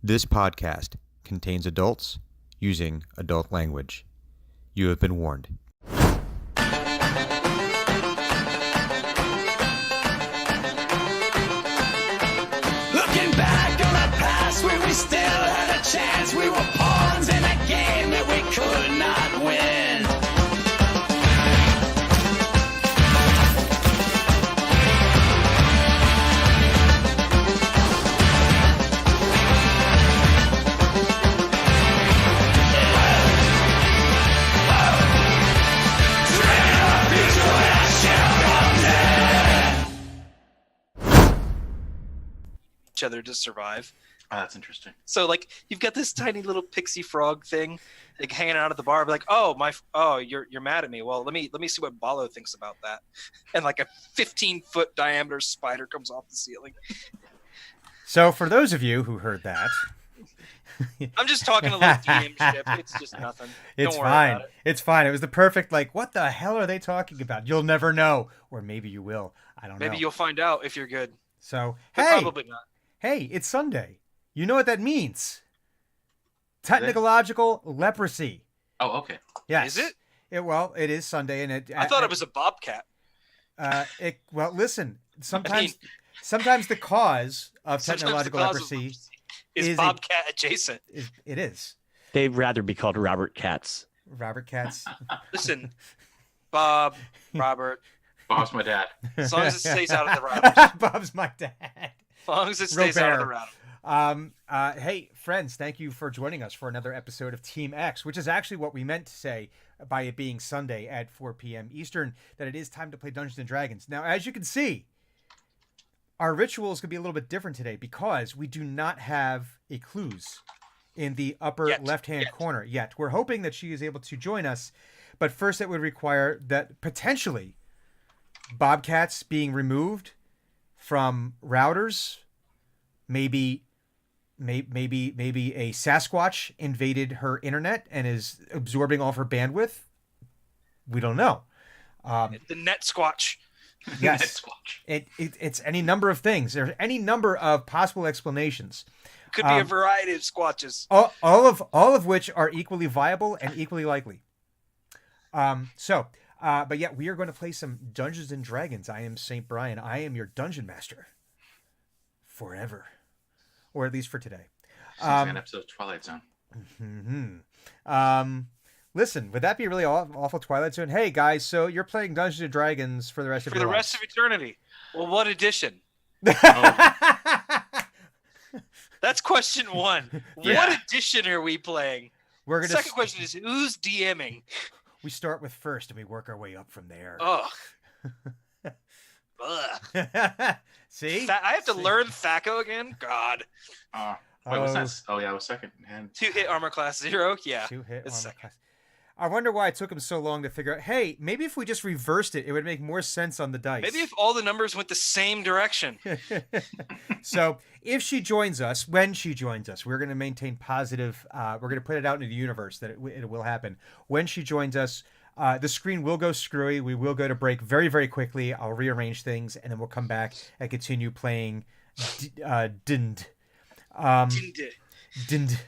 This podcast contains adults using adult language. You have been warned. Looking back on a past where we still had a chance. We were pawns in a game that we could not win. Each other to survive. Oh, that's interesting. So like you've got this tiny little pixie frog thing, like hanging out at the bar, be like, you're mad at me. Well, let me see what Balo thinks about that. And like a 15-foot diameter spider comes off the ceiling. So for those of you who heard that, I'm just talking a little DM ship. It's just nothing. it's Don't worry fine. about it. It's fine. It was the perfect, like, what the hell are they talking about? You'll never know. Or maybe you will. I don't know. Maybe you'll find out if you're good. So, But hey, probably not. hey, it's Sunday. You know what that means. Technological leprosy. Oh, okay. Yes. Is it? Well, it is Sunday. And I thought it was a bobcat. Well, listen, sometimes the cause of Sometimes the technological cause of leprosy is bobcat adjacent. it is. They'd rather be called Robert Cats. Robert Katz. Listen, Bob, Robert, Bob's my dad. as long as it stays out of the routers. Bob's my dad. As long as it stays out of the Robert. router. Hey, friends, thank you for joining us for another episode of Team X, which is actually what we meant to say by it being Sunday at 4 p.m. Eastern, that it is time to play Dungeons & Dragons. Now, as you can see, our rituals could be a little bit different today because we do not have a clues in the upper left-hand corner yet. We're hoping that she is able to join us, but first it would require that potentially Bobcats being removed from routers, maybe a Sasquatch invaded her internet and is absorbing all of her bandwidth. We don't know. The net squatch. Yes, it's any number of things. There's any number of possible explanations. Could be a variety of squatches. All of which are equally viable and equally likely. But yeah, we are going to play some Dungeons and Dragons. I am St. Brian. I am your dungeon master. Forever. Or at least for today. Sounds like an episode of Twilight Zone. Mm-hmm. Listen, would that be really awful Twilight Zone? Hey guys, so you're playing Dungeons and Dragons for the rest of For your the life. rest of eternity. Well, what edition? That's question one. Yeah. What edition are we playing? We're gonna Second question is, who's DMing? We start with first and we work our way up from there. Ugh. Ugh. See? I have to learn THACO again? God. Wait, what's that? Oh, yeah, it was second hand. 2-hit armor class 0? Yeah. 2-hit it's armor second. class. I wonder why it took him so long to figure out, hey, maybe if we just reversed it, it would make more sense on the dice. Maybe if all the numbers went the same direction. So if she joins us, when she joins us, we're going to maintain positive, we're going to put it out into the universe that it will happen. When she joins us, the screen will go screwy. We will go to break very, very quickly. I'll rearrange things, and then we'll come back and continue playing Dind. Dind.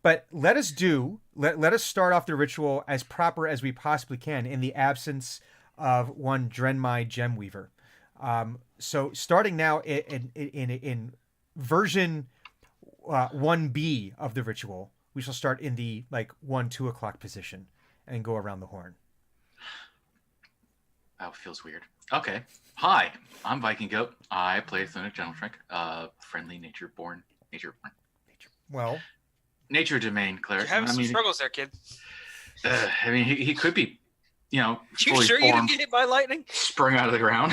But let us start off the ritual as proper as we possibly can in the absence of one Drenmai Gemweaver. So starting now in version 1B of the ritual, we shall start in the 1-2 o'clock position and go around the horn. Oh, it feels weird. Okay. Hi, I'm Viking Goat. I play Thunic General Shrink, friendly nature-born. Well, Nature Domain cleric. You're having some struggles there, kid. I mean, he could be, You fully sure you didn't formed, get hit by lightning? sprung out of the ground.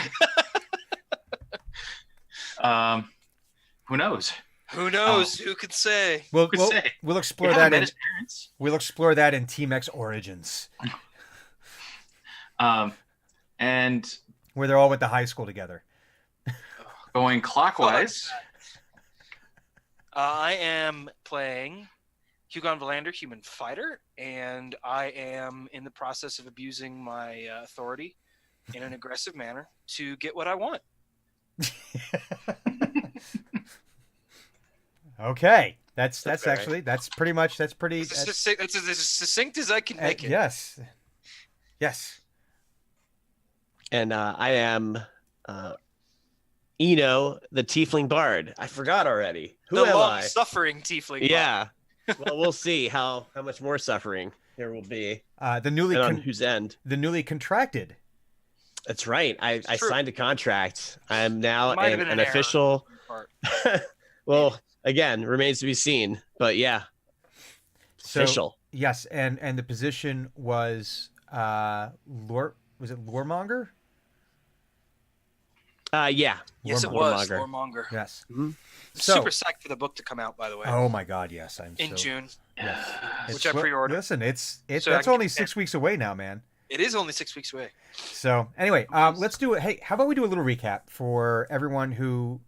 Who knows? Who knows? Who could say? we'll say? explore You haven't that met in his parents. we'll explore that in Team X Origins, And where they're all went to high school together. going clockwise. I am playing Hugon Valander, Human Fighter, and I am in the process of abusing my authority in an aggressive manner to get what I want. Okay, that's That's fair, actually that's pretty much that's pretty. It's as succinct as I can make it. Yes, yes. And I am Eno, the Tiefling Bard. I forgot already. Who The am I? long-suffering tiefling. Yeah. Well, we'll see how much more suffering there will be, The newly and on whose end. the newly contracted. That's right. I true. signed a contract. I am now Might have been an an error. official. Part. Well, again, remains to be seen. But yeah, So, official. Yes, and the position was lore. Was it loremonger? Yeah. Yes, it was Warmonger. Warmonger. Yes. Mhm. So, Super psyched for the book to come out, by the way, oh my God, yes, I'm in so, June. Yes. Which I pre-ordered. Listen, it's So I that's can only get 6 weeks away now, man. It is only 6 weeks away. So anyway, let's do it. Hey, how about we do a little recap for everyone who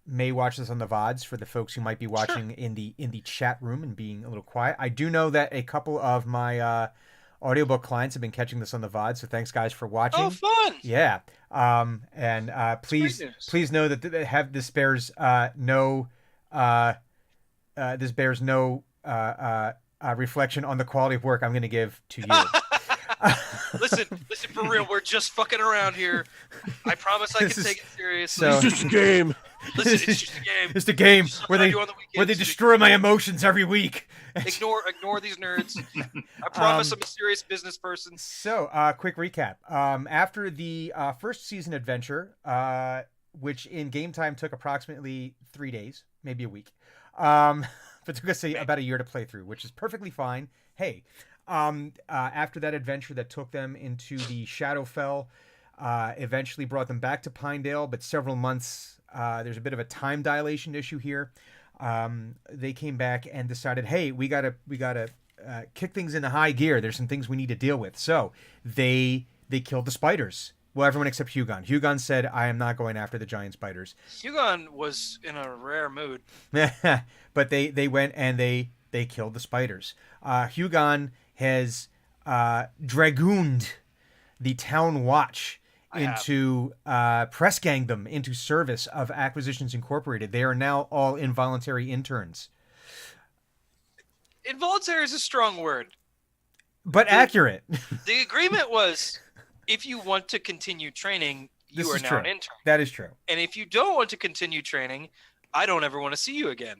may watch this on the VODs, for the folks who might be watching in the chat room and being a little quiet. I do know that a couple of my audiobook clients have been catching this on the VOD, so thanks guys for watching. Oh, fun! Yeah. And please great news. please know that this bears no reflection on the quality of work I'm going to give to you. listen, for real. We're just fucking around here. I promise I This can is- take it serious. so- It's just a game. Listen, it's just a game. It's a game Something where I they do on the where they weekends. destroy my emotions every week. Ignore these nerds. I promise I'm a serious business person. So, quick recap. After the first season adventure, which in game time took approximately 3 days, maybe a week, but took us about a year to play through, which is perfectly fine. Hey, after that adventure that took them into the Shadowfell, eventually brought them back to Pinedale, but several months. There's a bit of a time dilation issue here. They came back and decided, hey, we gotta kick things into high gear. There's some things we need to deal with. So they killed the spiders. Well, everyone except Hugon. Hugon said, I am not going after the giant spiders. Hugon was in a rare mood. But they went and they killed the spiders. Hugon has dragooned the town watch into press gang them into service of Acquisitions Incorporated. They are now all involuntary interns. Involuntary is a strong word. But accurate. The agreement was, if you want to continue training, you This are is now true. an intern. That is true. And if you don't want to continue training, I don't ever want to see you again.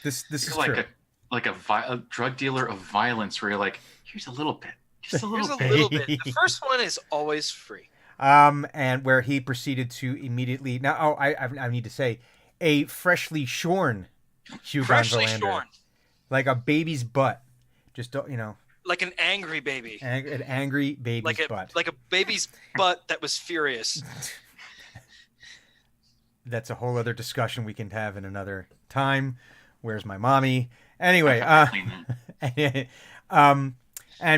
This is You're true. like a drug dealer of violence, where you're like, here's a little bit, just a Here's little a bit. little bit. The first one is always free. And where he proceeded to immediately I need to say, a freshly shorn Hugon Freshly Valander. shorn. Like a baby's butt. Just don't, Like an angry baby. an angry baby's Like butt. a baby's butt that was furious. That's a whole other discussion we can have in another time. Where's my mommy? Anyway, and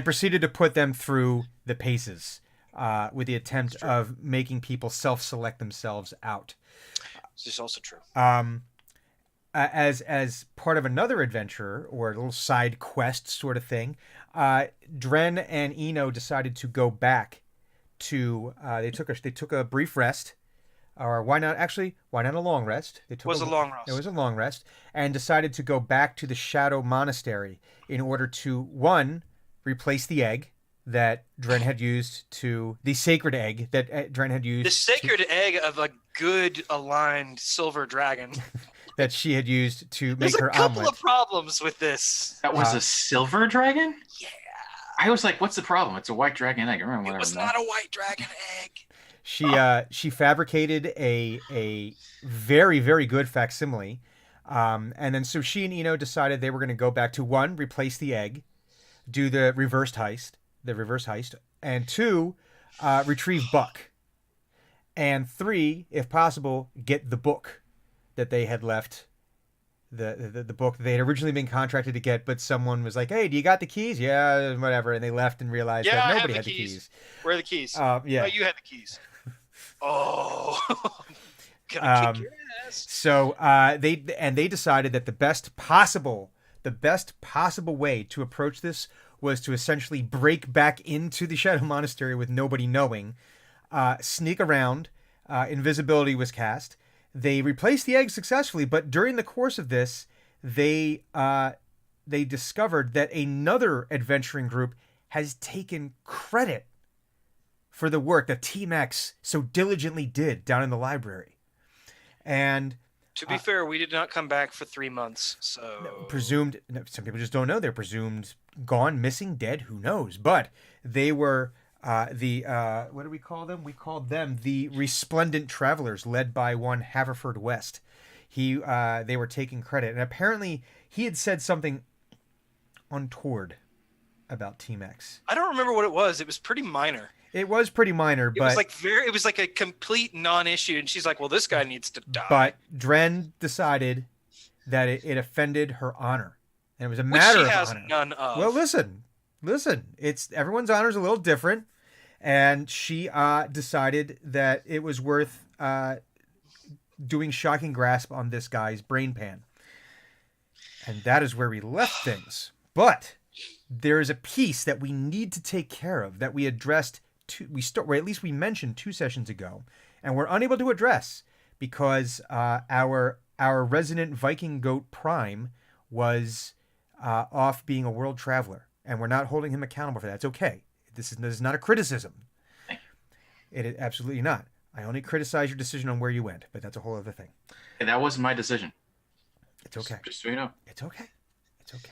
proceeded to put them through the paces with the attempt of making people self-select themselves out. This is also true. As part of another adventure or a little side quest sort of thing, Dren and Eno decided to go back to. They took a brief rest, or why not a long rest? They took Was a long rest. It was a long rest, and decided to go back to the Shadow Monastery in order to, one, replace the egg that Dren had used to the sacred egg that Dren had used The sacred egg of a good aligned silver dragon. that she had used to There's make a her couple omelet. of problems with this. That was a silver dragon? Yeah. I was like, what's the problem? It's a white dragon egg. I remember It whatever. was not a white dragon egg. She fabricated a very, very good facsimile, and then so she and Eno decided they were going to go back to, one, replace the egg, do the reverse heist, and two, retrieve Buck, and three, if possible, get the book that they had left. The book that they had originally been contracted to get, but someone was like, "Hey, do you got the keys?" Yeah, whatever, and they left and realized Yeah, that I have nobody the had the keys. keys. Where are the keys? Yeah. Oh, you had the keys. Oh. Gonna kick your ass. So they decided that the best possible way to approach this was to essentially break back into the Shadow Monastery with nobody knowing, sneak around. Invisibility was cast. They replaced the egg successfully, but during the course of this, they discovered that another adventuring group has taken credit for the work that Team X so diligently did down in the library. And To be fair, we did not come back for 3 months, so presumed, some people just don't know, they're presumed gone, missing, dead, who knows. But they were what do we call them? We called them the Resplendent Travelers, led by one Haverford West. They were taking credit, and apparently he had said something untoward about Team X. I don't remember what it was. It was pretty minor. It was pretty minor, It was like a complete non-issue, and she's like, "Well, this guy needs to die." but Dren decided that it offended her honor, and it was a Which matter she of has honor. none of. Well, listen. It's everyone's honor is a little different, and she decided that it was worth doing shocking grasp on this guy's brain pan, and that is where we left things. But there is a piece that we need to take care of that we addressed. Or at least we mentioned 2 sessions ago, and we're unable to address because our resident Viking Goat Prime was off being a world traveler, and we're not holding him accountable for that. It's okay. This is not a criticism. It is absolutely not. I only criticize your decision on where you went, but that's a whole other thing. And that wasn't my decision. It's okay. Just so you know. It's okay. It's okay.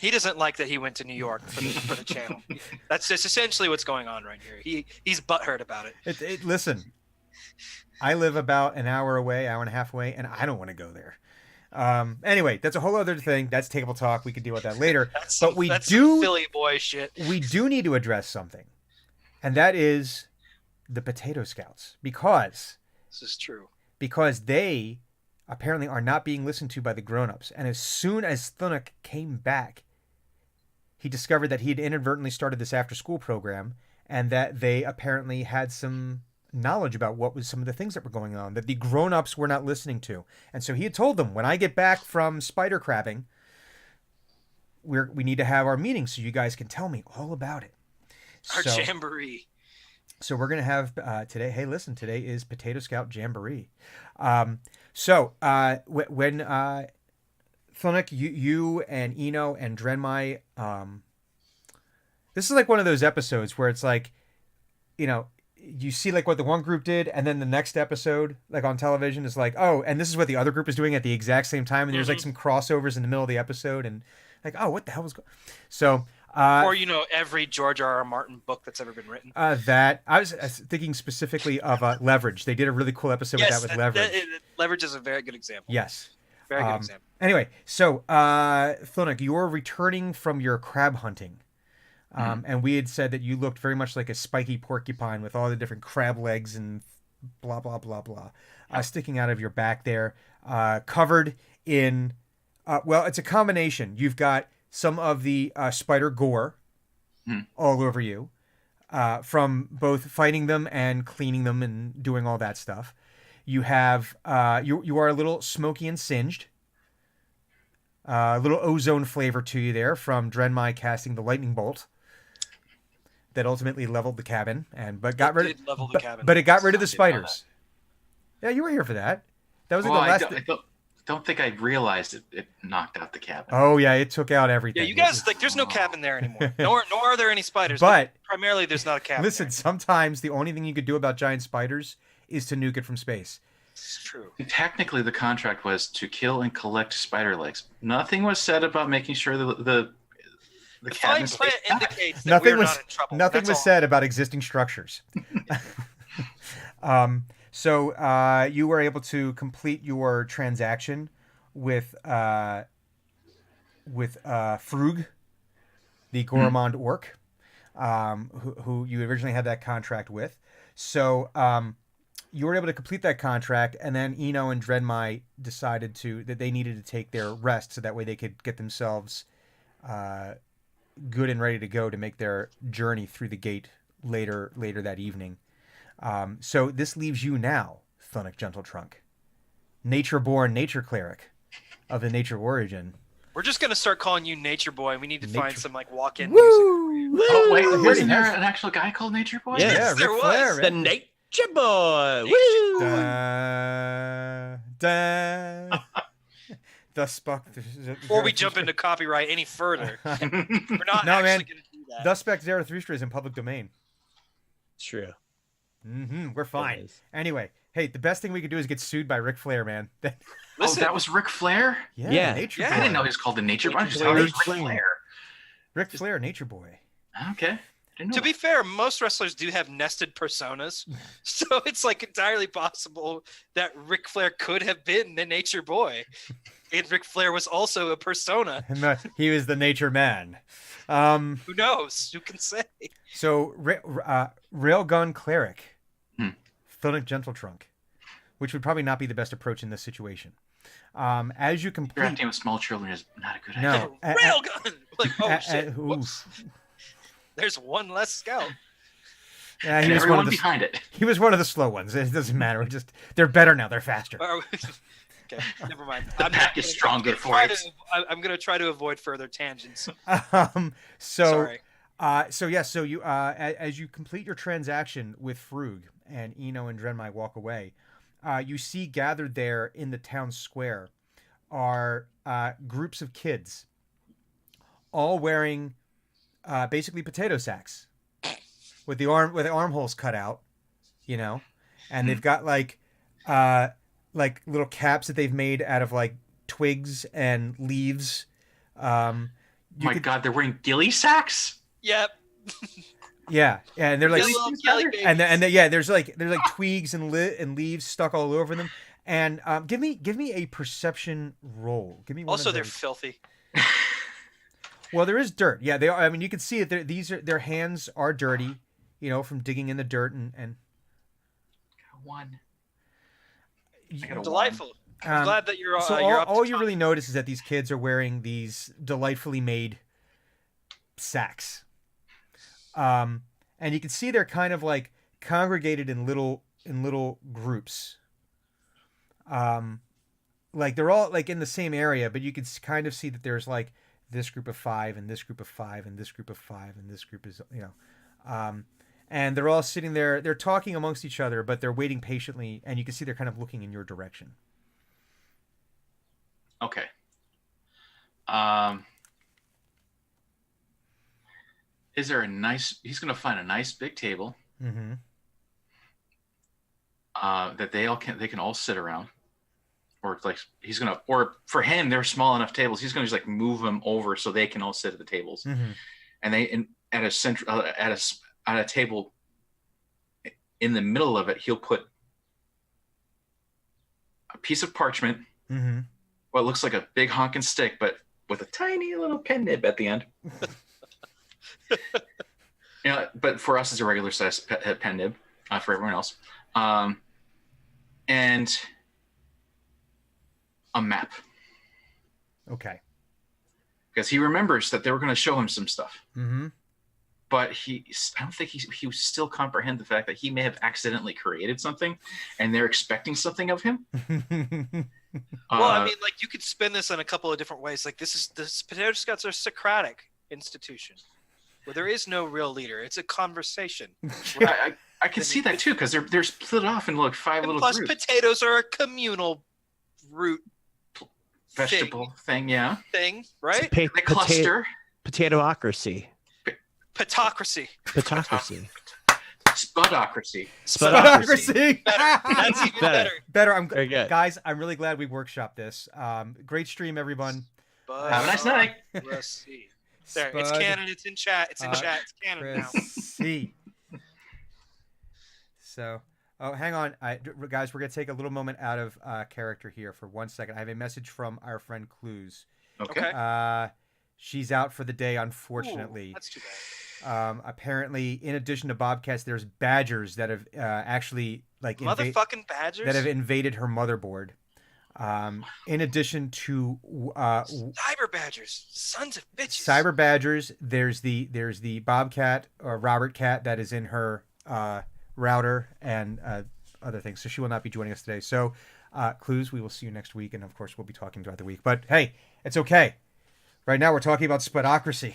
He doesn't like that he went to New York for the channel. That's just essentially what's going on right here. He's butthurt about it. Listen, I live about an hour away, hour and a half away, and I don't want to go there. Anyway, that's a whole other thing. That's table talk. We could deal with that later. That's but some Philly boy shit. We do need to address something, and that is the Potato Scouts, because This is true. they apparently are not being listened to by the grown-ups. And as soon as Thunuk came back, he discovered that he had inadvertently started this after-school program, and that they apparently had some knowledge about what was some of the things that were going on that the grown-ups were not listening to. And so he had told them, when I get back from spider crabbing, we need to have our meeting so you guys can tell me all about it. Our jamboree. So we're going to have today. Hey, listen, today is Potato Scout Jamboree. When Thunuk, you and Eno and Drenmai, this is like one of those episodes where it's like, you see like what the one group did, and then the next episode, like on television, is like, oh, and this is what the other group is doing at the exact same time, and there's like some crossovers in the middle of the episode, and like, oh, what the hell was going? So. Or every George R.R. Martin book that's ever been written. That I was thinking specifically of Leverage. They did a really cool episode with that with Leverage. Leverage is a very good example. Yes, very good example. Anyway, so Thunuk, you're returning from your crab hunting, and we had said that you looked very much like a spiky porcupine with all the different crab legs and blah blah blah blah sticking out of your back there, covered in. Well, it's a combination. You've got some of the spider gore all over you from both fighting them and cleaning them and doing all that stuff. You have you are a little smoky and singed. A little ozone flavor to you there from Drenmai casting the lightning bolt that ultimately leveled the cabin but it got rid of the spiders. Yeah, you were here for that. That was like the last. I don't think I realized it knocked out the cabin. Oh yeah, it took out everything. Yeah, you guys there's no cabin there anymore. Nor are there any spiders. But primarily, there's not a cabin. Listen, there. Sometimes the only thing you could do about giant spiders is to nuke it from space. It's true. And technically, the contract was to kill and collect spider legs. Nothing was said about making sure the fine cabin print indicates that we're not in trouble. Nothing was said about existing structures. So you were able to complete your transaction with Frug, the Gourmand orc, who you originally had that contract with. So you were able to complete that contract, and then Eno and Drenmai decided that they needed to take their rest so that way they could get themselves good and ready to go to make their journey through the gate later that evening. So this leaves you now, Thunuk Gentletrunk, nature-born nature cleric of the nature origin. We're just gonna start calling you Nature Boy, and we need to find some like walk-in Woo! music. Oh wait, wasn't there an actual guy called Nature Boy? Yeah, there Ric was. Flair, The Chip Boy. Woo! Da. Thus Buck. Before we jump into copyright any further, we're not No, actually man. going to do that. Thus Spec Zarathustra is in public domain. True. We're fine. is. Anyway, hey, the best thing we could do is get sued by Ric Flair, man. Listen, that was Ric Flair? Yeah, Yeah. Nature Yeah. I Boy. didn't know he was called the Nature Boy. I just Boy, thought he was Ric Ric Flair. Ric Flair, Nature Boy. Okay. Didn't know to be that. fair, most wrestlers do have nested personas, so it's like entirely possible that Ric Flair could have been the Nature Boy, and Ric Flair was also a persona. And he was the Nature Man. Who knows? Who can say? So, Railgun Cleric, Hmm. Phonic Gentle Trunk, which would probably not be the best approach in this situation. As you complete, Drafting with small children is not a good idea. no, Railgun! Like, oh shit! Whoops. oof. There's one less scout. Yeah, And he was one everyone of the behind it. he was one of the slow ones. It doesn't matter. They're better now. They're faster. Okay, never mind. The pack is stronger for it. I'm going to try to avoid further tangents. So Sorry. so you as you complete your transaction with Frug and Eno and Drenmai walk away, you see gathered there in the town square are groups of kids, all wearing basically potato sacks with the armholes cut out, and they've got like little caps that they've made out of like twigs and leaves. God, they're wearing ghillie sacks? Yep. Yeah, and they're like, They're little jelly babies. there's like twigs and leaves stuck all over them. And give me a perception roll. Give me one. Also, of they're those. filthy. Well, there is dirt. Yeah, they are. I mean, you can see it. Their hands are dirty, from digging in the dirt and. One. I got a Delightful. I'm glad that you're. So you're up all to you really notice is that these kids are wearing these delightfully made sacks, and you can see they're kind of like congregated in little groups. Like they're all like in the same area, but you can kind of see that there's like this group of 5 and this group of 5 and this group of 5 and this group is and they're all sitting there. They're talking amongst each other, but they're waiting patiently, and you can see they're kind of looking in your direction. Okay. Is there he's going to find a nice big table Mm-hmm. that they can all sit around, or like or for him, they're small enough tables. He's going to just like move them over so they can all sit at the tables, Mm-hmm. and at a table in the middle of it, he'll put a piece of parchment, Mm-hmm. what looks like a big honking stick, but with a tiny little pen nib at the end. But for us, it's a regular size pen nib. For everyone else, and a map, Okay. because he remembers that they were going to show him some stuff. Mm-hmm. But I don't think he still comprehend the fact that he may have accidentally created something, and they're expecting something of him. Well, I mean, like you could spin this in a couple of different ways. Like this Potato Scouts are a Socratic institution where there is no real leader. It's a conversation. I can see that too, because they're split off into like 5 And little plus, groups. potatoes are a communal root Vegetable thing, yeah. thing, right? They cluster. Potatoocracy. Patocracy. Potocracy. Spudocracy. Spudocracy. That's even Better. better. Very good. Guys, I'm really glad we workshopped this. Great stream, everyone. Have a nice night. Patocracy. There, it's canon. It's in chat. It's in chat. It's canon now. See. So, hang on, guys. We're gonna take a little moment out of character here for 1 second. I have a message from our friend Clues. Okay. She's out for the day, unfortunately. Ooh, that's too bad. Apparently, in addition to bobcats, there's badgers that have actually like Motherfucking badgers that have invaded her motherboard. In addition to cyber badgers, sons of bitches. cyber badgers, there's the bobcat or Robert cat that is in her router and other things. So she will not be joining us today. So, Clues, we will see you next week, and of course we'll be talking throughout the week. But hey, it's okay. Right now we're talking about Spudocracy.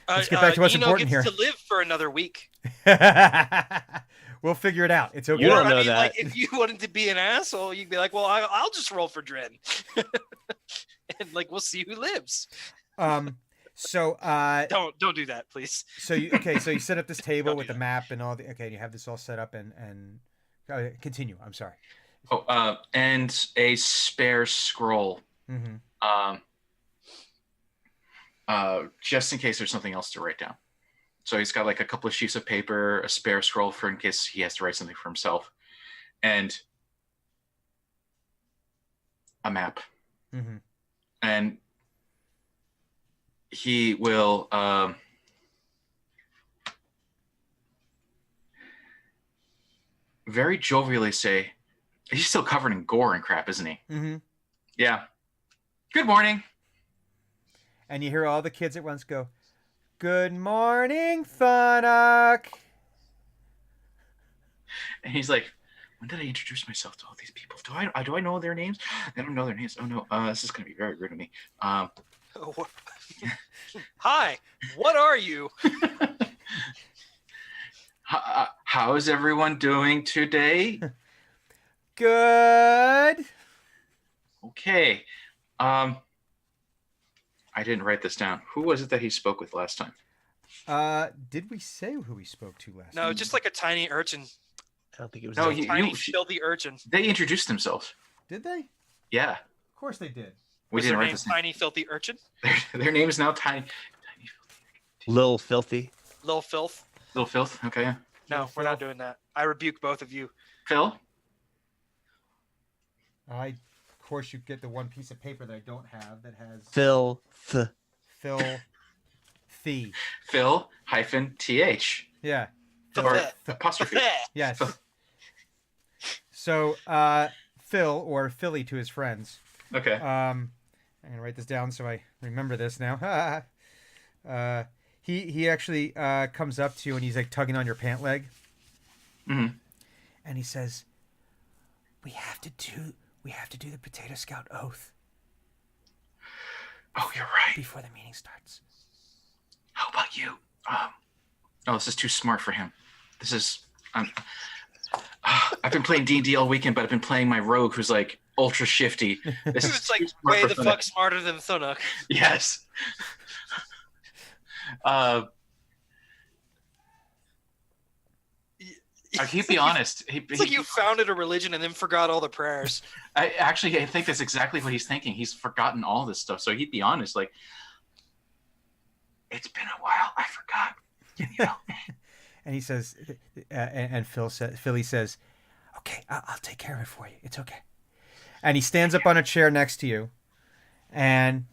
Let's get back to what's Eno important gets here. to live for another week. Well, We'll figure it out. It's okay. You don't I know mean, that. like, if you wanted to be an asshole, you'd be like, well, I'll just roll for Dren. And like, we'll see who lives. So Don't do that, please. so you set up this table Don't with do the map and all the you have this all set up and continue. I'm sorry. Oh, and a spare scroll. Mm-hmm. Just in case there's something else to write down. So he's got like a couple of sheets of paper, a spare scroll for in case he has to write something for himself, and a map. Mm-hmm. And he will very jovially say, he's still covered in gore and crap, isn't he? Mm-hmm. Yeah. Good morning. And you hear all the kids at once go, "Good morning, Thunnock." And he's like, when did I introduce myself to all these people? Do I know their names? I don't know their names. Oh no, this is gonna be very rude of me. Hi, what are you? How is everyone doing today? Good. Okay. I didn't write this down. Who was it that he spoke with last time? Did we say who we spoke to last No, time? just like a tiny urchin. I don't think it was. No, that. Tiny, filthy urchin. They introduced themselves. Did they? Of Yeah, course they did. we Was didn't their write name this down. Tiny, filthy urchin? Their name is now Tiny Lil Filthy. Lil Filth? Little Filth. Okay, No, we're not doing that. I rebuke both of you. Phil. Of course, you get the one piece of paper that I don't have that has Phil. Phil Thee. Phil hyphen th Yeah. or Phil. apostrophe. Yes. So Phil, or Philly to his friends. Okay. I'm gonna write this down so I remember this now. He actually comes up to you and he's like tugging on your pant leg, Mhm. and he says, "We have to do the Potato Scout oath Oh, you're right. before the meeting starts." How about you? Oh, this is too smart for him. This is. I've been playing D&D all weekend, but I've been playing my rogue who's like ultra shifty. This is It's like too smart way for the Thunnock. fuck smarter than Thunnock. Yes. He'd be honest. It's like you founded a religion and then forgot all the prayers. I think that's exactly what he's thinking. He's forgotten all this stuff, so he'd be honest. Like, it's been a while. I forgot. Can you help me? And he says, and Philly says, "Okay, I'll take care of it for you. It's okay." And he stands up on a chair next to you, and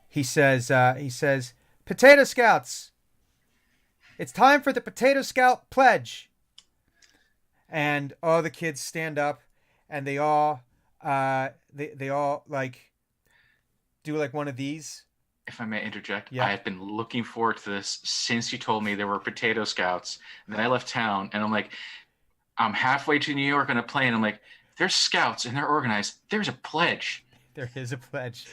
he says, "Potato Scouts, it's time for the Potato Scout pledge." And all the kids stand up, and they all like do like one of these. If I may interject, Yeah. I have been looking forward to this since you told me there were Potato Scouts. And then I left town, and I'm like, I'm halfway to New York on a plane. I'm like, there's scouts, and they're organized. There's a pledge. There is a pledge.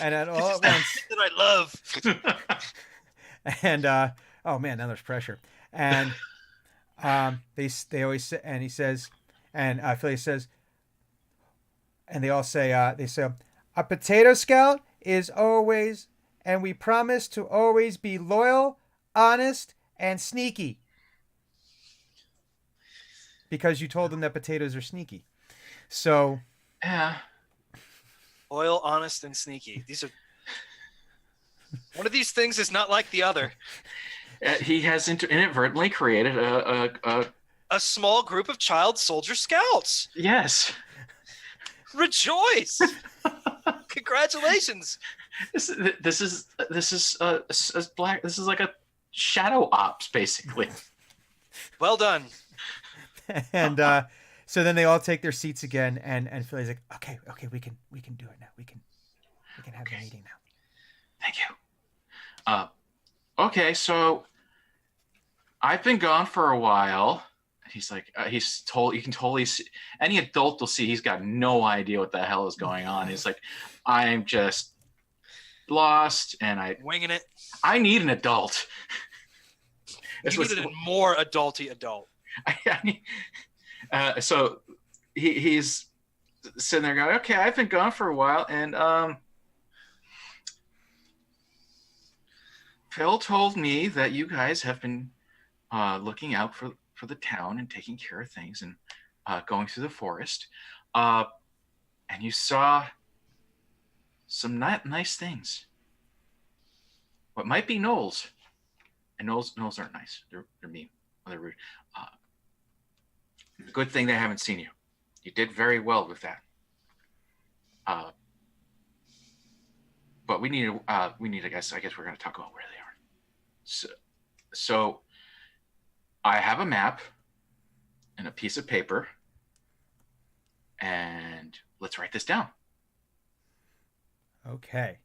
And at all at once, That I love. and oh man, now there's pressure. And they always say, and he says, and Philly says, and they all say, "A Potato Scout is always, and we promise to always be loyal, honest, and sneaky." Because you told them that potatoes are sneaky. So Yeah. Loyal, honest, and sneaky. These are. One of these things is not like the other. He has inadvertently created A small group of child soldier scouts. yes. Rejoice! Congratulations! This is black. This is like a shadow ops, basically. Well done. and so then they all take their seats again, and Philly's like, okay, we can do it now. We can have the meeting now. Thank you. Okay, so I've been gone for a while. He's like, you can totally see, any adult will see he's got no idea what the hell is going on. He's like, I'm just lost, and Winging it. I need an adult. You needed a more adulty adult. So he's sitting there going, okay, I've been gone for a while, and Phil told me that you guys have been looking out for the town and taking care of things and going through the forest, and you saw some nice things. What might be gnolls, and gnolls aren't nice. They're mean. They're rude. Good thing they haven't seen you. You did very well with that. But we need I guess we're going to talk about where they are. So I have a map and a piece of paper, and let's write this down. Okay.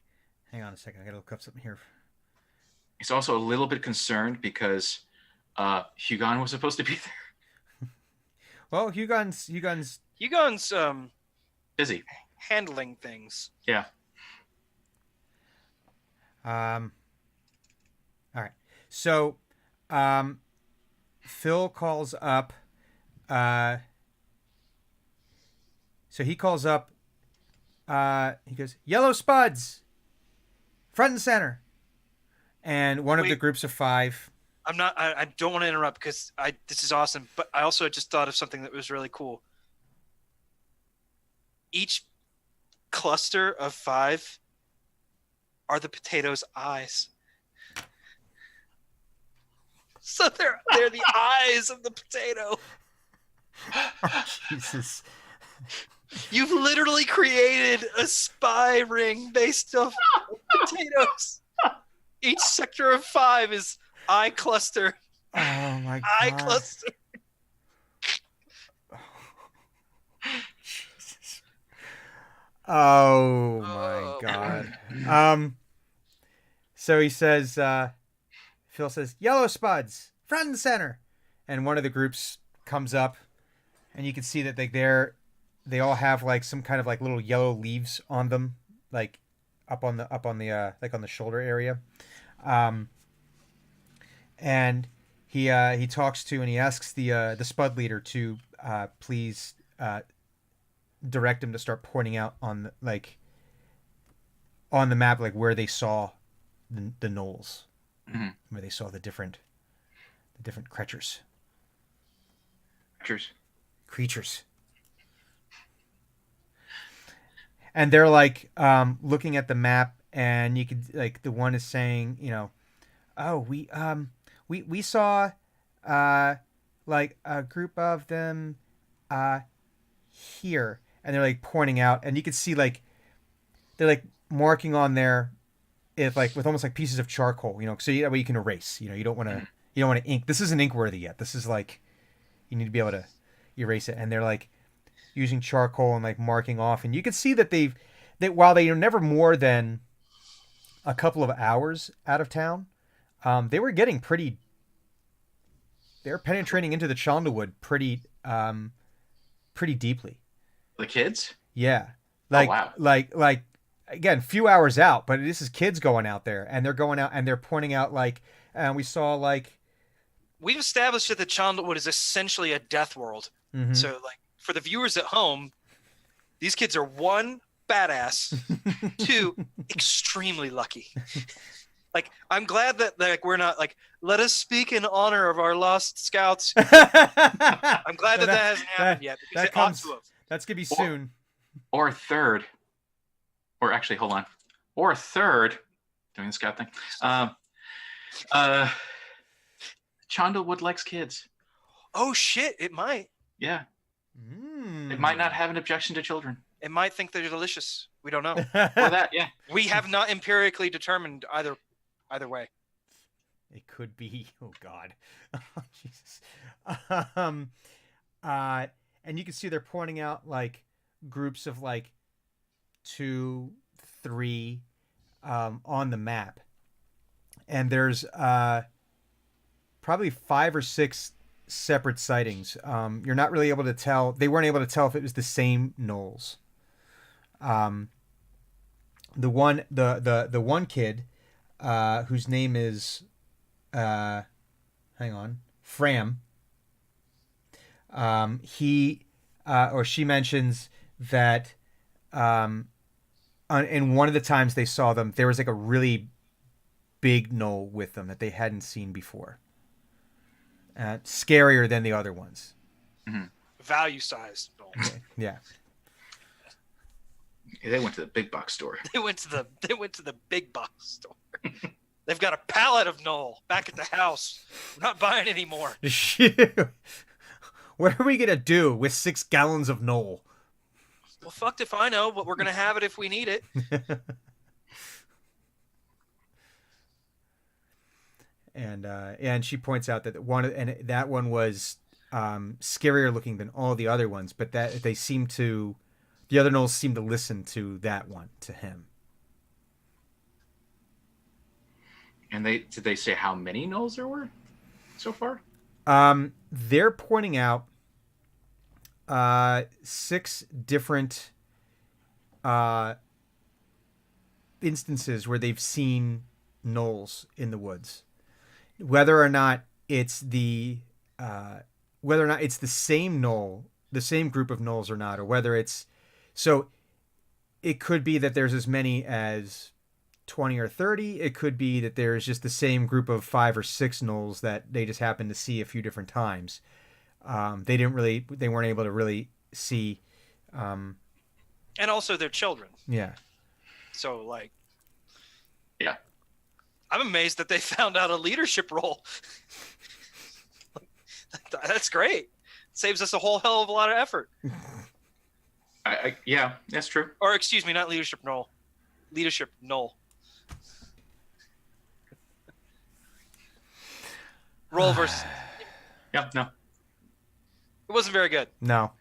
Hang on a second. I got to look up something here. He's also a little bit concerned because Hugon was supposed to be there. Well, Hugon's Hugon's Busy. handling things. Yeah. All right. So, Phil calls up. So he calls up. He goes, "Yellow Spuds, front and center," and one of the Wait. groups of 5. I don't want to interrupt because this is awesome, but I also just thought of something that was really cool. Each cluster of 5 are the potato's eyes. So they're the eyes of the potato. Oh, Jesus. You've literally created a spy ring based off potatoes. Each sector of 5 is eye cluster. Oh my Eye God. cluster. Jesus. Oh my Oh. God. So he says, Phil says, "Yellow Spuds, front and center," and one of the groups comes up, and you can see that they all have like some kind of like little yellow leaves on them, like up on the like on the shoulder area. And he talks to and he asks the Spud leader to please direct him to start pointing out on the map like where they saw the gnolls, where they saw the different creatures. Creatures. And they're like looking at the map, and you could like the one is saying, you know, "Oh, we saw like a group of them here," and they're like pointing out, and you can see like they're like marking on there if like with almost like pieces of charcoal, you know, so that way you can erase. You know, you don't want to ink. This isn't ink worthy yet. This is like you need to be able to erase it, and they're like using charcoal and like marking off, and you can see that while they are never more than a couple of hours out of town, they were getting they're penetrating into the Chandlewood pretty deeply. The kids? Yeah. Like, wow. like again, few hours out, but this is kids going out there, and they're going out and they're pointing out like, we saw like, We've established that the Chandlewood is essentially a death world. mhm. So, like, for the viewers at home, these kids are 1, badass, 2, extremely lucky. Like, I'm glad that like we're not like, let us speak in honor of our lost scouts. I'm glad So that hasn't happened yet because that it comes- ought to have. That's gonna be soon. Or third, or actually, hold on. Or third, doing the scout thing. Chandlewood likes kids. Oh shit! It might. Yeah. Mm. It might not have an objection to children. It might think they're delicious. We don't know. Or that, yeah. We have not empirically determined either way. It could be. Oh God. Oh, Jesus. And you can see they're pointing out like groups of like 2, 3 on the map, and there's probably 5 or 6 separate sightings. You're not really able to tell. They weren't able to tell if it was the same gnolls. The one kid whose name is hang on, Fram. he or she mentions that in one of the times they saw them, there was like a really big knoll with them that they hadn't seen before. Scarier than the other ones. Value sized. Yeah. They went to the big box store. They went to the big box store. They've got a pallet of Knoll back at the house. We're not buying any more. What are we gonna do with 6 gallons of Knoll? Well, fucked if I know, but we're gonna have it if we need it. And she points out that that one was scarier looking than all the other ones, but that the other Knolls seem to listen to that one, to him. And did they say how many Knolls there were so far? They're pointing out 6 different instances where they've seen Knolls in the woods. Whether or not it's the same Knoll, the same group of Knolls or not, or whether it's so, it could be that there's as many as 20 or 30. It could be that there's just the same group of 5 or 6 Knolls that they just happened to see a few different times. They weren't able to really see. And also their children. Yeah. So like, yeah, I'm amazed that they found out a leadership role. That's great. Saves us a whole hell of a lot of effort. Yeah, that's true. Or excuse me, not leadership Knoll. Leadership Knoll. Roll versus. Yeah, no. It wasn't very good. No.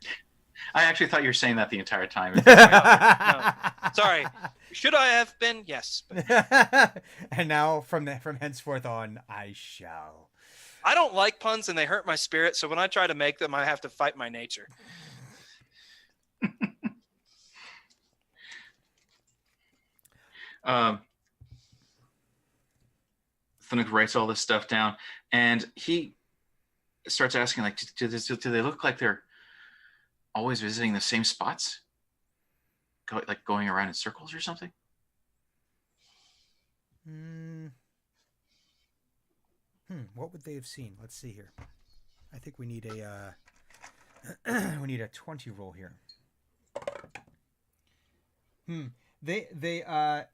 I actually thought you were saying that the entire time. No. Sorry. Should I have been? Yes. But And now from henceforth on, I shall. I don't like puns and they hurt my spirit, so when I try to make them, I have to fight my nature. Thunuk writes all this stuff down, and he starts asking, like, do they look like they're always visiting the same spots? Like going around in circles or something? What would they have seen? Let's see here. I think we need a 20 roll here. The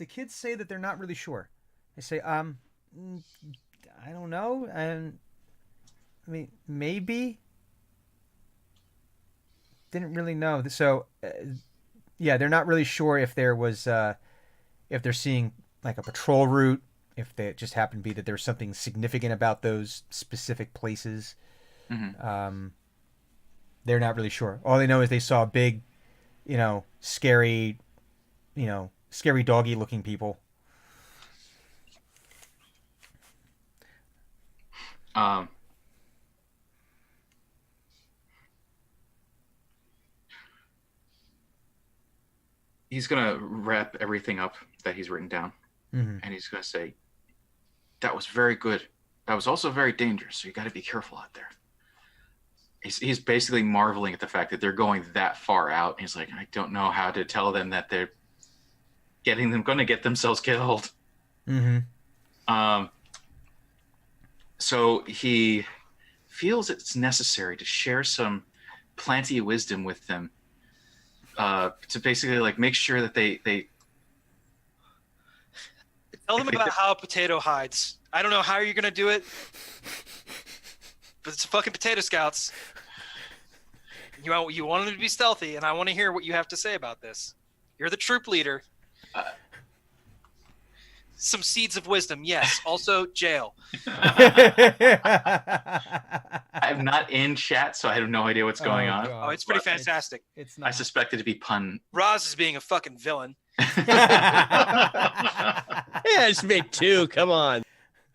kids say that they're not really sure. They say, I don't know. I mean, maybe. Didn't really know. So, yeah, they're not really sure if there was, if they're seeing like a patrol route, if they just happen to be that there's something significant about those specific places. Mm-hmm. They're not really sure. All they know is they saw big, scary doggy looking people. He's gonna wrap everything up that he's written down, Mm-hmm. and he's gonna say, "That was very good. That was also very dangerous. So you got to be careful out there." He's basically marveling at the fact that they're going that far out. And he's like, I don't know how to tell them that they're going to get themselves killed. Mm-hmm. So he feels it's necessary to share some planty wisdom with them, to basically like make sure that they Tell them about how a potato hides. I don't know how you're gonna do it, but it's fucking Potato Scouts. You want them to be stealthy, and I want to hear what you have to say about this. You're the troop leader. Some seeds of wisdom, yes. Also, jail. I'm not in chat, so I have no idea what's going on. Oh, it's pretty fantastic. It's not. I suspect it to be pun. Roz is being a fucking villain. Yeah, just make 2. Come on.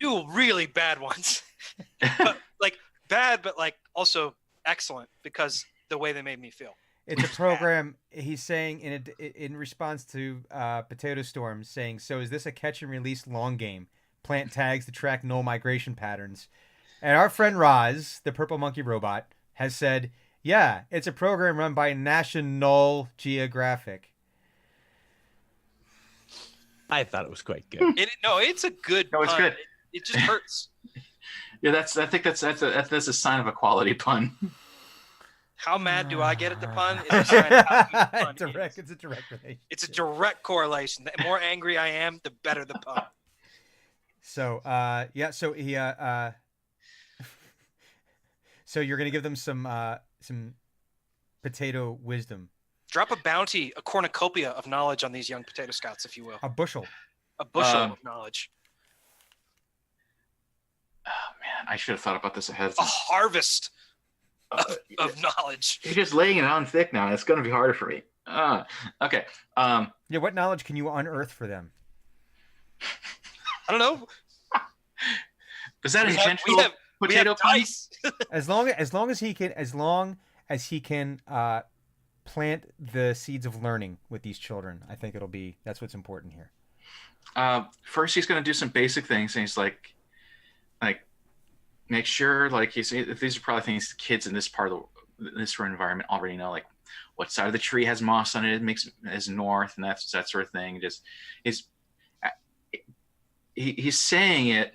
2 really bad ones. But, like, bad, but like also excellent because the way they made me feel. It's a program. He's saying in response to Potato Storm, saying, "So is this a catch and release long game? Plant tags to track null migration patterns." And our friend Roz, the purple monkey robot, has said, yeah, it's a program run by National Geographic. I thought it was quite good. It's a good. No, it's pun. good. It just hurts. Yeah, I think that's a sign of a quality pun. How mad do I get at the pun? It's a sign of how good the pun is. It's a direct relation. It's a direct correlation. The more angry I am, the better the pun. So, so he, so you're gonna give them some potato wisdom, Drop a bounty, a cornucopia of knowledge on these young potato scouts, if you will. a bushel. A bushel of knowledge. Oh man, I should have thought about this ahead of A time. harvest of knowledge. You're just laying it on thick now. It's going to be harder for me. Okay. Yeah, what knowledge can you unearth for them? I don't know. Is that We intentional have potato pun? dice. As long as he can plant the seeds of learning with these children, I think that's what's important here. First, he's going to do some basic things, and he's like, make sure, like, these are probably things the kids in this part of this environment already know, like what side of the tree has moss on it, is north, and that sort of thing. Just he's saying it,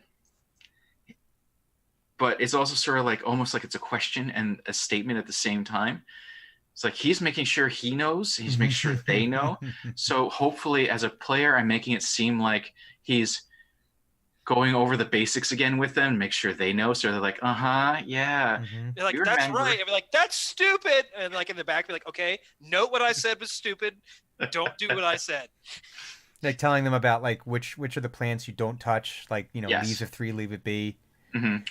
but it's also sort of like almost like it's a question and a statement at the same time. It's like he's making sure he knows, he's making sure they know. So hopefully, as a player, I'm making it seem like he's going over the basics again with them, make sure they know. So they're like, yeah. Mhm. They're like, You that's remember. right. And be like, that's stupid. And like in the back, be like, okay, note what I said was stupid. Don't do what I said. Like telling them about like which are the plants you don't touch, like Yes. leaves of 3, leave it be.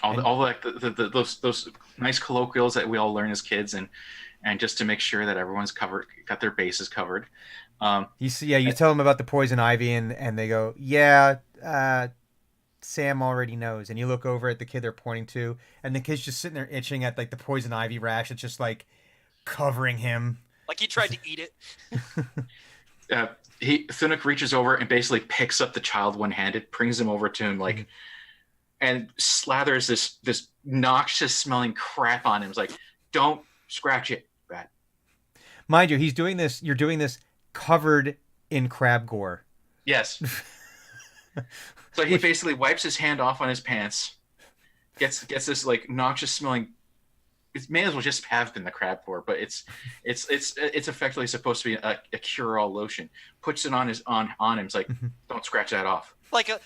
All like those nice colloquials that we all learn as kids, and just to make sure that everyone's got their bases covered. You tell them about the poison ivy, and they go, Sam already knows. And you look over at the kid they're pointing to, and the kid's just sitting there itching at like the poison ivy rash. It's just like covering him. Like he tried to eat it. Thunuk reaches over and basically picks up the child one-handed, brings him over to him, like, and slathers this noxious smelling crap on him. It's like, don't scratch it, Brad. Mind you, you're doing this covered in crab gore. Yes. So he basically wipes his hand off on his pants, gets this like noxious smelling. It may as well just have been the crab gore, but it's effectively supposed to be a cure-all lotion. Puts it on him. It's like, don't scratch that off. Like a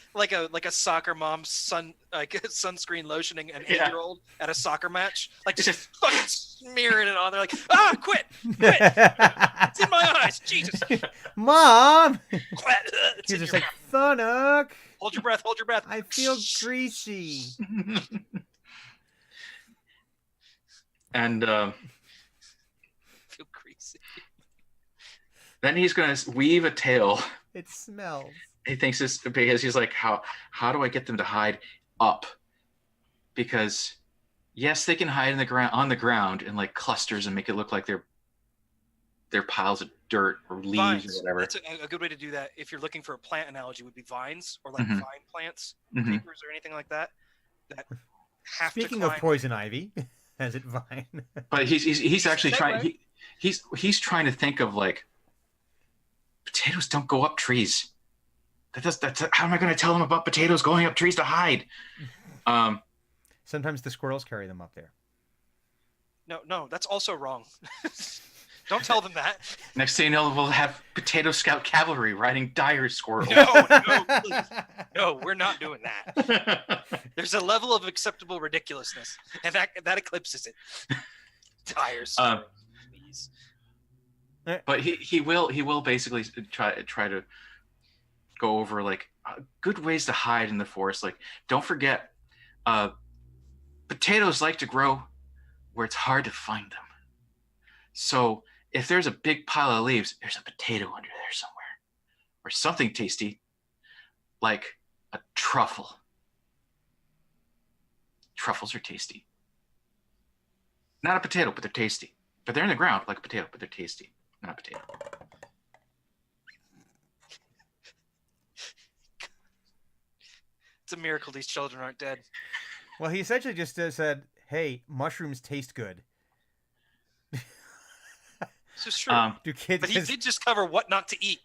soccer mom's sunscreen lotioning an 8-year-old at a soccer match. Like just fucking smearing it on. They're like, quit. It's in my eyes. Jesus. Mom! It's He's in just your like, mouth. Thunuk, Hold your breath. I feel greasy. And feel greasy. then he's gonna weave a tale. It smells. He thinks this because he's like, how do I get them to hide up? Because yes, they can hide on the ground in like clusters and make it look like they're piles of dirt or leaves Vines. or whatever. That's a good way to do that. If you're looking for a plant analogy, would be vines or like Mhm. vine plants, Mhm. creepers or anything like that. That have Speaking to of climb. poison ivy, as it vine. But he's actually Segue. trying. He's trying to think of like, potatoes don't go up trees. That's how am I going to tell them about potatoes going up trees to hide? Sometimes the squirrels carry them up there. No, that's also wrong. Don't tell them that. Next thing you know, we'll have potato scout cavalry riding dire squirrels. No, please. No, we're not doing that. There's a level of acceptable ridiculousness, and that eclipses it. Dire squirrels, please. But he will basically try to go over like good ways to hide in the forest. Like, don't forget, potatoes like to grow where it's hard to find them. So if there's a big pile of leaves, there's a potato under there somewhere, or something tasty like a truffle. Truffles are tasty. Not a potato, but they're tasty. But they're in the ground like a potato, but they're tasty. Not a potato. It's a miracle these children aren't dead. Well, he essentially just said, hey, mushrooms taste good. This is true. Do kids? But he did just cover what not to eat.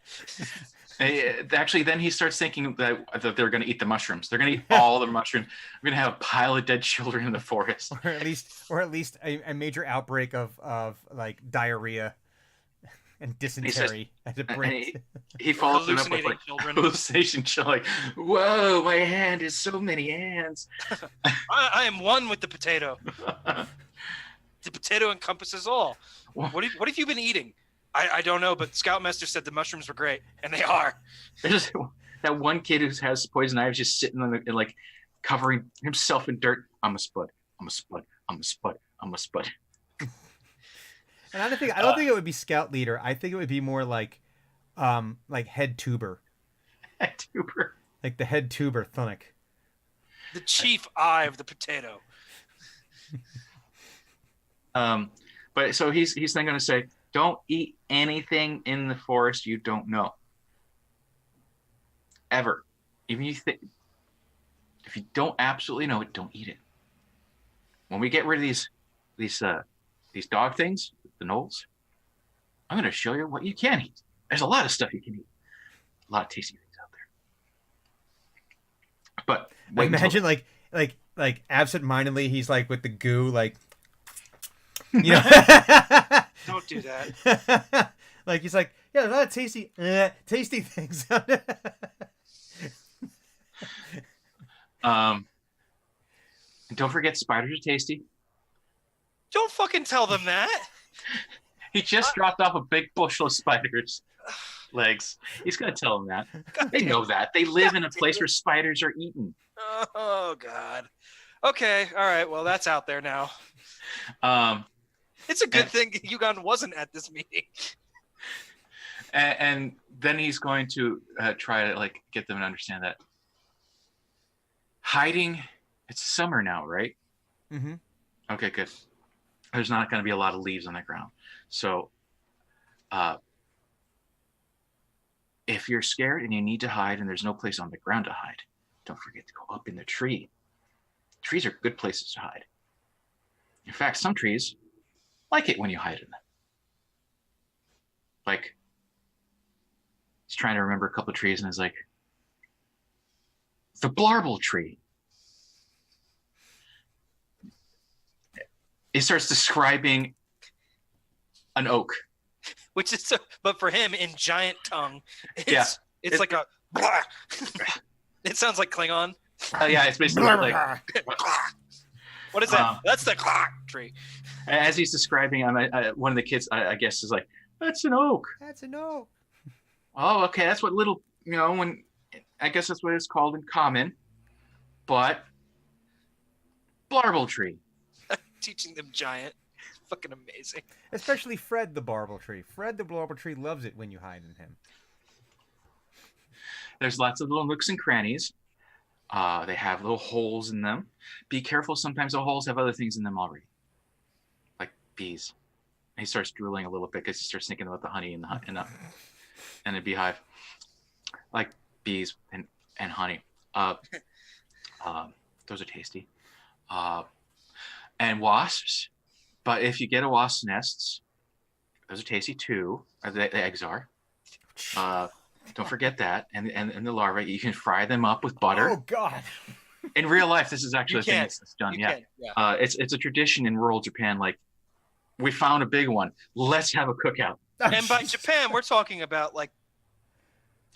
Actually, then he starts thinking that they're going to eat the mushrooms. They're going to eat all the mushrooms. We're going to have a pile of dead children in the forest. or at least a major outbreak of like diarrhea and dysentery at a break. He follows it up with like children. hallucination, like, "Whoa, my hand is so many hands." I am one with the potato. The potato encompasses all. What have you been eating? I don't know, but Scoutmaster said the mushrooms were great, and they are. There's that one kid who has poison ivy just sitting on and like covering himself in dirt. I'm a spud. I'm a spud. I'm a spud. I'm a spud. And I don't think it would be scout leader. I think it would be more like head tuber. Head tuber. Like the head tuber Thunic. The chief eye of the potato. But so he's then going to say, don't eat anything in the forest you don't know. Ever. Even if you don't absolutely know it, don't eat it. When we get rid of these dog things, the gnolls, I'm going to show you what you can eat. There's a lot of stuff you can eat. A lot of tasty things out there. But I imagine like absent-mindedly, he's like with the goo, like, you know. Don't do that. Like he's like, yeah, there's a lot of tasty things. And don't forget, spiders are tasty. Don't fucking tell them that. He just dropped off a big bushel of spiders' legs. He's gonna tell them that. They know that. They live in a place where spiders are eaten. Oh God. Okay. All right. Well, that's out there now. It's a good thing Yugon wasn't at this meeting. And then he's going to try to like get them to understand that hiding. It's summer now, right? Mm-hmm. Okay, good. There's not going to be a lot of leaves on the ground, so if you're scared and you need to hide and there's no place on the ground to hide, don't forget to go up in the tree. Trees are good places to hide. In fact, some trees like it when you hide in them. Like, he's trying to remember a couple of trees and he's like, the blarble tree. He starts describing an oak. Which is, but for him, in giant tongue, it's like a. It sounds like Klingon. Yeah, it's basically like. What is that? That's the tree. As he's describing, one of the kids, I guess, is like, "That's an oak." That's a no. Oh, okay, that's what little, when I guess that's what it's called in common, but blarble tree. Teaching them giant. Fucking amazing. Especially Fred the blarble tree. Fred the blarble tree loves it when you hide in him. There's lots of little nooks and crannies. They have little holes in them. Be careful. Sometimes the holes have other things in them already, like bees. And he starts drooling a little bit because he starts thinking about the honey in the beehive, like bees and honey. Those are tasty. And wasps. But if you get a wasp's nests, those are tasty too. The eggs are. Don't forget that. And the larvae, you can fry them up with butter. Oh God! In real life, this is actually a thing that's done. You Yeah. can, yeah. It's a tradition in rural Japan. Like, we found a big one. Let's have a cookout. And by Japan, we're talking about like.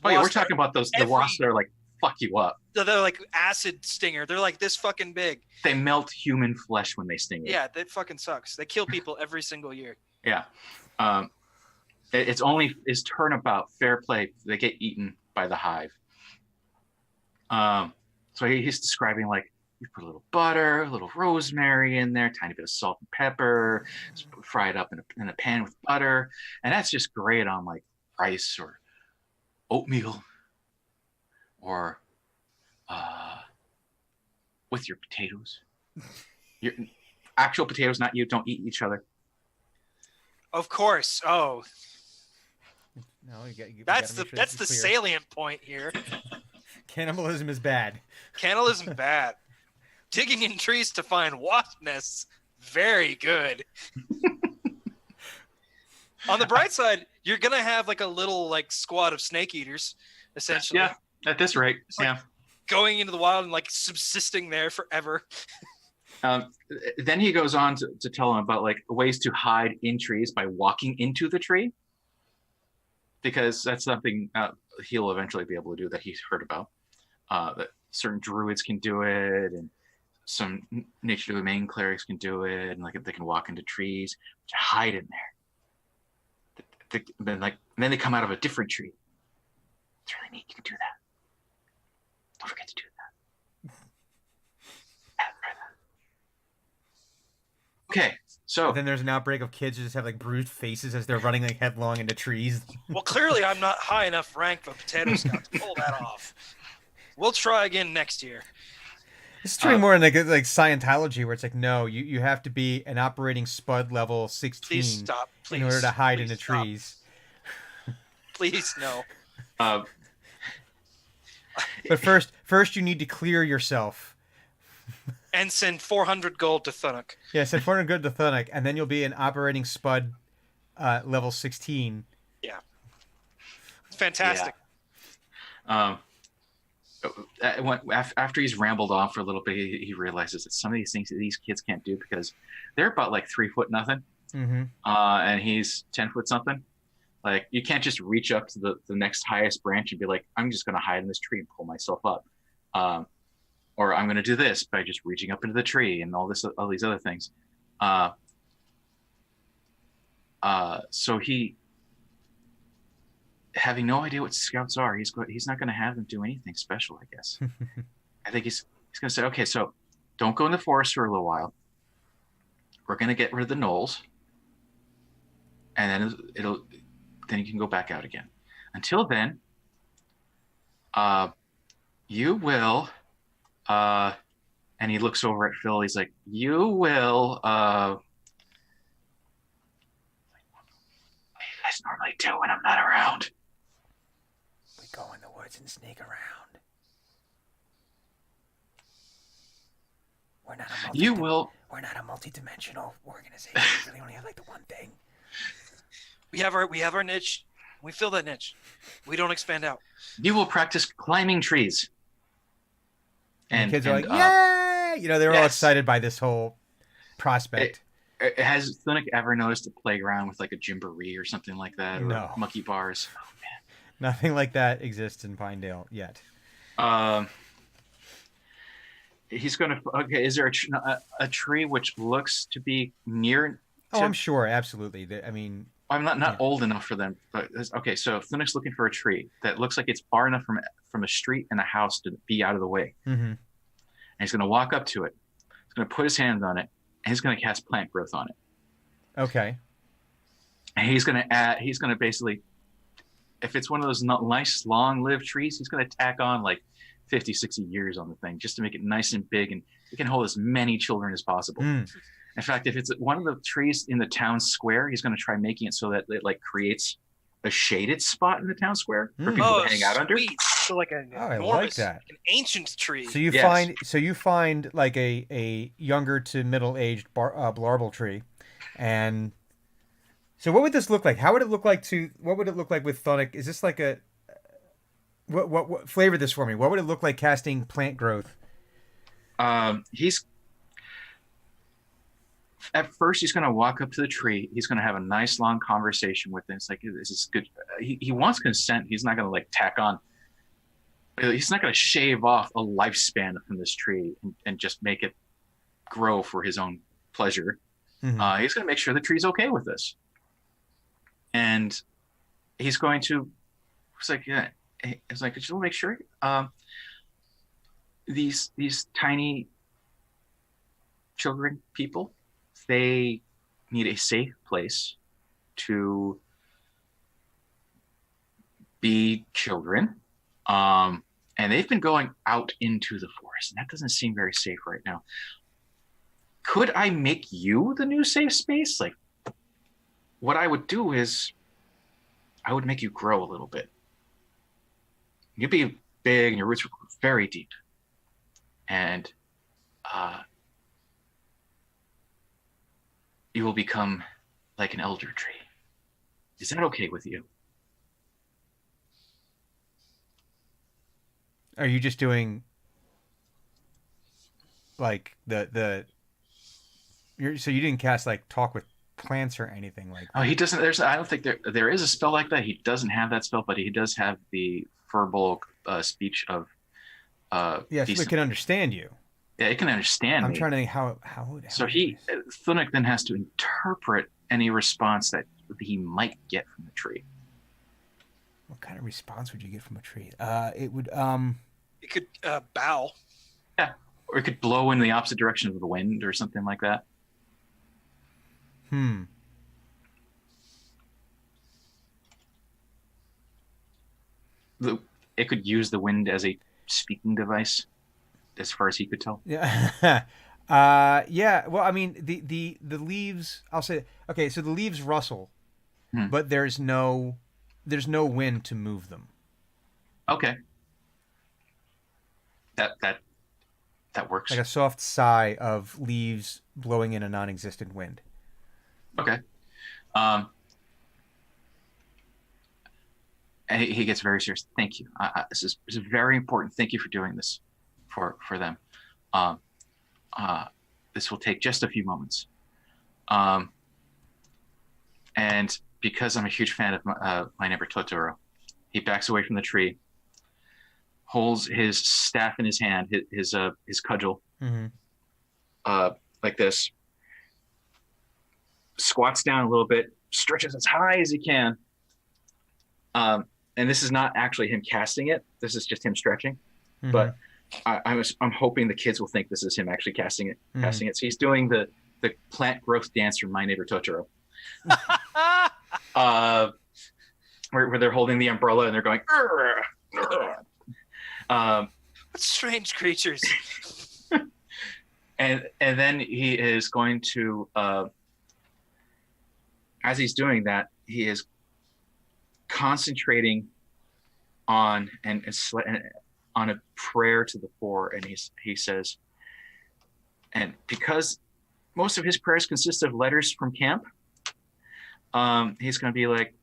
Oh yeah, we're wasps talking about the wasps that are like fuck you up. They're like acid stinger. They're like this fucking big. They melt human flesh when they sting you. Yeah, that fucking sucks. They kill people every single year. Yeah. It's turnabout, fair play. They get eaten by the hive. So he's describing like you put a little butter, a little rosemary in there, tiny bit of salt and pepper, fry it up in a pan with butter, and that's just great on like rice or oatmeal or with your potatoes. Your actual potatoes, not you. Don't eat each other. Of course. Oh, No, you that's gotta make sure that's this the is clear. salient point here. Cannibalism is bad. Cannibalism bad. Digging in trees to find wasp nests, very good. On the bright side, you're gonna have like a little like squad of snake eaters, essentially. Yeah, at this rate, like- yeah. Going into the wild and like subsisting there forever. Then he goes on to tell him about like ways to hide in trees by walking into the tree, because that's something he'll eventually be able to do that he's heard about. That certain druids can do it, and some nature domain clerics can do it, and like they can walk into trees to hide in there. Then they come out of a different tree. It's really neat. You can do that. Don't forget to do that. Okay, so And then there's an outbreak of kids who just have like bruised faces as they're running like headlong into trees. Well, clearly I'm not high enough rank for Potato Scout to pull that off. We'll try again next year. This is turning more into like Scientology, where it's like, no, you have to be an operating spud level 16 Please stop. Please. in order to hide in Please the stop. trees. Please, no. But first you need to clear yourself. And send 400 gold to Thunuk. Yeah, send 400 good to Thunuk, and then you'll be an operating spud level 16. It's fantastic. After he's rambled on for a little bit, he realizes that some of these things that these kids can't do because they're about like 3 foot nothing, Mm-hmm. and he's 10 foot something. Like you can't just reach up to the next highest branch and be like, I'm just going to hide in this tree and pull myself up, or I'm going to do this by just reaching up into the tree and all these other things. So he, having no idea what scouts are, he's not going to have them do anything special, I guess. I think he's going to say, okay, so don't go in the forest for a little while. We're going to get rid of the gnolls, and then you can go back out again. Until then, you will, and he looks over at Phil. He's like, you will, what do you guys normally do when I'm not around? We go in the woods and sneak around. You will. We're not a multi-dimensional organization. We really only have like the one thing. We have our niche. We fill that niche. We don't expand out. You will practice climbing trees. And the kids are like, yay! You know, they're all yes. excited by this whole prospect. Has Thunic ever noticed a playground with like a gymboree or something like that? Or No. monkey bars? Nothing like that exists in Pinedale yet. He's going to... Okay, is there a tree which looks to be near... Oh, I'm sure. Absolutely. I mean... I'm not old enough for them, but okay. So Thunic's looking for a tree that looks like it's far enough from a street and a house to be out of the way. Mm-hmm. And he's going to walk up to it. He's going to put his hands on it, and he's going to cast plant growth on it. Okay. And he's going to basically, if it's one of those nice long-lived trees, he's going to tack on like 50, 60 years on the thing just to make it nice and big, and it can hold as many children as possible. Mm. In fact, if it's one of the trees in the town square, he's going to try making it so that it like creates a shaded spot in the town square for people to hang out under. Sweet. So like an I enormous, like that. an ancient tree. So you find like a younger to middle-aged blarble tree, and so what would this look like? What would it look like with Thunic? Is this like a what flavor this for me? What would it look like casting plant growth? At first, he's going to walk up to the tree. He's going to have a nice long conversation with it. It's like, this is good. He wants consent. He's not going to like tack on. He's not going to shave off a lifespan from this tree and just make it grow for his own pleasure. Mm-hmm. He's going to make sure the tree's okay with this. And he's going to, it's like, just want to make sure these tiny children, people, they need a safe place to be children. And they've been going out into the forest, and that doesn't seem very safe right now. Could I make you the new safe space? Like, what I would do is I would make you grow a little bit. You'd be big and your roots would go very deep. And you will become like an elder tree. Is that okay with you? Are you just doing like so you didn't cast like talk with plants or anything like Oh, he doesn't. I don't think there is a spell like that. He doesn't have that spell, but he does have the verbal speech of. Yes, we can understand you. Yeah, it can understand. I'm me. trying to think how would. So Thunuk then has to interpret any response that he might get from the tree. What kind of response would you get from a tree? It would It could bow. Yeah, or it could blow in the opposite direction of the wind or something like that. It could use the wind as a speaking device, as far as he could tell. Yeah. Yeah. Well, I mean, the leaves. I'll say. Okay, so the leaves rustle, but there's no wind to move them. Okay. That works. Like a soft sigh of leaves blowing in a non-existent wind. Okay. And he gets very serious. Thank you. This is very important. Thank you for doing this for them. This will take just a few moments. And because I'm a huge fan of my neighbor Totoro, he backs away from the tree, holds his staff in his hand, his cudgel, like this, squats down a little bit, stretches as high as he can. And this is not actually him casting it. This is just him stretching. But I'm hoping the kids will think this is him actually casting it. So he's doing the plant growth dance from My Neighbor Totoro. Where they're holding the umbrella and they're going. What strange creatures. And then he is going to, as he's doing that, he is concentrating on on a prayer to the four, and he says, and because most of his prayers consist of letters from camp, he's going to be like,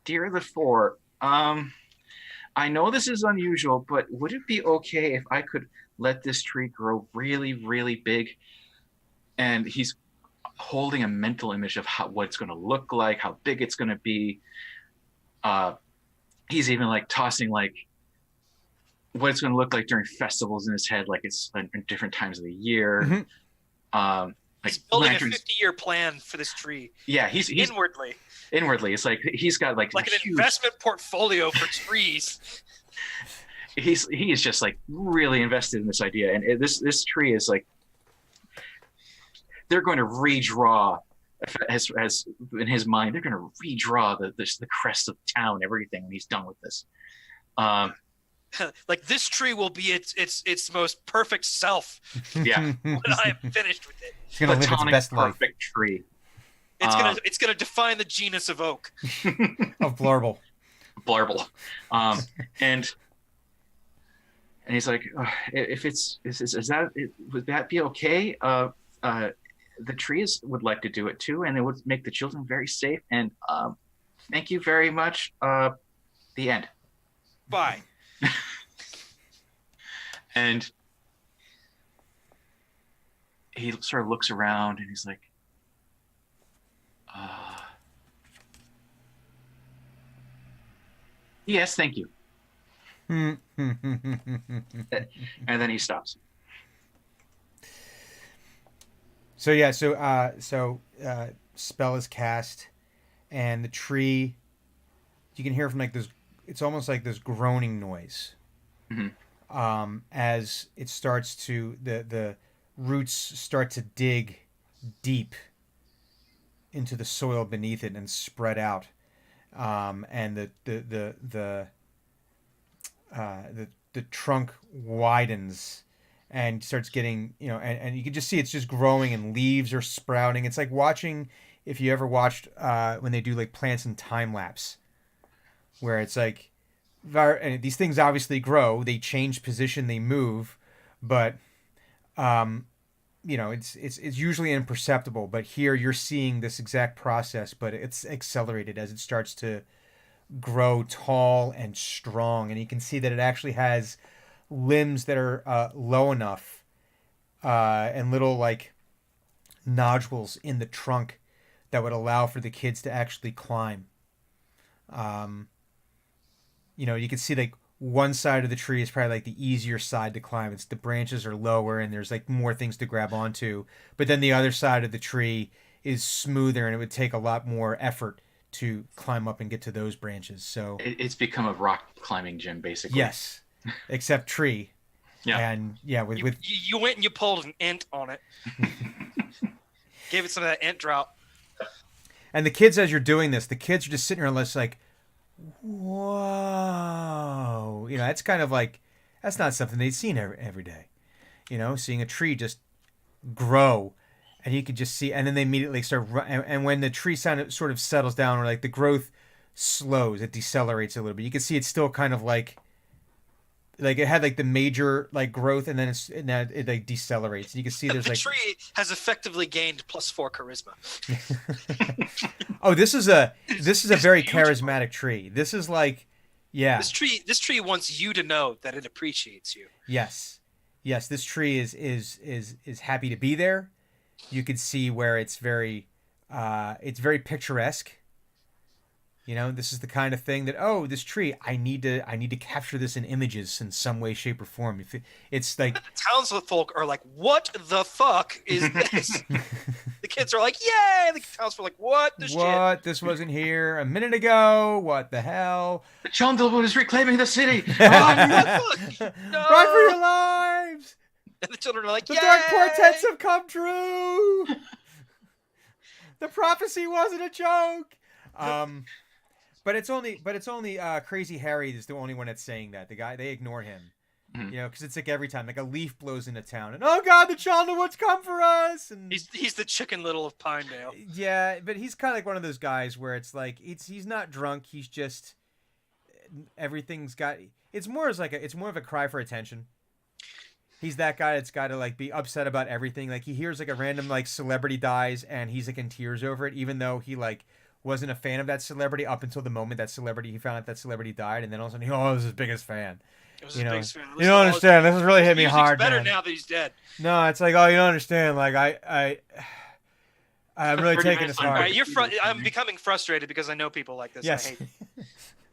"Dear the four, I know this is unusual, but would it be okay if I could let this tree grow really, really big?" And he's holding a mental image of what it's going to look like, how big it's going to be. He's even like tossing like what it's going to look like during festivals in his head, like it's in different times of the year. Like he's building lanterns. a 50-year plan for this tree. Yeah, he's inwardly. It's like he's got like an huge investment portfolio for trees. He is just like really invested in this idea, and this tree is like they're going to redraw as in his mind. They're going to redraw the crest of town, everything when he's done with this. Like this tree will be its most perfect self. Yeah, when I am finished with it. It's gonna live its best life. Perfect tree. It's gonna define the genus of oak. Of Blarble. And he's like, if is that would that be okay? The trees would like to do it too, and it would make the children very safe. And thank you very much. The end. Bye. And he sort of looks around and he's like, yes, thank you. And then he stops. So yeah, spell is cast, and the tree, you can hear from like this. It's almost like this groaning noise, as it starts to the roots start to dig deep into the soil beneath it and spread out, and the trunk widens and starts getting, and you can just see it's just growing and leaves are sprouting. It's like watching, if you ever watched when they do like plants in time lapse, where it's like, and these things obviously grow, they change position, they move, but it's usually imperceptible, but here you're seeing this exact process, but it's accelerated as it starts to grow tall and strong, and you can see that it actually has limbs that are low enough and little like nodules in the trunk that would allow for the kids to actually climb. You can see like one side of the tree is probably like the easier side to climb. It's the branches are lower and there's like more things to grab onto. But then the other side of the tree is smoother and it would take a lot more effort to climb up and get to those branches. So It's become a rock climbing gym, basically. yes, except tree. Yeah. And yeah, with You went and you pulled an ent on it. Gave it some of that ent drought. and the kids, as you're doing this, the kids are just sitting there and just like, whoa. That's kind of like, that's not something they've seen every day. Seeing a tree just grow, and you could just see, and then they immediately start, and when the tree sort of settles down, or like the growth slows, it decelerates a little bit. You can see it's still kind of like it had like the major like growth, and then it like decelerates. And you can see there's The like tree has effectively gained +4 charisma. oh, this is a very beautiful. charismatic tree. This is like, yeah, This tree wants you to know that it appreciates you. yes. This tree is happy to be there. You can see where it's very picturesque. This is the kind of thing that, oh, this tree, I need to capture this in images in some way, shape, or form. It's like The townsfolk are like, "What the fuck is this?" The kids are like, "Yay!" The townsfolk are like, "What the shit?" what? This wasn't here a minute ago. What the hell? The Chondelwood is reclaiming the city. What the fuck? No! Run for your lives! And the children are like, The "Yay!" dark portents have come true. The prophecy wasn't a joke. But it's only Crazy Harry is the only one that's saying that. The guy, they ignore him, because it's like every time like a leaf blows into town, and oh god, the Chondelwoods come for us, and He's the Chicken Little of Pinedale. yeah, but he's kind of like one of those guys where it's like he's not drunk, he's just everything's got. It's more of a cry for attention. He's that guy that's got to like be upset about everything. Like he hears like a random like celebrity dies, and he's like in tears over it, even though he like wasn't a fan of that celebrity up until the moment he found out that celebrity died, and then all of a sudden he was his biggest fan. It was his biggest fan. You don't understand. This has really hit me Music's hard, better man. now that he's dead. No, it's like, oh, you don't understand. Like I'm really 30 taking this minutes on All hard. right, I'm becoming frustrated because I know people like this. Yes, I hate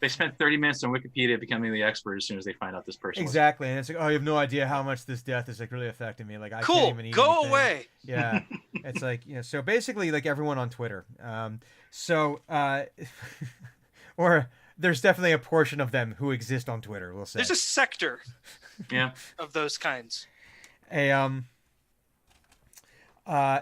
They spent 30 minutes on Wikipedia becoming the expert as soon as they find out this person. exactly. And it's like, oh, you have no idea how much this death is like really affecting me. Like I Cool, can't even eat go anything. away. Yeah, it's like so basically like everyone on Twitter. Or there's definitely a portion of them who exist on Twitter. We'll say There's a sector Yeah. of those kinds.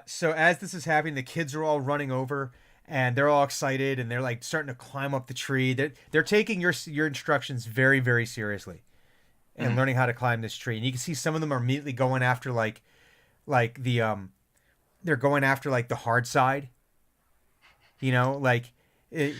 So as this is happening, the kids are all running over and they're all excited and they're like starting to climb up the tree. They're taking your instructions very, very seriously and learning how to climb this tree. And you can see some of them are immediately going after they're going after like the hard side. The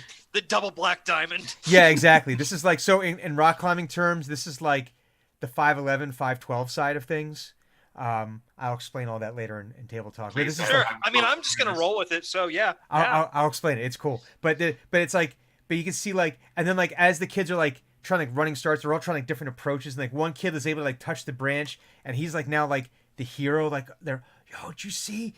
double black diamond. Yeah, exactly. This is like, so in rock climbing terms, this is like the 5'11", 5'12" side of things. I'll explain all that later in table talk. But this is Sure. like, I mean, I'm just gonna roll with it. So yeah. I'll explain it. It's cool. But it's like, but you can see like, and then like as the kids are like trying like running starts, they're all trying like different approaches. And like one kid is able to like touch the branch, and he's like now like the hero. Like they're, yo, did you see?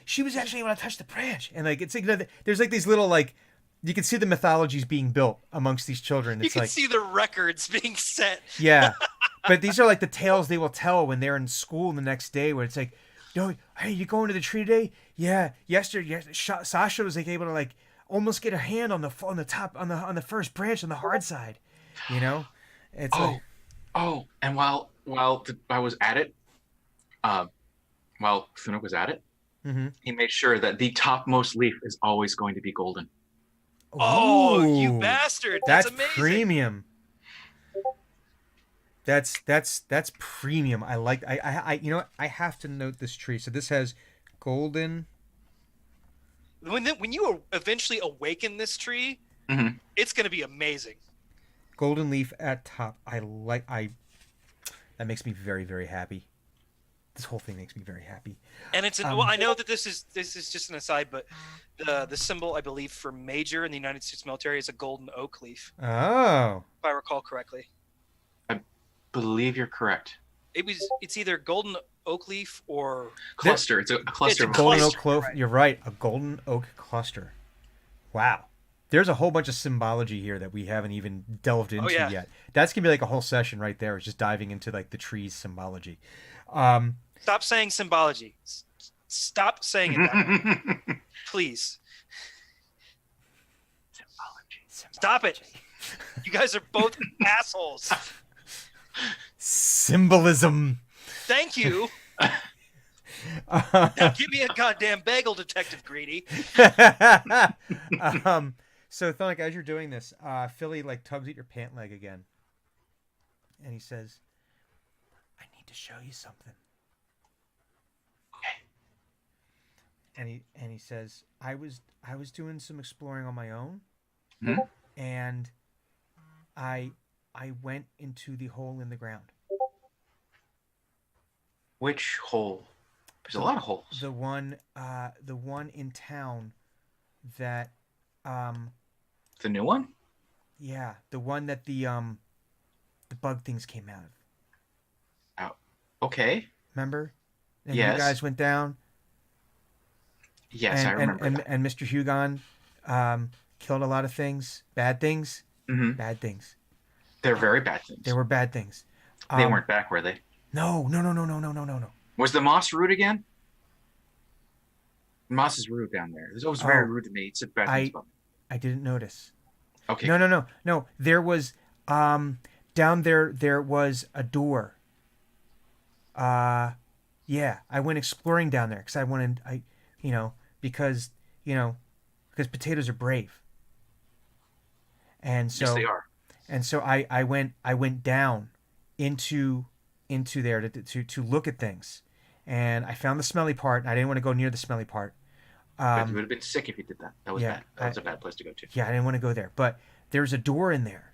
She was actually able to touch the branch, and like it's like there's like these little like. You can see the mythologies being built amongst these children. You It's can like, see the records being set. yeah, but these are like the tales they will tell when they're in school the next day. Where it's like, yo, hey, you going to the tree today? Yeah, yesterday, Sasha was like able to like almost get her hand on the top on the first branch on the hard side. It's And while I was at it, while Funuk was at it, he made sure that the topmost leaf is always going to be golden. Oh, you Ooh, bastard! That's amazing. Premium. That's premium. I like. I I have to note this tree. So this has golden. When you eventually awaken this tree, it's gonna be amazing. Golden leaf at top. That makes me very, very happy. this whole thing makes me very happy. And it's well, I know that this is just an aside, but the symbol I believe for major in the United States military is a golden oak leaf, Oh, if I recall correctly. Believe you're correct. It's either golden oak leaf or Cluster. It's a cluster. It's of a golden cluster, oak clove. right. You're right. A golden oak cluster. Wow. There's a whole bunch of symbology here that we haven't even delved into yeah. yet. That's gonna be like a whole session right there. It's just diving into like the trees symbology. Stop saying symbology. Stop saying it that way, please. Stop it. You guys are both assholes. Symbolism. Thank you. Now give me a goddamn bagel, Detective Greedy. So Thonic, as you're doing this, Philly like tugs at your pant leg again, and he says, "I need to show you something." Okay. And he says, "I was doing some exploring on my own, Mhm. and I went into the hole in the ground, Which hole? There's a lot of holes. the one in town that The new one? yeah, the one that the bug things came out of. Okay. Remember? And Yes. you guys went down. Yes, I remember. And Mr. Hugon killed a lot of things, bad things, Hmm. bad things. They're very bad things. There were bad things. They weren't back, were they? No. Was the moss rude again? Moss is rude down there. It was very rude to me. It's a bad thing about me. I didn't notice. Okay. No. There was down there. There was a door. Yeah, I went exploring down there because I wanted. Because potatoes are brave. And so Yes, they are. And so I went down into there to look at things, and I found the smelly part. And I didn't want to go near the smelly part. But you would have been sick if you did that. That was yeah, bad. That was a bad place to go to. Yeah, I didn't want to go there. But there's a door in there,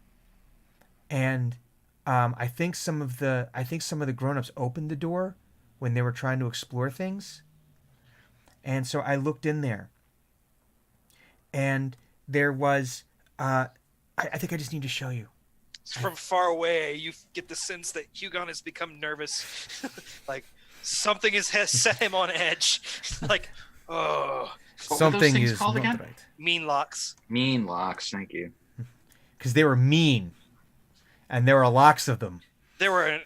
and I think some of the grown-ups opened the door when they were trying to explore things, and so I looked in there, and there was. I think I just need to show you. From far away, you get the sense that Hugon has become nervous. Like something has set him on edge. Like, oh, What were those Something things is called not again? right. mean locks. Mean locks. Thank you. Because they were mean, and there were lots of them. There were.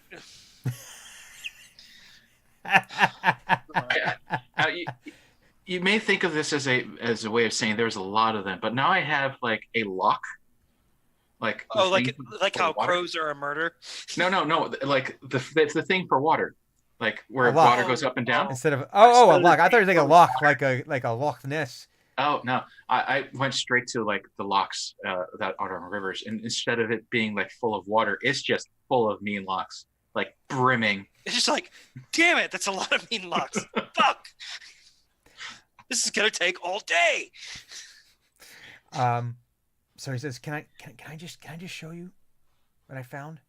You may think of this as a way of saying there's a lot of them, but now I have like a lock. Like Oh, the thing like for how water. crows are a murder. No. Like it's the thing for water, like where A lock. water goes up and down. Instead of a lock. I thought you were thinking a lock, like a Loch Ness. Oh no, I went straight to like the locks that are on rivers, and instead of it being like full of water, it's just full of mean locks, like brimming. It's just like, damn it, that's a lot of mean locks. Fuck. This is gonna take all day. So he says, "Can I just show you what I found?"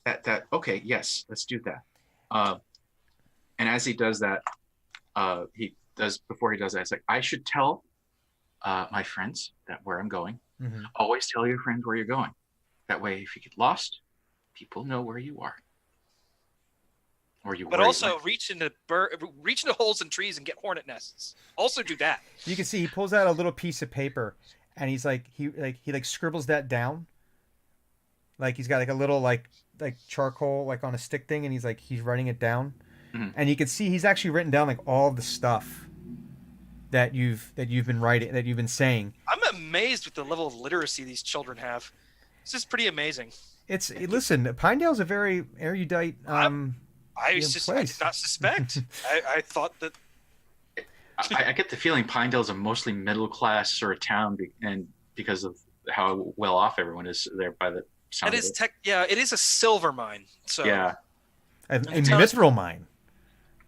That okay, yes, let's do that. And as he does that, before he does that, it's like I should tell my friends that where I'm going. Mm-hmm. Always tell your friends where you're going. That way, if you get lost, people know where you are. Or you. But where you also went. reach into holes in trees and get hornet nests. Also do that. You can see he pulls out a little piece of paper, and he scribbles that down. Like he's got like a little like charcoal like on a stick thing, and he's writing it down. Mhm. And you can see he's actually written down like all the stuff that you've been writing, that you've been saying. I'm amazed with the level of literacy these children have. This is pretty amazing. Listen, Pinedale's a very erudite I Yeah, did place. not suspect. I thought that. I get the feeling Pinedale's a mostly middle class sort of town, and because of how well off everyone is there by the sound It of is it. it is a silver mine. So Yeah, a can tell- mithril mine.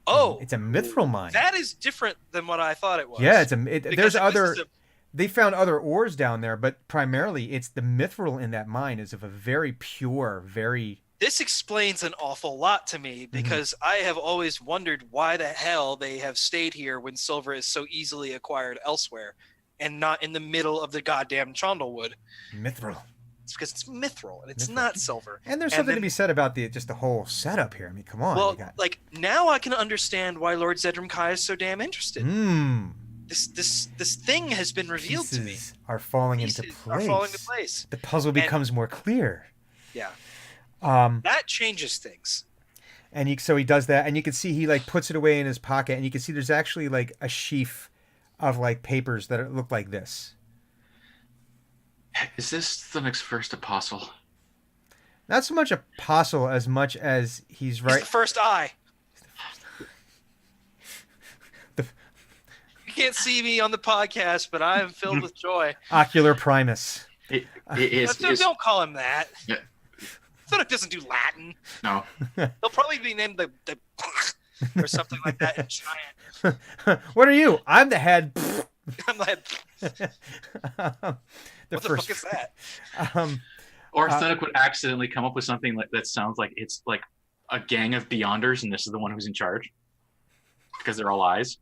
Oh, It's a mithril mine. that is different than what I thought it was. Yeah, Because there's if other. this is They found other ores down there, but primarily it's the mithril in that mine is of a very pure, very This explains an awful lot to me because I have always wondered why the hell they have stayed here when silver is so easily acquired elsewhere and not in the middle of the goddamn Trundlewood. Mithril. It's because it's mithril and it's Mithril. not silver. And there's And something then- to be said about just the whole setup here. I mean, come on. Well, you got... like now I can understand why Lord Zedram Kai is so damn interested. This thing has been revealed to me. Pieces are falling into Pieces place. are falling into place. The puzzle becomes more clear. Yeah, Um, that changes things. and so he does that, and you can see he like puts it away in his pocket, and you can see there's actually like a sheaf of like papers that look like this. Is this Thunix first apostle? Not so much apostle as much as he's He's right. the first eye. The- You can't see me on the podcast, but I am filled with joy. Ocular Primus. Don't call him that. Yeah. Thunix doesn't do Latin. No. He'll probably be named the or something like that in giant. What are you? I'm the head. I'm like, the what the first. fuck is that? Or Thunix would accidentally come up with something like that sounds like it's like a gang of Beyonders, and this is the one who's in charge because they're all eyes.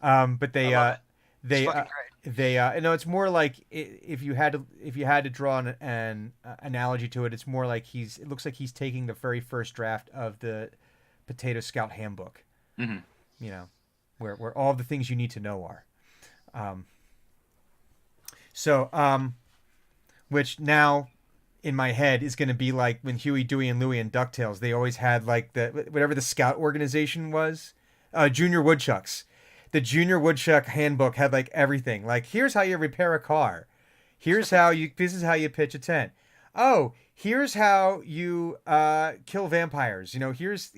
But they I love they It's fucking great. no, it's more like if you had to draw an analogy to it, it's more like it looks like he's taking the very first draft of the Potato Scout Handbook. Mm-hmm. You know, where all the things you need to know are. Which now in my head is going to be like when Huey, Dewey, and Louie and DuckTales, they always had like whatever the scout organization was, Junior Woodchucks. The Junior Woodchuck handbook had like everything. Like, here's how you repair a car. This is how you pitch a tent. Oh, here's how you kill vampires. You know, here's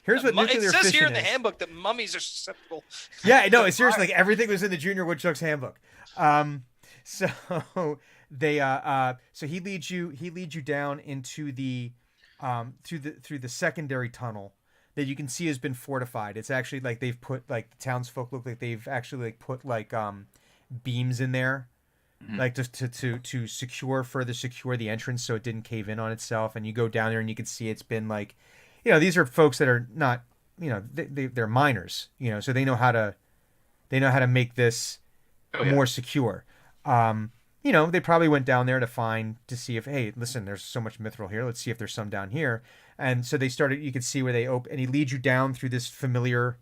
what nuclear It says fission here in the is. handbook that mummies are susceptible. Yeah, no, it's seriously, like, everything was in the Junior Woodchuck's handbook. So they so he leads you down into the through the secondary tunnel that you can see has been fortified. It's actually like they've put, like, the townsfolk look like they've actually like put like beams in there, like just to further secure the entrance so it didn't cave in on itself. And you go down there and you can see it's been like, you know, these are folks that are not, you know, they're miners, you know, so they know how to make this more secure. You know, they probably went down there to see if, hey, listen, there's so much mithril here. Let's see if there's some down here. And so they started, you could see where they open, and he leads you down through this familiar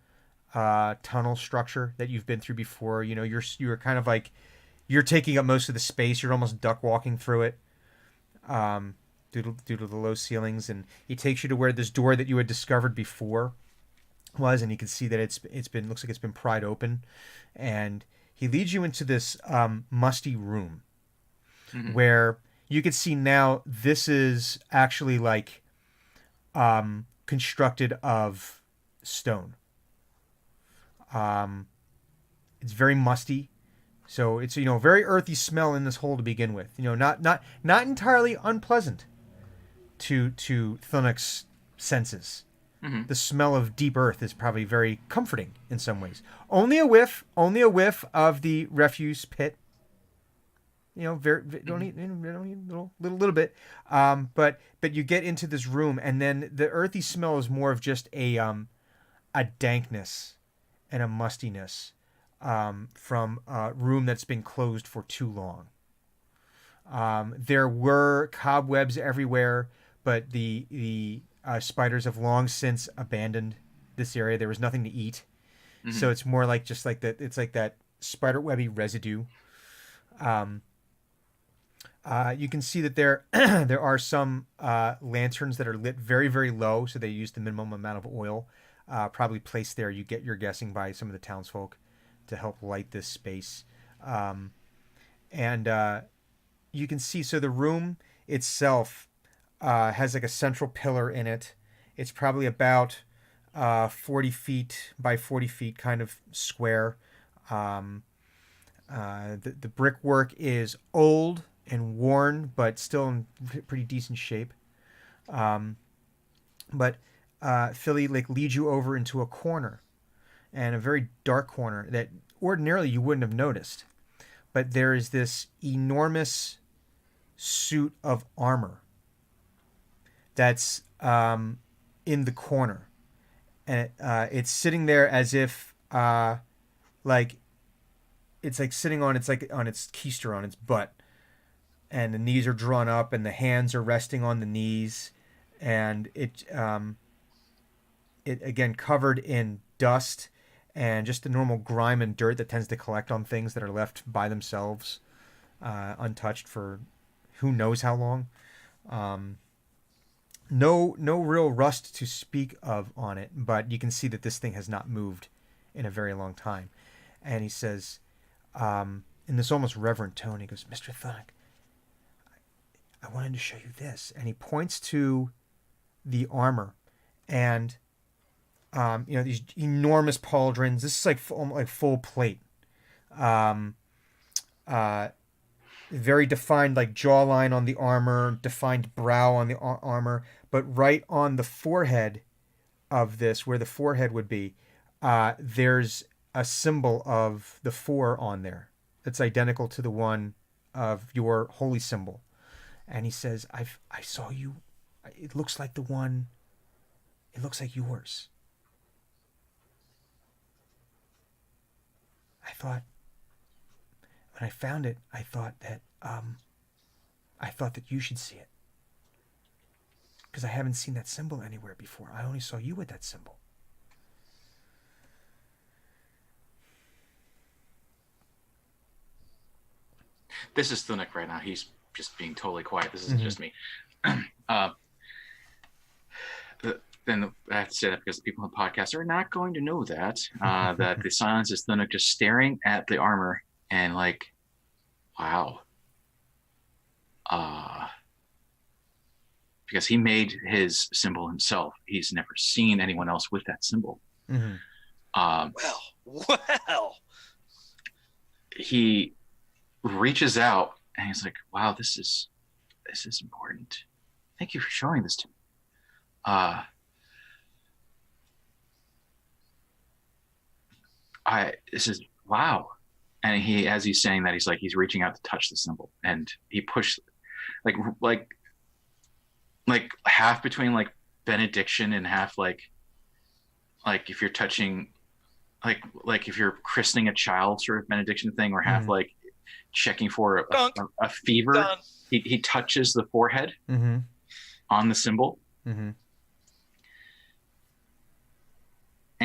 tunnel structure that you've been through before. You know, you're kind of like, you're taking up most of the space. You're almost duck walking through it due to the low ceilings. And he takes you to where this door that you had discovered before was, and you can see that looks like it's been pried open. And he leads you into this musty room where you can see now this is actually like constructed of stone. It's very musty, so it's, you know, very earthy smell in this hole to begin with. You know, not entirely unpleasant to Thunix's senses. The smell of deep earth is probably very comforting in some ways. Only a whiff of the refuse pit. You know, don't eat a little bit. But you get into this room, and then the earthy smell is more of just a dankness and a mustiness from a room that's been closed for too long. There were cobwebs everywhere, but the spiders have long since abandoned this area. There was nothing to eat, so it's more like just like that. It's like that spiderwebby residue. You can see that there there are some lanterns that are lit very, very low, so they use the minimum amount of oil, probably placed there. You're guessing by some of the townsfolk to help light this space, and you can see, so the room itself has like a central pillar in it. It's probably about 40 feet by 40 feet, kind of square. The brickwork is old and worn, but still in pretty decent shape. But Philly like leads you over into a corner, and a very dark corner that ordinarily you wouldn't have noticed. But there is this enormous suit of armor that's in the corner, and it's sitting there as if like it's like sitting on its keister on its butt, and the knees are drawn up and the hands are resting on the knees, and it again covered in dust and just the normal grime and dirt that tends to collect on things that are left by themselves untouched for who knows how long. No real rust to speak of on it, but you can see that this thing has not moved in a very long time. And he says, in this almost reverent tone, he goes, "Mr. Thunnock, I wanted to show you this." And he points to the armor, and these enormous pauldrons. This is like full plate. Very defined like jawline on the armor, defined brow on the armor, but right on the forehead of this, where the forehead would be, there's a symbol of the 4 on there. That's identical to the one of your holy symbol. And he says, I saw you. It looks like the one. It looks like yours. I thought, when I found it, I thought that you should see it, because I haven't seen that symbol anywhere before. I only saw you with that symbol. This is Thunnock right now. He's just being totally quiet. This isn't just me. Then I have to say that because the people on the podcast are not going to know that that the silence is Thunnock just staring at the armor and like, wow. Because he made his symbol himself. He's never seen anyone else with that symbol. Well. He reaches out and he's like, wow, this is important. Thank you for showing this to me. This is wow. And he, as he's saying that, he's reaching out to touch the symbol, and he pushed like half between like benediction and half like if you're touching like if you're christening a child sort of benediction thing, or half like checking for a fever. Done. He touches the forehead on the symbol and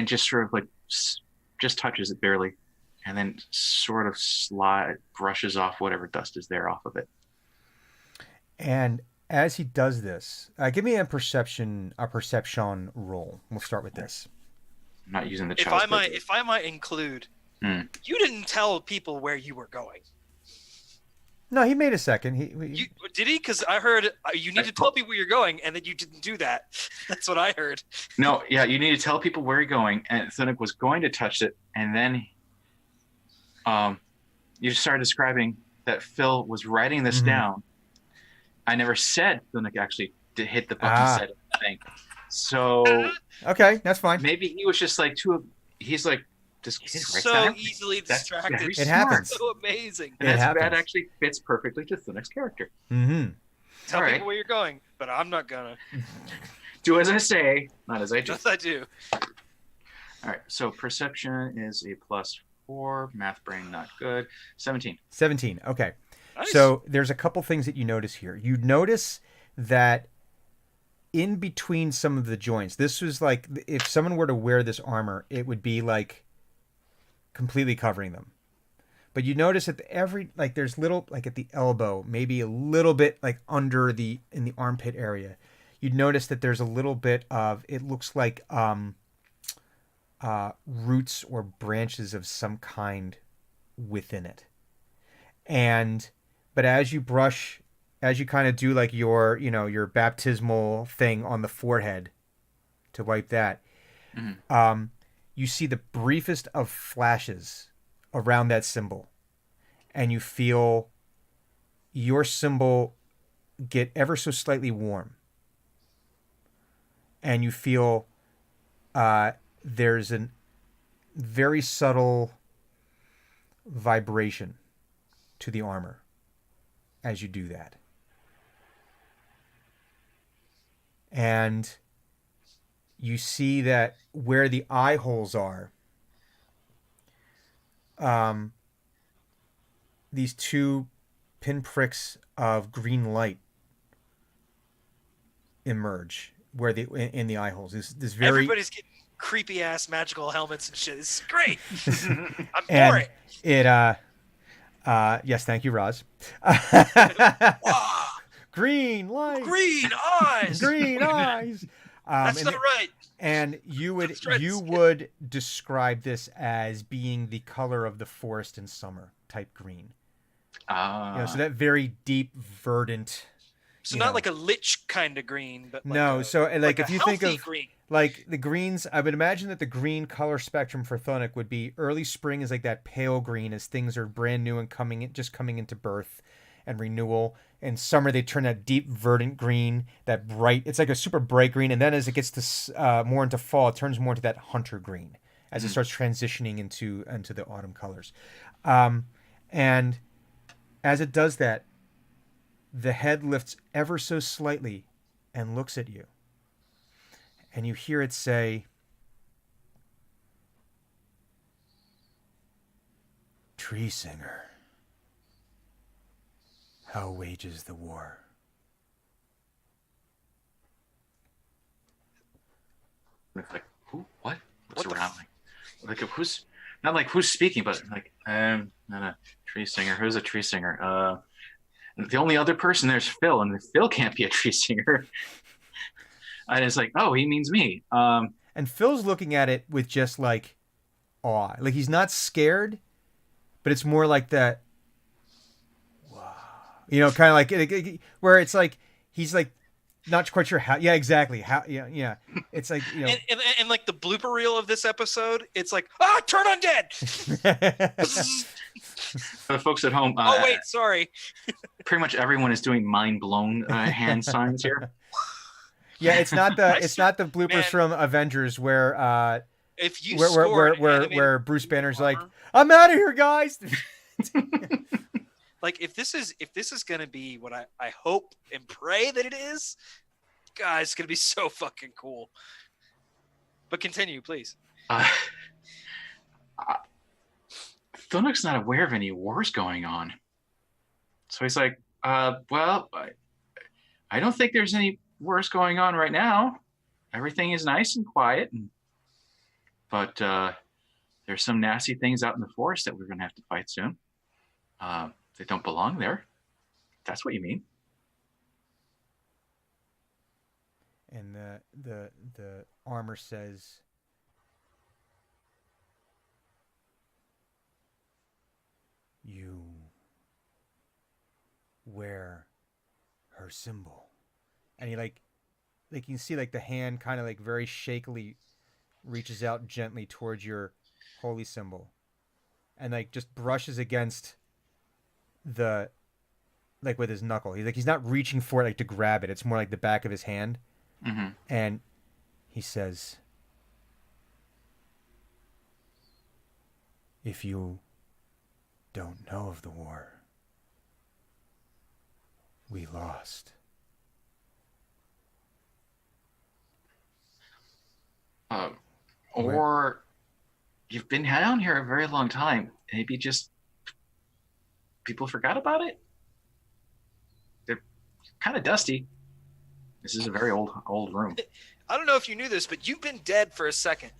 just sort of like just touches it barely, and then sort of brushes off whatever dust is there off of it. And as he does this, give me a perception roll. We'll start with this. I'm not using the If child's I might include, you didn't tell people where you were going. No, he made a second. Did he? Because I heard you need to tell people where you're going, and then you didn't do that. That's what I heard. No, yeah, you need to tell people where you're going. And Thunnock was going to touch it, and then you started describing that Phil was writing this down. I never said Thunnock actually hit the button said anything. So okay, that's fine. Maybe he was just like he's like just so easily distracted. It happens. So amazing. And that actually fits perfectly to Thunnock's character. Tell people where you're going, but I'm not gonna. Do as I say, not as I do. Yes, I do. All right, so perception is a +4, math brain not good. 17. Okay. Nice. So there's a couple things that you notice here. You notice that in between some of the joints, this was like, if someone were to wear this armor, it would be like completely covering them. But you notice that there's little, like at the elbow, maybe a little bit like in the armpit area, you'd notice that there's a little bit of, it looks like roots or branches of some kind within it. But as you kind of do like your baptismal thing on the forehead to wipe that, you see the briefest of flashes around that symbol, and you feel your symbol get ever so slightly warm, and you feel there's a very subtle vibration to the armor as you do that. and you see that where the eye holes are, these two pinpricks of green light emerge where in the eye holes. This very Everybody's getting creepy ass magical helmets and shit. This is great. I'm for and it. yes, thank you, Roz. Wow, Green light, green eyes. green eyes. That's and, not right. and you Threads. would describe this as being the color of the forest in summer, type green. So that very deep, verdant. So you not know. like a lich kind of green, but like No, a, so like if a you think healthy of green. like the greens, I would imagine that the green color spectrum for Thunic would be early spring is like that pale green as things are brand new and just coming into birth and renewal. In summer they turn that deep verdant green, that bright. It's like a super bright green, and then as it gets to more into fall, it turns more into that hunter green as it starts transitioning into the autumn colors, and as it does that, the head lifts ever so slightly and looks at you. And you hear it say, "Tree Singer, how wages the war?" It's like, who? What? What's What the around? Like who's not like who's speaking, but like not a tree singer. Who's a tree singer? The only other person there's Phil, and Phil can't be a tree singer. And it's like, oh, he means me. And Phil's looking at it with just like awe. Like he's not scared, but it's more like that, wow. Kind of like where it's like he's like not quite sure how. Yeah, exactly. How? Yeah. It's like And like the blooper reel of this episode, it's like, turn undead. For the folks at home, Oh wait, sorry. pretty much everyone is doing mind blown hand signs here. Yeah, it's not the bloopers Man. from Avengers where If you where score an animated where Bruce Banner's like, armor, "I'm out of here, guys." like if this is gonna be what I hope and pray that it is, guys, it's gonna be so fucking cool. But continue, please. Thunic's not aware of any wars going on. So he's like, well, I don't think there's any wars going on right now. Everything is nice and quiet. But there's some nasty things out in the forest that we're going to have to fight soon. They don't belong there. That's what you mean. And the armor says, "You wear her symbol." And he like you can see like the hand kind of like very shakily reaches out gently towards your holy symbol and like just brushes against the like with his knuckle. He's not reaching for it like to grab it. It's more like the back of his hand. Mm-hmm. And he says, "If you don't know of the war, we lost." Or you've been down here a very long time. Maybe just people forgot about it. They're kind of dusty. This is a very old room. I don't know if you knew this, but you've been dead for a second.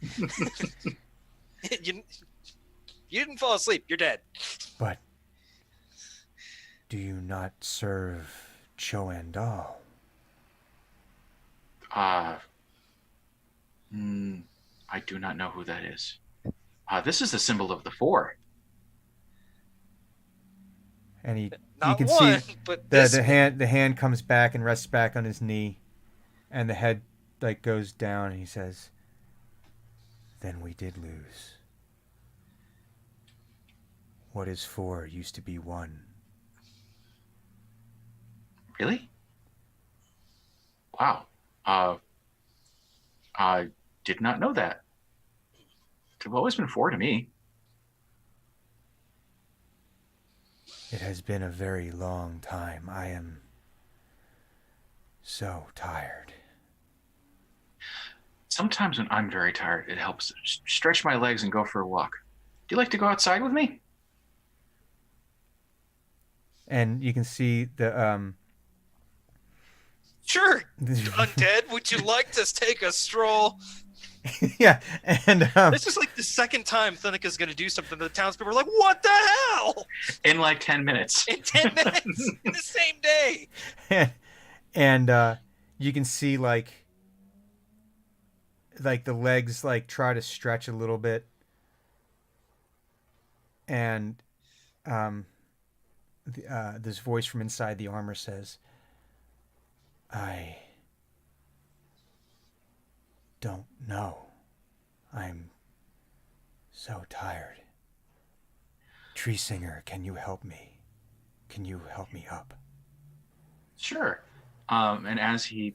you didn't fall asleep. You're dead. But do you not serve Choandal? I do not know who that is. This is the symbol of the four. And you Not can one, see but the this the one. hand comes back and rests back on his knee, and the head like goes down, and he says, "Then we did lose. What is four used to be one." Really? Wow. I did not know that. They've always been four to me. It has been a very long time. I am so tired. Sometimes when I'm very tired, it helps stretch my legs and go for a walk. Do you like to go outside with me? And you can see the Sure, undead. Would you like to take a stroll? yeah, and This is like the second time Thunika's going to do something. The townspeople are like, "What the hell?" In like 10 minutes. In 10 minutes, in the same day. and you can see like the legs like try to stretch a little bit, and this voice from inside the armor says, "I don't know. I'm so tired. Tree Singer, can you help me? Can you help me up?" Sure. And as he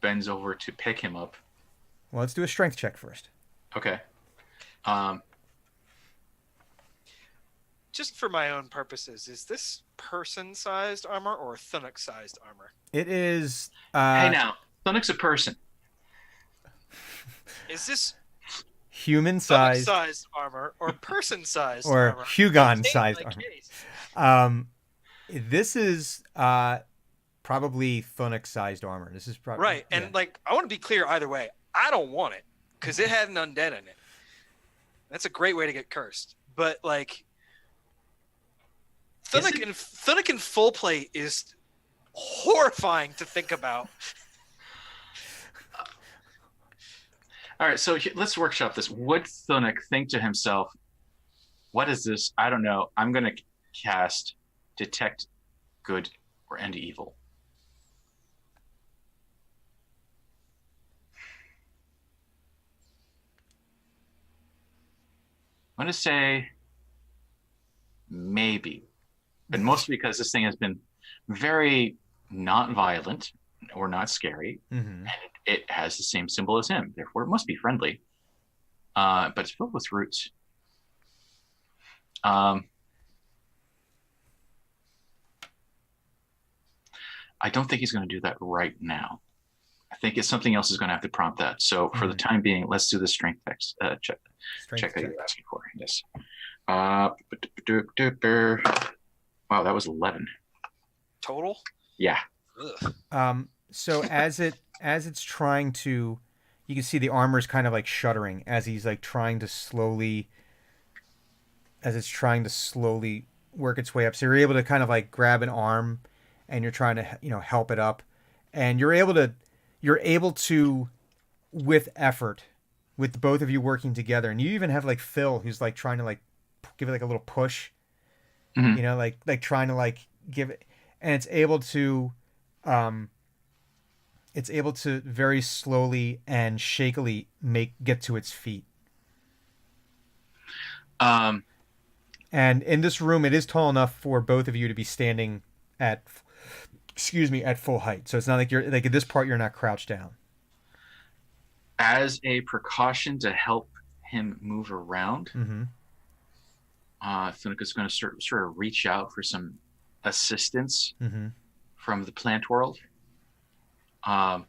bends over to pick him up, Well, let's do a strength check first. okay. Just for my own purposes, is this person-sized armor or Thunuk-sized armor? It is. Hey now, Thunik's a person. Is this Human-sized Thunuk-sized armor or person-sized or armor? Hugon-sized State my armor. case. This is probably Thunuk-sized armor. This is probably Right, and like I want to be clear either way. I don't want it because it had an undead in it. That's a great way to get cursed. But like Thunuk in full plate is horrifying to think about. All right, so let's workshop this. Would Thunik think to himself, what is this? I don't know. I'm going to cast Detect Good or End Evil. I'm going to say maybe, but mostly because this thing has been very not violent or not scary. Mhm. It has the same symbol as him, therefore it must be friendly. But it's filled with roots. I don't think he's going to do that right now. I think it's something else is going to have to prompt that. So for the time being, let's do the strength check. Check that you're asking for. Yes. Wow, that was 11. Total? Yeah. Ugh. So as it's trying to, you can see the armor's kind of like shuddering as he's like trying to slowly work its way up. So you're able to kind of like grab an arm and you're trying to, help it up, and you're able to with effort, with both of you working together, and you even have like Phil who's like trying to like give it like a little push, Mhm. like trying to like give it, and it's able to very slowly and shakily get to its feet. And in this room, it is tall enough for both of you to be standing at full height. So it's not like you're like at this part you're not crouched down. As a precaution to help him move around, Mm-hmm. Thunika's going to sort of reach out for some assistance Mm-hmm. from the plant world. I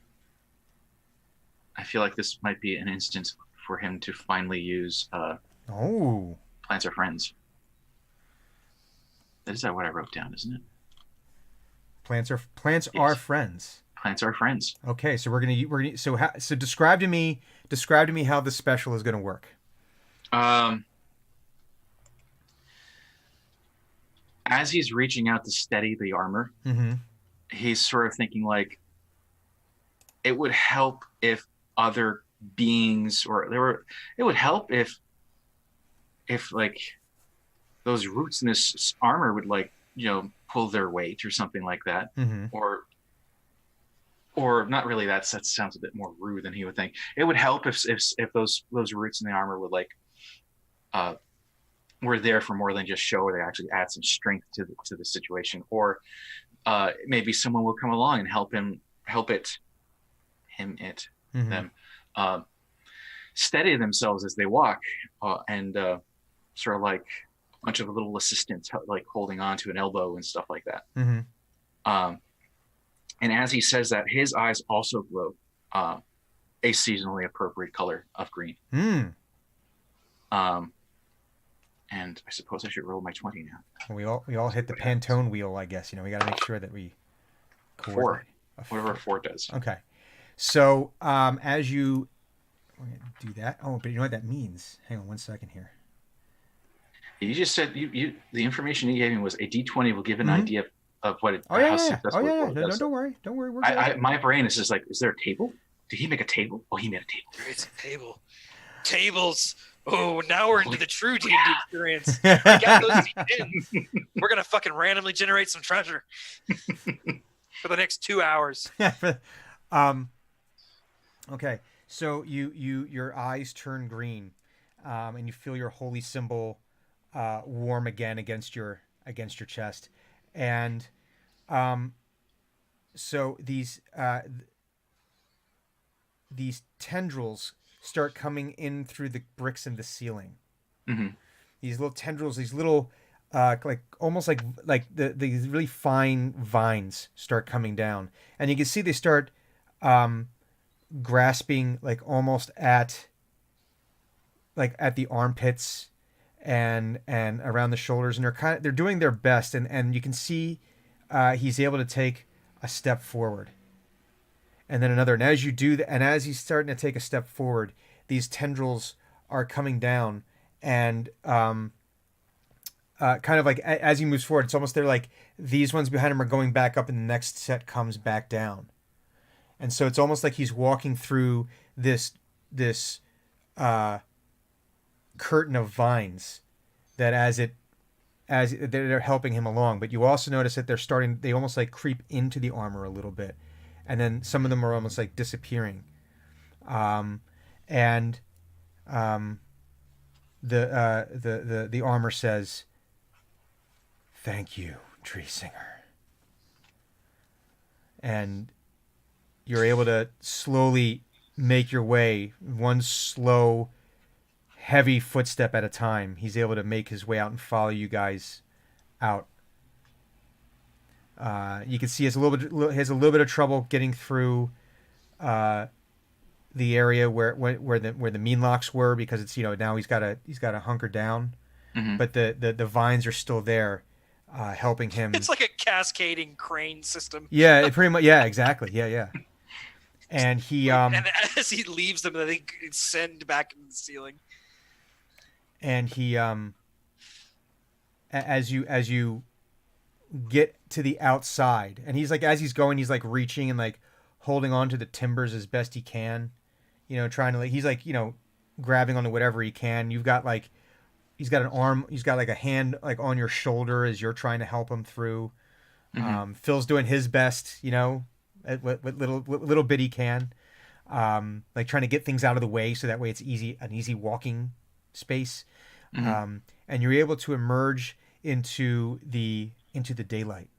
feel like this might be an instance for him to finally use Oh. plants are friends. Is that what I wrote down, isn't it? Plants are Yes. friends. Plants are friends. Okay, so we're gonna so describe to me how the special is gonna work. As he's reaching out to steady the armor, Mm-hmm. he's sort of thinking like it would help if other beings it would help if like those roots in this armor would like pull their weight or something like that. Mm-hmm. Or not really. That sounds a bit more rude than he would think. It would help if those roots in the armor would like were there for more than just show. They actually add some strength to the situation, or maybe someone will come along and help Mm-hmm. them steady themselves as they walk, and sort of like a bunch of little assistants like holding on to an elbow and stuff like that. Mm-hmm. And as he says that, his eyes also glow. a seasonally appropriate color of green. Hmm. And I suppose I should roll my 20 now. We all hit the What happens? Pantone wheel, I guess. We got to make sure that we coordinate. A Whatever a four. 4 does. Okay. So as you we're gonna do that. Oh, but you know what that means? Hang on 1 second here. You just said the information you gave me was a D20 will give an Mhm. idea of what it. Oh yeah, how yeah. successful Oh it yeah. was. No, don't worry. Don't worry. We're good. My brain is just like, is there a table? Did he make a table? Oh, he made a table. It's a table. Tables. Oh, now we're into the true D&D experience. We got those pins. We're gonna fucking randomly generate some treasure for the next 2 hours. Okay. So your eyes turn green, and you feel your holy symbol warm again against your chest, and so these tendrils start coming in through the bricks in the ceiling. Mm-hmm. These little tendrils, these little like almost like these really fine vines start coming down, and you can see they start grasping like almost at the armpits and around the shoulders, and they're doing their best, and you can see he's able to take a step forward and then another, and as you do that, and as he's starting to take a step forward, these tendrils are coming down, and kind of like as he moves forward, it's almost they're like these ones behind him are going back up and the next set comes back down. And so it's almost like he's walking through this curtain of vines that as they're helping him along. But you also notice that they almost like creep into the armor a little bit, and then some of them are almost like disappearing. The armor says, "Thank you, Tree Singer," and you're able to slowly make your way, one slow, heavy footstep at a time. He's able to make his way out and follow you guys out. You can see he has a little bit of trouble getting through the area where the mean locks were, because it's now he's got to hunker down. Mm-hmm. But the vines are still there, helping him. It's like a cascading crane system. Yeah, pretty much. Yeah, exactly. Yeah. And he and as he leaves them, they send back into the ceiling. And he as you get to the outside, and he's like, as he's going, he's like reaching and like holding on to the timbers as best he can, trying to he's like grabbing onto whatever he can. You've got like he's got an arm, he's got like a hand like on your shoulder as you're trying to help him through. Mm-hmm. Phil's doing his best, at what little bit he can, like trying to get things out of the way so that way it's an easy walking space. Mm-hmm. And you're able to emerge into the daylight,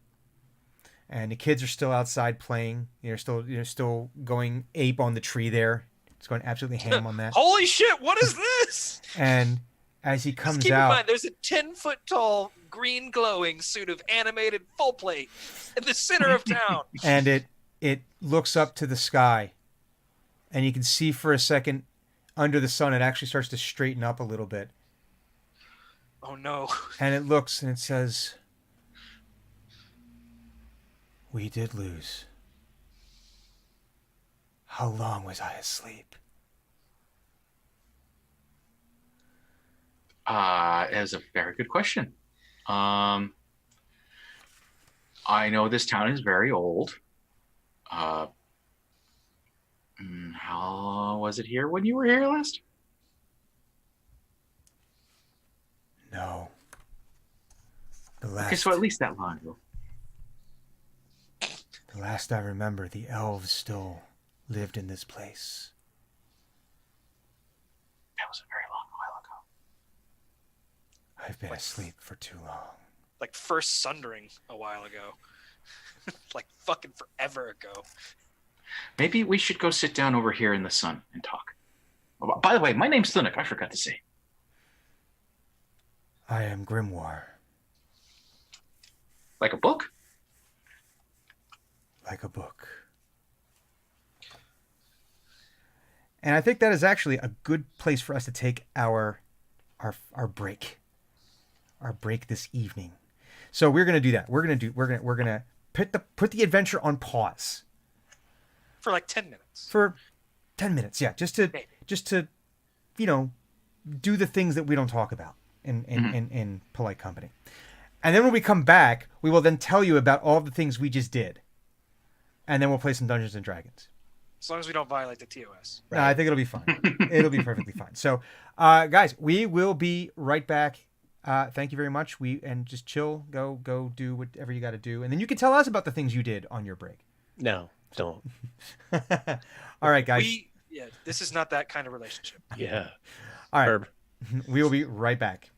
and the kids are still outside playing. You're still going ape on the tree there. It's going absolutely ham on that. Holy shit! What is this? And as he Just comes keep in out, mind, there's a 10-foot tall, green glowing suit of animated full plate in the center of town. and it looks up to the sky, and you can see for a second under the sun it actually starts to straighten up a little bit, Oh no! and it looks and it says, "We did lose. How long was I asleep?" Is a very good question. I know this town is very old. How was it here when you were here last? No. The last, Okay, so at least that long ago. the last I remember, the elves still lived in this place. That was a very long while ago. I've been asleep for too long. Like first sundering a while ago. Like fucking forever ago. Maybe we should go sit down over here in the sun and talk. Oh, by the way, my name's Thunuk. I forgot to say. I am Grimoire, Like a book? like a book. And I think that is actually a good place for us to take our break. Our break this evening. So we're gonna do that. We're gonna put the adventure on pause For like 10 minutes. for 10 minutes. Yeah, just to do the things that we don't talk about in polite company. And then when we come back, we will then tell you about all the things we just did. And then we'll play some Dungeons and Dragons. As long as we don't violate the TOS. No, I think it'll be fine. It'll be perfectly fine. So, guys, we will be right back. Thank you very much. And just chill. Go do whatever you got to do, and then you can tell us about the things you did on your break. No, don't. All right, guys. This is not that kind of relationship. Yeah. All right. Herb. We will be right back.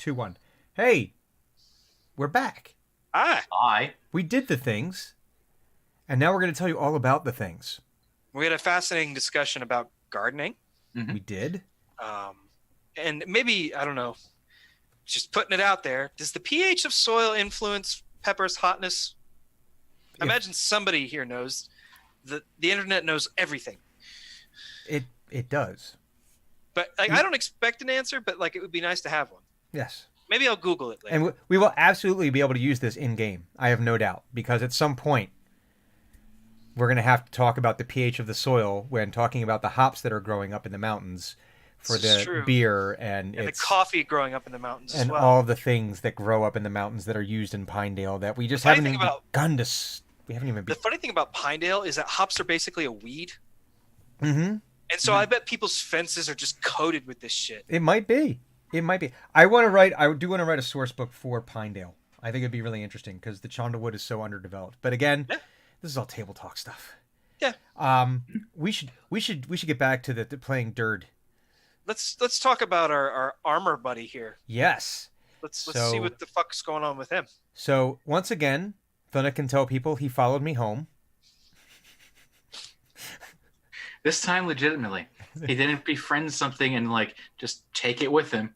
2-1. Hey, we're back. I We did the things, and now we're going to tell you all about the things. We had a fascinating discussion about gardening. Mhm. We did. And maybe, I don't know, just putting it out there. Does the pH of soil influence pepper's hotness? I imagine somebody here knows. The internet knows everything. It does. But like, I don't expect an answer, but like, it would be nice to have one. Yes. Maybe I'll Google it later. And we will absolutely be able to use this in game. I have no doubt, because at some point we're going to have to talk about the pH of the soil when talking about the hops that are growing up in the mountains for This is the true. beer and the it's coffee growing up in the mountains as and well. all the things that grow up in the mountains that are used in Pinedale that we just funny haven't thing even about- begun to. We haven't even. The funny thing about Pinedale is that hops are basically a weed. Mm-hmm. And so I bet people's fences are just coated with this shit. It might be. It might be. I do want to write a source book for Pinedale. I think it'd be really interesting because the Chondawood is so underdeveloped. But again, Yeah. this is all table talk stuff. Yeah. We should get back to the playing dirt. Let's talk about our armor buddy here. Yes. Let's So- see what the fuck's going on with him. So once again, Thunna can tell people he followed me home. this time legitimately. He didn't befriend something and like just take it with him.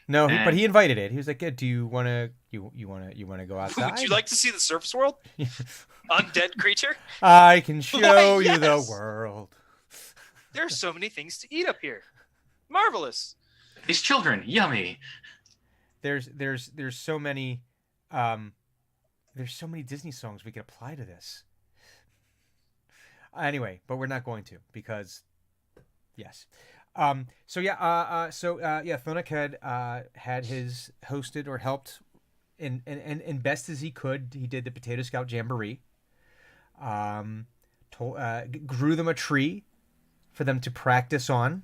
No, but And- he invited it. He was like, yeah, "Do you wanna go outside? Would you like to see the surface world? Undead creature? I can show Why, you the yes. world." There are so many things to eat up here. Marvelous. These children, yummy. There's so many Disney songs we could apply to this. Anyway, but we're not going to because yes. Thunak had his hosted or helped in best as he could. He did the Potato Scout Jamboree. Grew them a tree for them to practice on.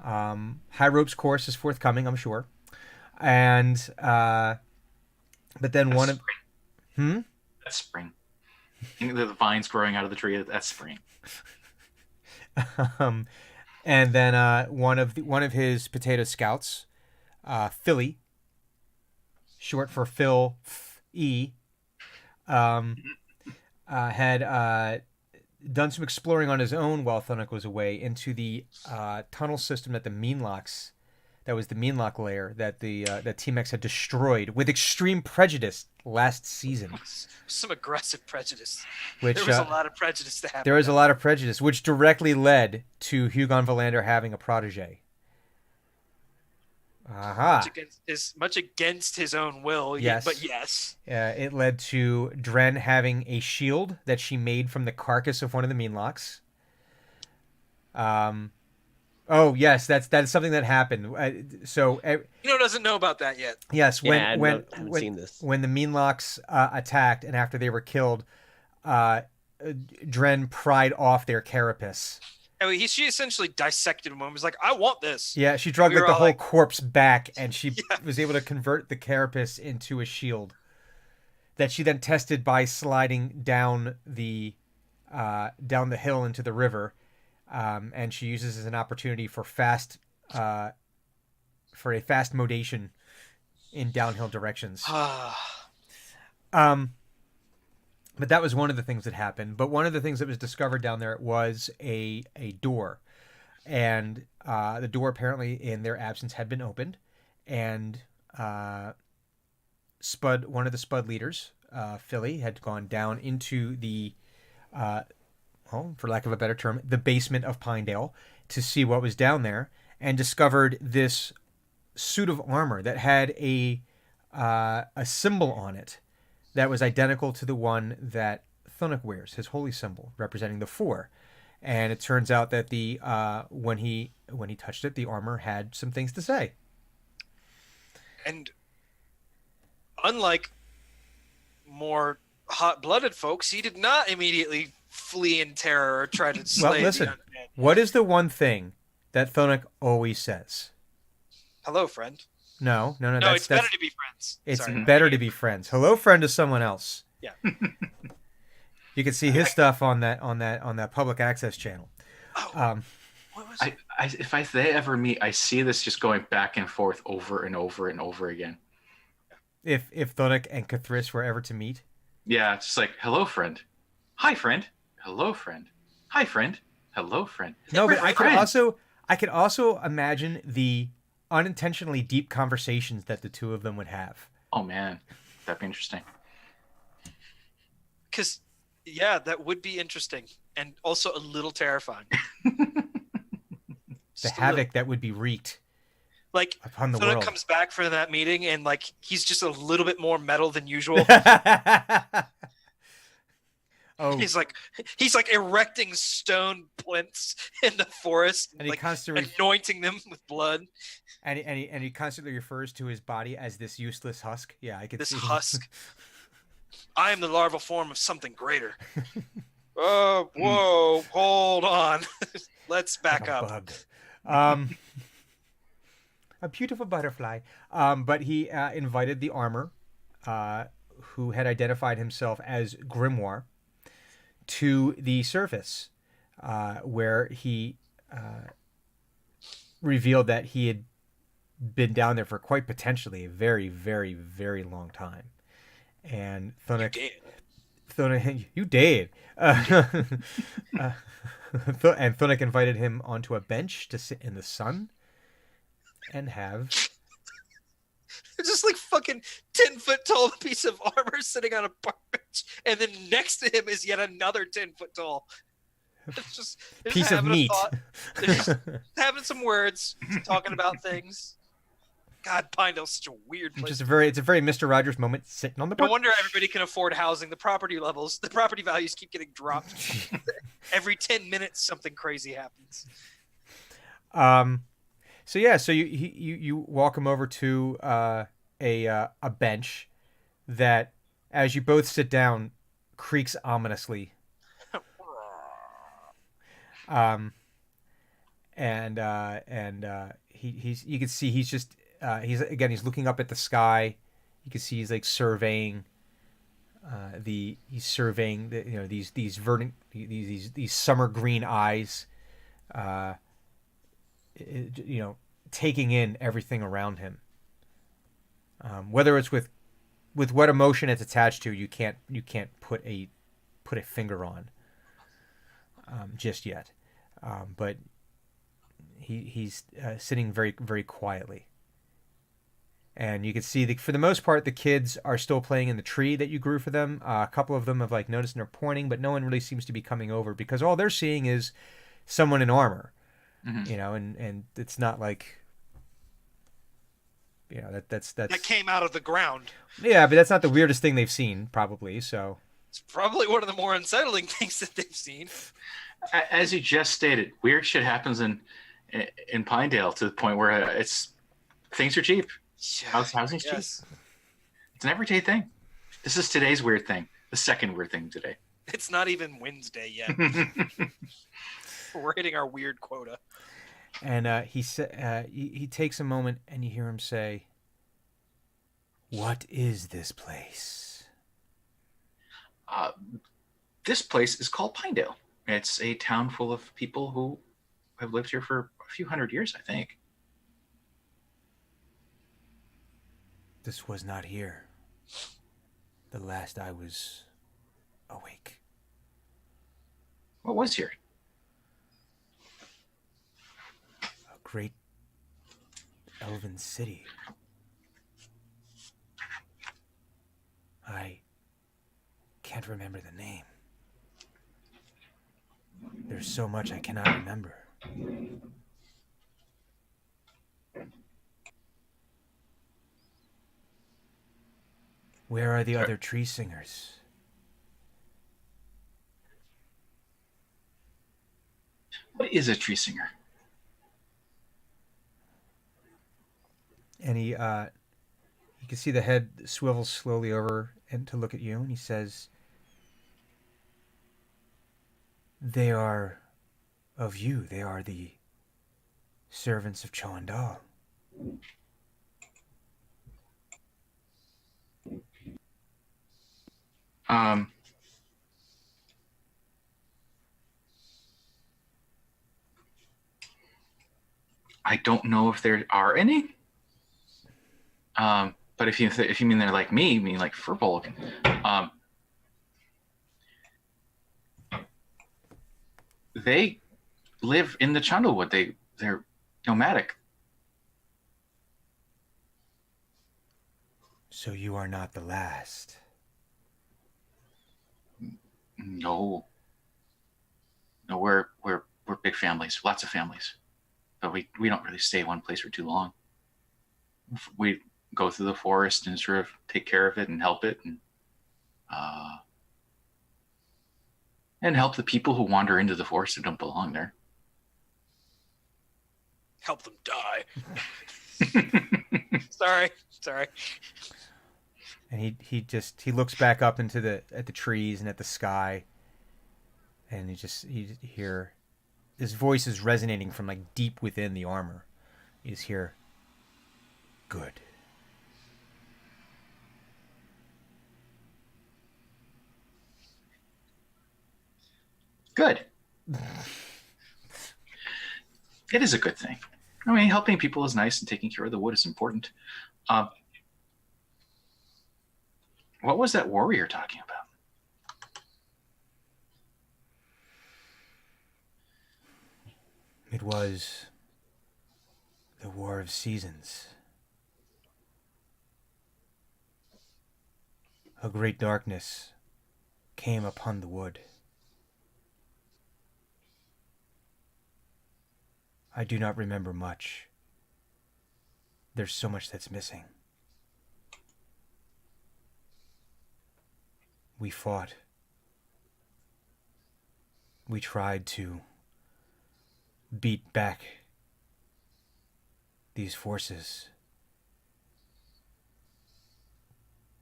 High ropes course is forthcoming, I'm sure. And but then one of That's spring. The vines growing out of the tree. That's spring. and then one of his potato scouts, Philly, short for Phil E, had done some exploring on his own while Thunuk was away into the tunnel system that the Meanlocks, that was the Meanlock layer that that Team X had destroyed with extreme prejudice last season. Some aggressive prejudice. Which There was a lot of prejudice to happen. there was a lot of prejudice, which directly led to Hugon Valander having a protege. Aha. Much against his own will. Yes. But yes. It led to Dren having a shield that she made from the carcass of one of the Meanlocks. Oh yes, that's something that happened. Doesn't know about that yet. Yes, I haven't seen this. when the Meanlocks attacked and after they were killed, Dren pried off their carapace. She essentially dissected him and was like, I want this. Yeah, she dragged We like were the all whole like- corpse back, and she was able to convert the carapace into a shield that she then tested by sliding down the hill into the river, and she uses as an opportunity for a fast modation in downhill directions. But that was one of the things that happened. But one of the things that was discovered down there was a door. And the door apparently in their absence had been opened. And Spud, one of the Spud leaders, Philly, had gone down into the, for lack of a better term, the basement of Pinedale to see what was down there, and discovered this suit of armor that had a symbol on it that was identical to the one that Thunuk wears, his holy symbol representing the four. And it turns out that the when he touched it, the armor had some things to say. And unlike more hot-blooded folks, he did not immediately flee in terror or try to slay Well, listen, the undead. what is the one thing that Thunuk always says? Hello, friend. No, No, that's it's better to be friends. it's Sorry. better to be friends. Hello, friend is someone else. Yeah. You can see his stuff on that public access channel. What was I if they ever meet, I see this just going back and forth over and over and over again. If Thunuk and Cathris were ever to meet. Yeah, it's just like, hello, friend. Hi, friend. Hello, friend. Hi, friend. Hello, friend. No, but We're I friends. could also imagine the unintentionally deep conversations that the two of them would have. Oh man, that'd be interesting. Because, yeah, that would be interesting and also a little terrifying. The Just a havoc little. that would be wreaked Like, upon the Thunuk world. comes back for that meeting and, like, he's just a little bit more metal than usual. Oh, He's like erecting stone plinths in the forest, and he like constantly anointing them with blood. and he constantly refers to his body as this useless husk. Yeah, I could This see husk. I am the larval form of something greater. Oh, whoa, hold on. Let's back Like a up. bug. A beautiful butterfly. But he invited the armor, who had identified himself as Grimoire, to the surface, where he revealed that he had been down there for quite potentially a very, very, very long time. And Thunuk, you did. And Thunuk invited him onto a bench to sit in the sun and have Just like fucking 10-foot tall piece of armor sitting on a park bench, and then next to him is yet another 10-foot tall. It's just they're piece just of having a meat. thought. They're just having some words, talking about things. God, Pinedale's such a weird place. It's a very Mr. Rogers moment sitting on the No porch. wonder everybody can afford housing. The property values keep getting dropped. Every 10 minutes, something crazy happens. So yeah, so you walk him over to a bench that, as you both sit down, creaks ominously. He's you can see he's just he's looking up at the sky. You can see he's like surveying these verdant these summer green eyes, taking in everything around him. Whether it's with what emotion it's attached to, you can't put a finger on just yet. But he's sitting very, very quietly. And you can see for the most part, the kids are still playing in the tree that you grew for them. A couple of them have like noticed and they're pointing, but no one really seems to be coming over because all they're seeing is someone in armor. Mm-hmm. And it's not like, that's That came out of the ground. yeah, but that's not the weirdest thing they've seen, probably. So It's probably one of the more unsettling things that they've seen. As you just stated, weird shit happens in Pinedale to the point where things are cheap. Housing's cheap. Yes. It's an everyday thing. This is today's weird thing. The second weird thing today. It's not even Wednesday yet. We're hitting our weird quota. And he takes a moment, and you hear him say, "What is this place?" This place is called Pinedale. It's a town full of people who have lived here for a few hundred years, I think. This was not here. The last I was awake. What was here? A great elven city. I can't remember the name. There's so much I cannot remember. Where are the other tree singers? What is a tree singer? And you can see the head swivels slowly over and to look at you, and he says, "They are of you. They are the servants of Choandal." I don't know if there are any. But if you mean they're like me, mean like Furbolg, they live in the Chandlewood. They're nomadic. So you are not the last. No, we're big families, lots of families, but we don't really stay one place for too long. We go through the forest and sort of take care of it and help it, and help the people who wander into the forest who don't belong there. Help them die. Sorry. And he looks back up into at the trees and at the sky, and he hear his voice is resonating from like deep within the armor. He's here. Good. Good. It is a good thing. I mean, helping people is nice, and taking care of the wood is important. What was that warrior talking about? It was the War of Seasons. A great darkness came upon the wood. I do not remember much. There's so much that's missing. We fought. We tried to beat back these forces.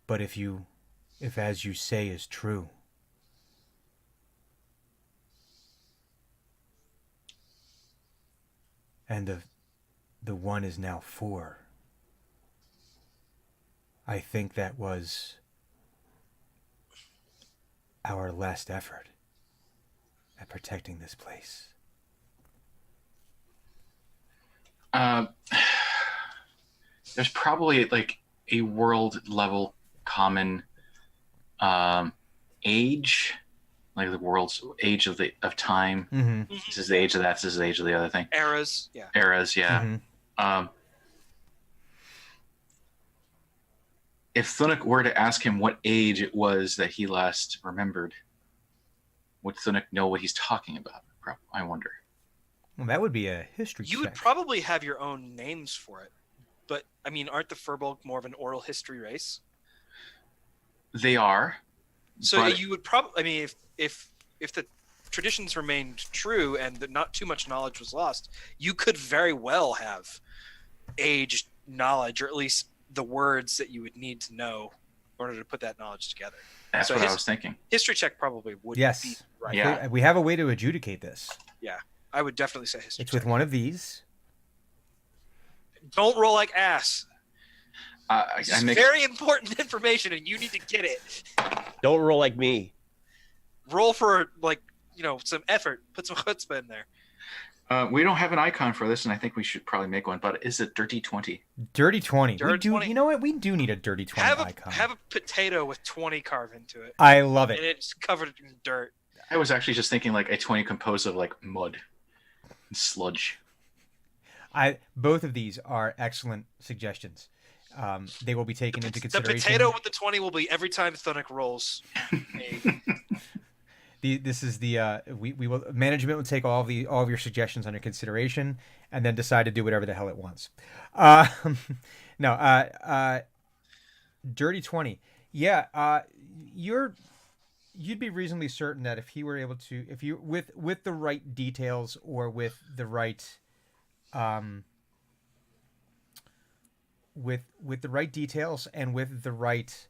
But if as you say is true, and the one is now 4, I think that was our last effort at protecting this place. There's probably like a world level common age, like the world's age of time. Mm-hmm. This is the age of that. This is the age of the other thing. Eras, yeah. Mm-hmm. If Thunuk were to ask him what age it was that he last remembered, would Thunuk know what he's talking about? I wonder. Well, that would be a history You check. would probably have your own names for it, but I mean, aren't the Furbolg more of an oral history race? They are. So but you would probably, I mean, if the traditions remained true and not too much knowledge was lost, you could very well have aged knowledge, or at least the words that you would need to know in order to put that knowledge together. that's so what I was thinking. History check probably would Yes. be right. Yeah. We have a way to adjudicate this. I would definitely say history It's check. with one of these. Don't roll like ass. I It's make very important information, and you need to get it. Don't roll like me. Roll for some effort. Put some chutzpah in there. we don't have an icon for this, and I think we should probably make one. But is it dirty 20? Dirty 20. Dirty 20. You know what? We do need a dirty 20 icon. Have a potato with 20 carved into it, I love and it. it's covered in dirt. I was actually just thinking like a 20 composed of like mud and sludge. Both of these are excellent suggestions. They will be taken into The consideration. potato with the 20 will be every time Thunuk rolls. This is the we will management will take all of your suggestions under consideration and then decide to do whatever the hell it wants. Dirty 20. Yeah, you'd be reasonably certain that if he were able to, if you with the right details or with the right with the right details and with the right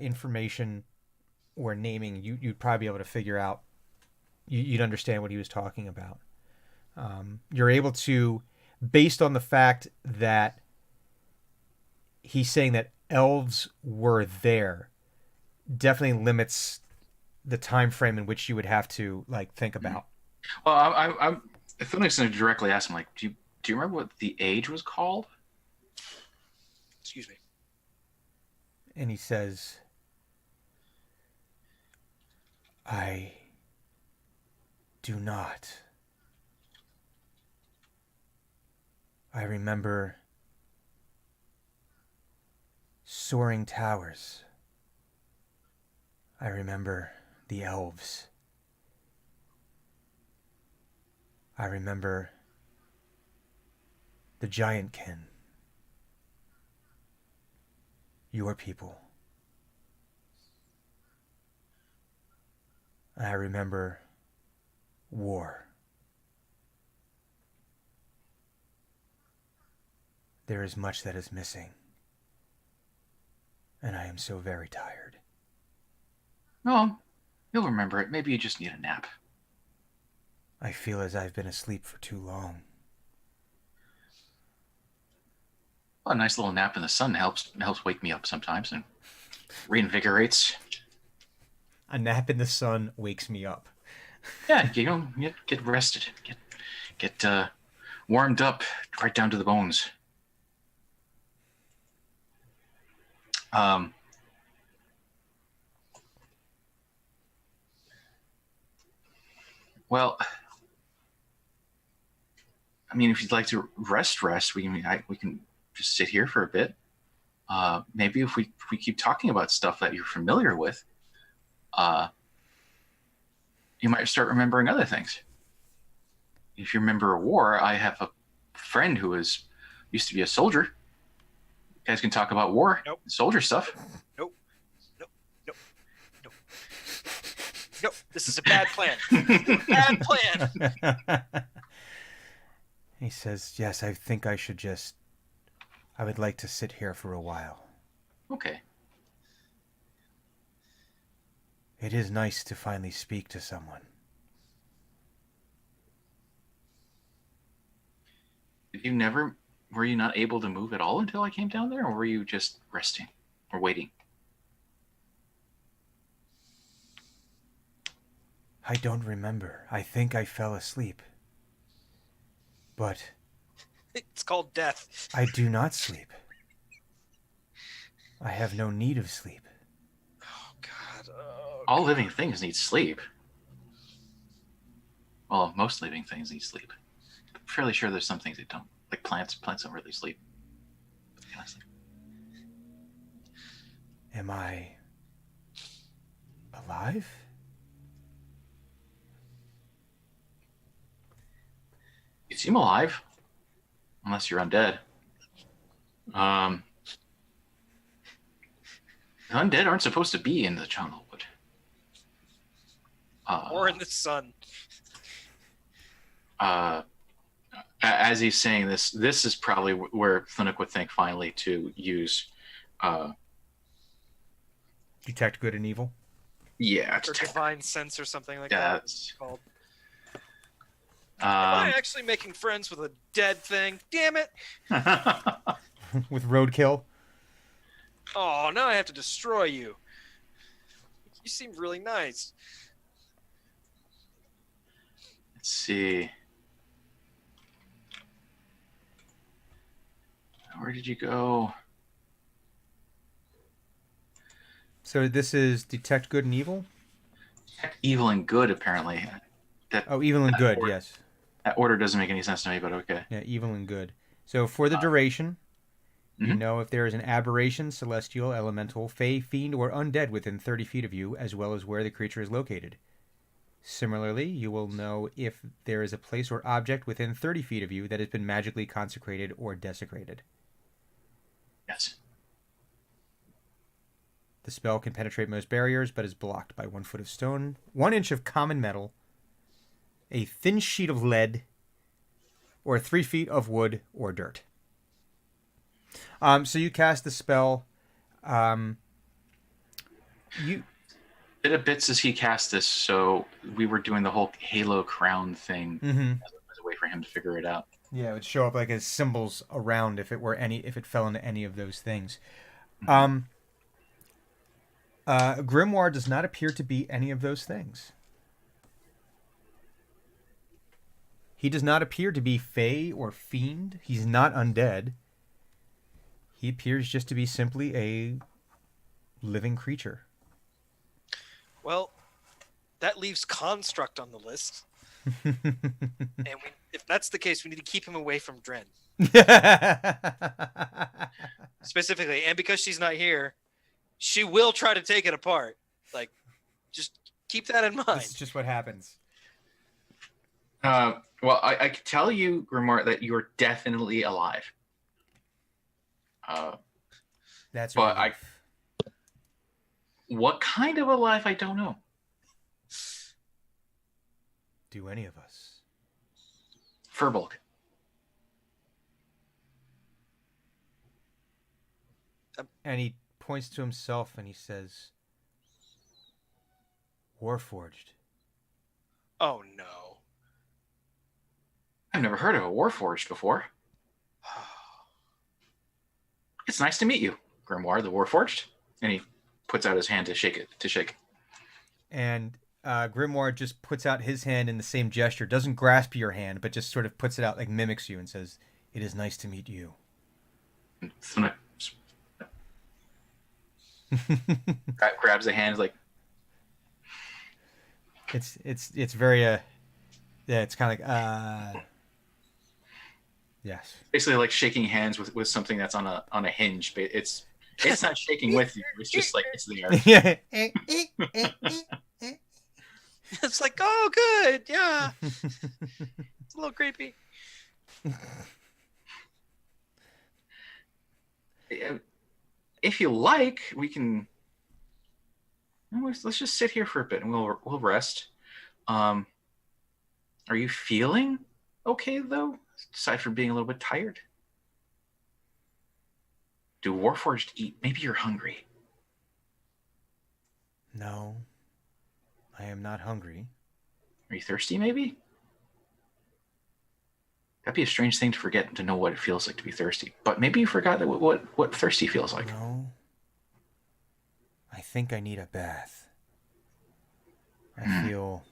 information or naming, you'd probably be able to figure out, you'd understand what he was talking about. You're able to, based on the fact that he's saying that elves were there, definitely limits the time frame in which you would have to like think about. Well, I'm Thunuk's going to directly ask him like, do Do you remember what the age was called? Excuse me. And he says, I do not. I remember soaring towers. I remember the elves. I remember the giant kin. Your people. I remember war. There is much that is missing, and I am so very tired. No, you'll remember it. Maybe you just need a nap. I feel as I've been asleep for too long. Well, a nice little nap in the sun helps wake me up sometimes and reinvigorates. A nap in the sun wakes me up. Yeah, get rested, get warmed up right down to the bones. Well, I mean, if you'd like to rest, we can just sit here for a bit. Maybe if we keep talking about stuff that you're familiar with, you might start remembering other things. If you remember a war, I have a friend who used to be a soldier. You guys can talk about war, Nope. soldier stuff. Nope. This is a bad plan. Bad plan. He says, yes, I think I would like to sit here for a while. Okay. It is nice to finally speak to someone. Were you not able to move at all until I came down there, or were you just resting or waiting? I don't remember. I think I fell asleep. But It's called death. I do not sleep. I have no need of sleep. Oh God. Oh, All living things need sleep. Well, most living things need sleep. I'm fairly sure there's some things that don't. Like plants. Plants don't really sleep. But they kind of sleep. Am I alive? You seem alive. Unless you're undead. The undead aren't supposed to be in the Junglewood. or in the sun. As he's saying this is probably where Thunuk would think finally to use Detect good and evil? yeah, Or divine sense or something like Yeah, that. It's called. Am I actually making friends with a dead thing? Damn it! With roadkill? Oh, now I have to destroy you. You seem really nice. Let's see. Where did you go? So this is detect good and evil? Evil and good, apparently. Oh, evil and good, Or- yes. That order doesn't make any sense to me, but okay. Yeah, evil and good. So for the duration, you Mhm. know if there is an aberration, celestial, elemental, fey, fiend, or undead within 30 feet of you, as well as where the creature is located. Similarly, you will know if there is a place or object within 30 feet of you that has been magically consecrated or desecrated. Yes. The spell can penetrate most barriers, but is blocked by 1 foot of stone, 1 inch of common metal, a thin sheet of lead, or 3 feet of wood or dirt. So you cast the spell. You Bit of bits as he cast this, so we were doing the whole Halo crown thing as a way for him to figure it out. Yeah, it would show up like as symbols around if it fell into any of those things. Grimoire does not appear to be any of those things. He does not appear to be fey or fiend. He's not undead. He appears just to be simply a living creature. Well, that leaves Construct on the list. And if that's the case, we need to keep him away from Dren. Specifically. And because she's not here, she will try to take it apart. Like, just keep that in mind. This is just what happens. Well, I can tell you, Grimoire, that you're definitely alive. That's but right. What kind of alive, I don't know. Do any of us? Furbolg. And he points to himself and he says, Warforged. Oh, no. I've never heard of a Warforged before. It's nice to meet you, Grimoire, the Warforged. And he puts out his hand to shake it. And Grimoire just puts out his hand in the same gesture, doesn't grasp your hand, but just sort of puts it out, like mimics you, and says, "It is nice to meet you." Grabs the hand, like it's very yeah, it's kind of like yes, basically like shaking hands with something that's on a hinge, but it's not shaking with you. It's just like it's there. yeah. It's like, oh, good. Yeah. It's a little creepy. If you like, we can. Let's just sit here for a bit and we'll rest. Are you feeling okay though? Aside from being a little bit tired. Do Warforged eat? Maybe you're hungry. No, I am not hungry. Are you thirsty? Maybe. That'd be a strange thing to forget, to know what it feels like to be thirsty. But maybe you forgot that what thirsty feels like. No. I think I need a bath. I feel...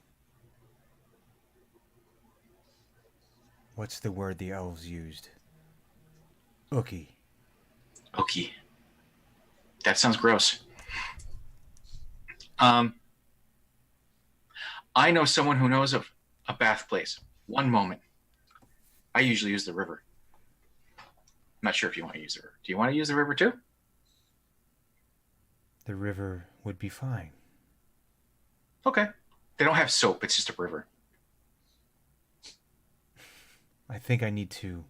What's the word the elves used? Ookie. Okay. That sounds gross. I know someone who knows of a bath place. One moment. I usually use the river. I'm not sure if you want to use the river. Do you want to use the river too? The river would be fine. Okay. They don't have soap. It's just a river. I think I need to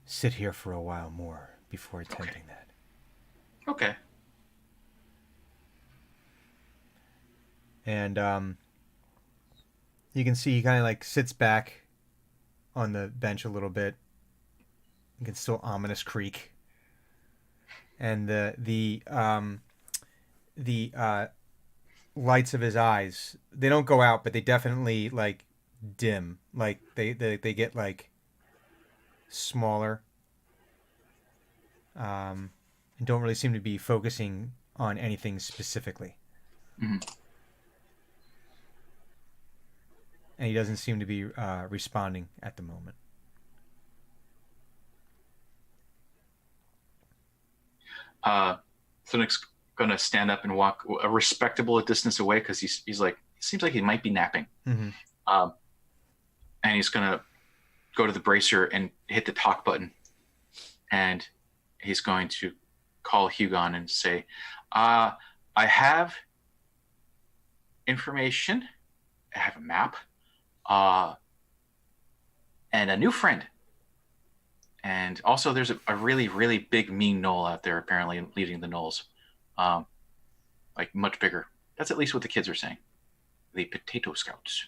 sit here for a while more before attempting that. Okay. And you can see he kind of like sits back on the bench a little bit. You can still ominous creak. And the lights of his eyes, they don't go out, but they definitely like dim. Like they get like smaller. And don't really seem to be focusing on anything specifically. Mm-hmm. And he doesn't seem to be responding at the moment. Thunix gonna stand up and walk a respectable distance away because he's like, seems like he might be napping. Mm-hmm. And he's gonna go to the bracer and hit the talk button, and he's going to call Hugon and say, I have information. I have a map, and a new friend. And also there's a really, really big mean gnoll out there apparently leading the gnolls. Like much bigger. That's at least what the kids are saying. The Potato Scouts.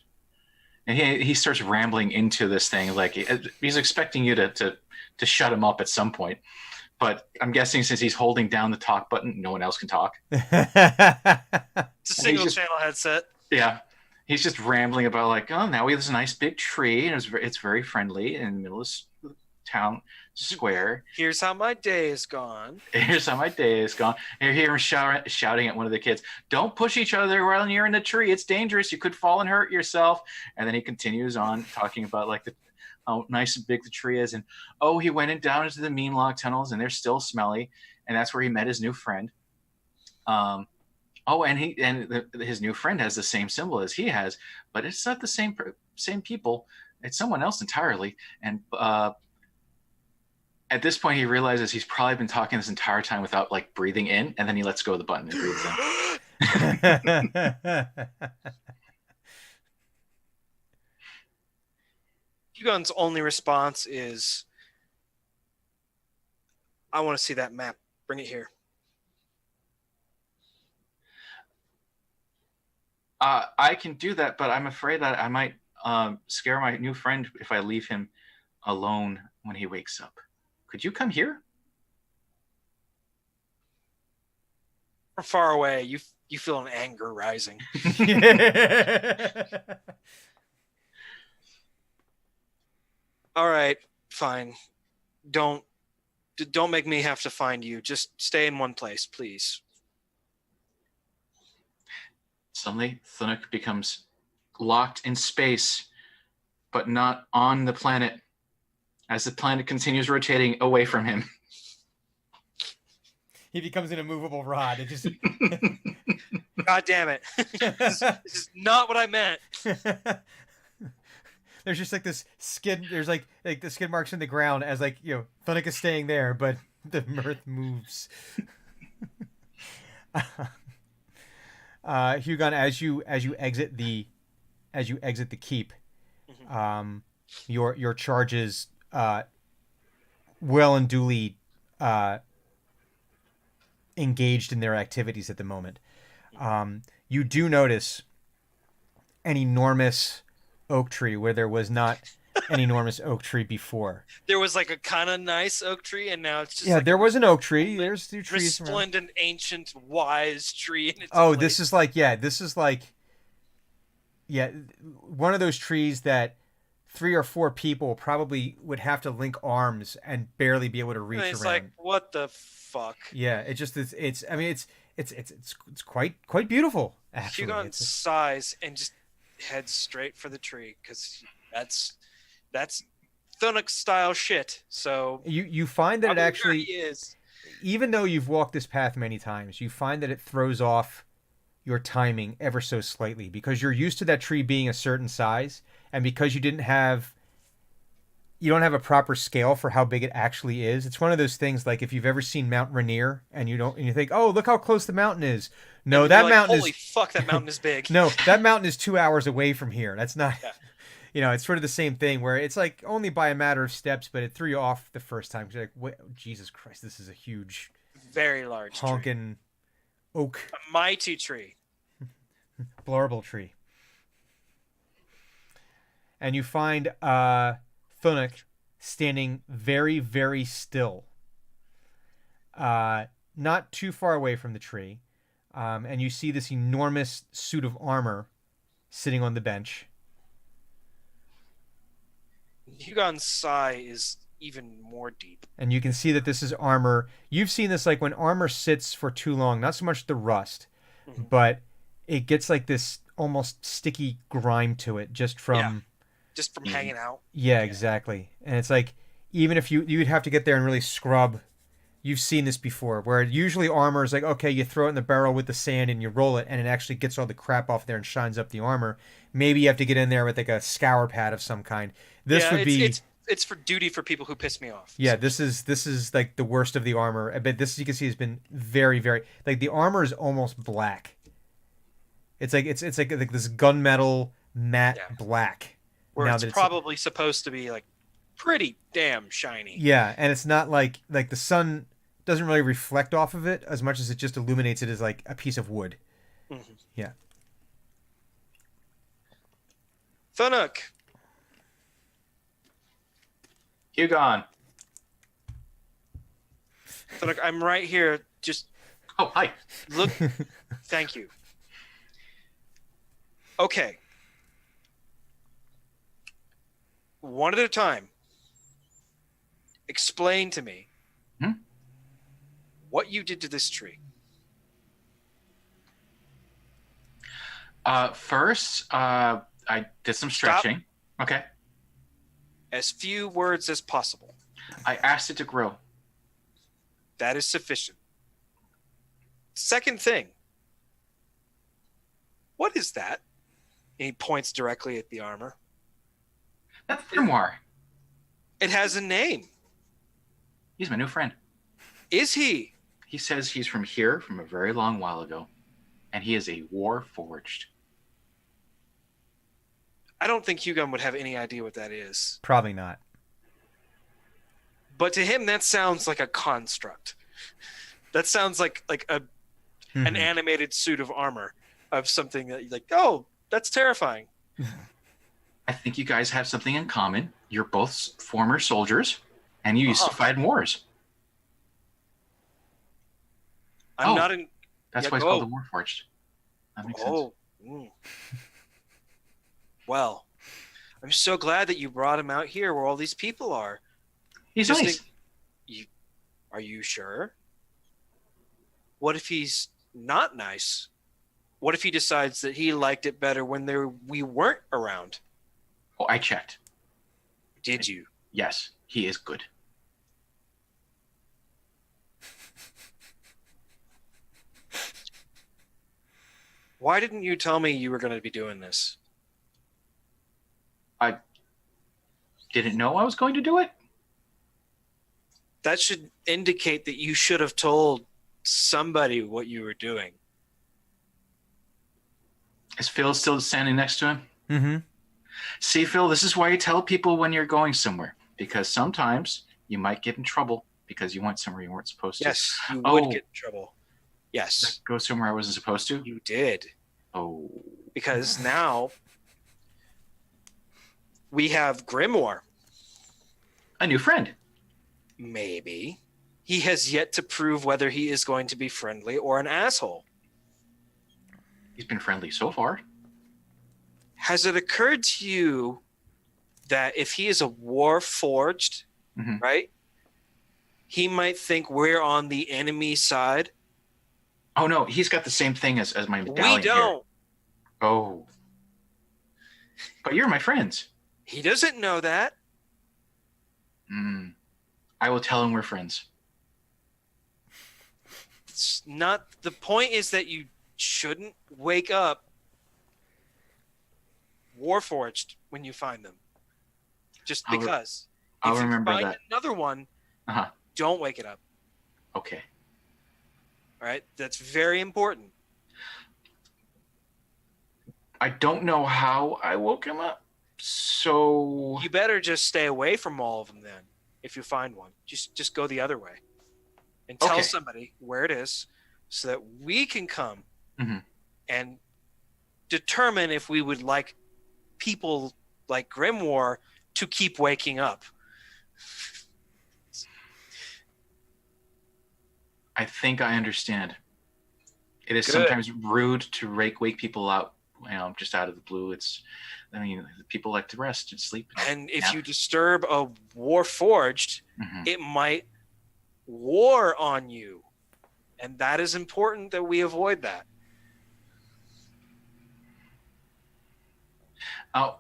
And he starts rambling into this thing like he's expecting you to shut him up at some point. But I'm guessing since he's holding down the talk button, no one else can talk. It's a single just- channel headset. Yeah. He's just rambling about like, oh, now we have this nice big tree and it's very friendly in the middle of the town. square. Here's how my day is gone. Here's how my day is gone. And you hear him shouting at one of the kids, "Don't push each other while you're in the tree. It's dangerous. You could fall and hurt yourself." And then he continues on talking about like how nice and big the tree is. And he went down into the mean log tunnels and they're still smelly. And that's where he met his new friend. And his new friend has the same symbol as he has, but it's not the same people. It's someone else entirely. And at this point, he realizes he's probably been talking this entire time without like breathing in, and then he lets go of the button and breathes in. Hugon's only response is, "I want to see that map. Bring it here." I can do that, but I'm afraid that I might scare my new friend if I leave him alone when he wakes up. Could you come here? From far away, you feel an anger rising. All right, fine. Don't make me have to find you. Just stay in one place, please. Suddenly, Thunuk becomes locked in space, but not on the planet, as the planet continues rotating away from him. He becomes an immovable rod. It just God damn it. This is not what I meant. There's just like this skid. There's like the skid marks in the ground as like, you know, Thunuk is staying there, but the mirth moves. Hugon, as you exit the keep, your charges well and duly engaged in their activities at the moment. You do notice an enormous oak tree where there was not an enormous oak tree before. There was like a kind of nice oak tree, and now it's just there was an oak tree. There's two trees. resplendent, ancient, wise tree. In its Oh, place. this is like one of those trees that 3 or 4 people probably would have to link arms and barely be able to reach And it's around. like, what the fuck? Yeah, it just is. It's quite beautiful. Actually, Hugon It's- sighs and just heads straight for the tree because that's Thunuk style shit. So you find that it probably where actually, he is. even though you've walked this path many times, you find that it throws off your timing ever so slightly because you're used to that tree being a certain size, and because you don't have a proper scale for how big it actually is. It's one of those things like if you've ever seen Mount Rainier and you think, oh, look how close the mountain is. No, And that you're like, mountain holy is fuck, that mountain is big. no, that mountain is 2 hours away from here. That's not. Yeah. It's sort of the same thing where it's like only by a matter of steps, but it threw you off the first time. 'Cause you're like, wait, Jesus Christ, this is a huge Very large tree. honking oak A mighty tree. blorble tree. And you find Thunuk standing very, very still, not too far away from the tree. And you see this enormous suit of armor sitting on the bench. Hugon's sigh is even more deep. And you can see that this is armor. You've seen this like when armor sits for too long, not so much the rust, but it gets like this almost sticky grime to it just from Just from hanging out. Yeah, exactly. And it's like even if you'd have to get there and really scrub. You've seen this before where usually armor is like, okay, you throw it in the barrel with the sand and you roll it and it actually gets all the crap off there and shines up the armor. Maybe you have to get in there with like a scour pad of some kind. This would be it's for duty for people who piss me off. Yeah, this is like the worst of the armor. But this, you can see, has been very, very like the armor is almost black. It's like it's like this gunmetal matte black. Where now it's that probably supposed to be like pretty damn shiny. Yeah, and it's not like the sun doesn't really reflect off of it as much as it just illuminates it as like a piece of wood. Mm-hmm. Yeah. Thunuk. Hugon. Thunuk, I'm right here. Just Oh, hi. look. Thank you. Okay. One at a time. explain to me Hmm? what you did to this tree. First, I did some stretching. Okay. As few words as possible. I asked it to grow. That is sufficient. Second thing. What is that? And he points directly at the armor. That's Grimoire. It has a name. He's my new friend. Is he? He says he's from here from a very long while ago, and he is a war forged. I don't think Hugon would have any idea what that is. Probably not. But to him, that sounds like a construct. That sounds like an animated suit of armor of something that you're like, oh, that's terrifying. I think you guys have something in common. You're both former soldiers, and you used to fight in wars. I'm not in. That's Yeah, why it's go. called the war forged. That makes sense. Oh. Mm. Well, I'm so glad that you brought him out here where all these people are. He's Just nice. Are you sure? What if he's not nice? What if he decides that he liked it better when we weren't around? Oh, I checked. Did you? Yes, he is good. Why didn't you tell me you were going to be doing this? I didn't know I was going to do it. That should indicate that you should have told somebody what you were doing. Is Phil still standing next to him? Mm-hmm. See, Phil, this is why you tell people when you're going somewhere. Because sometimes you might get in trouble because you went somewhere you weren't supposed to. Yes, you Oh. would get in trouble. Did I Yes, go somewhere I wasn't supposed to? you did. Oh. Because now we have Grimoire. A new friend. Maybe. He has yet to prove whether he is going to be friendly or an asshole. He's been friendly so far. Has it occurred to you that if he is a war forged, Mhm. right? He might think we're on the enemy side. Oh no, he's got the same thing as my medallion We don't. Here. Oh. But you're my friends. He doesn't know that. Mm. I will tell him we're friends. It's not the point is that you shouldn't wake up warforged when you find them. Just I'll- because. I'll if you remember find that. another one, Uh-huh. don't wake it up. Okay. All right? That's very important. I don't know how I woke him up. So You better just stay away from all of them then. If you find one, just go the other way and tell Okay. somebody where it is so that we can come Mhm. and determine if we would like people like Grimoire to keep waking up. I think I understand. It is Good. sometimes rude to wake people out, just out of the blue. People like to rest and sleep. And if nap. you disturb a warforged, Mhm. it might war on you. And that is important that we avoid that. Oh,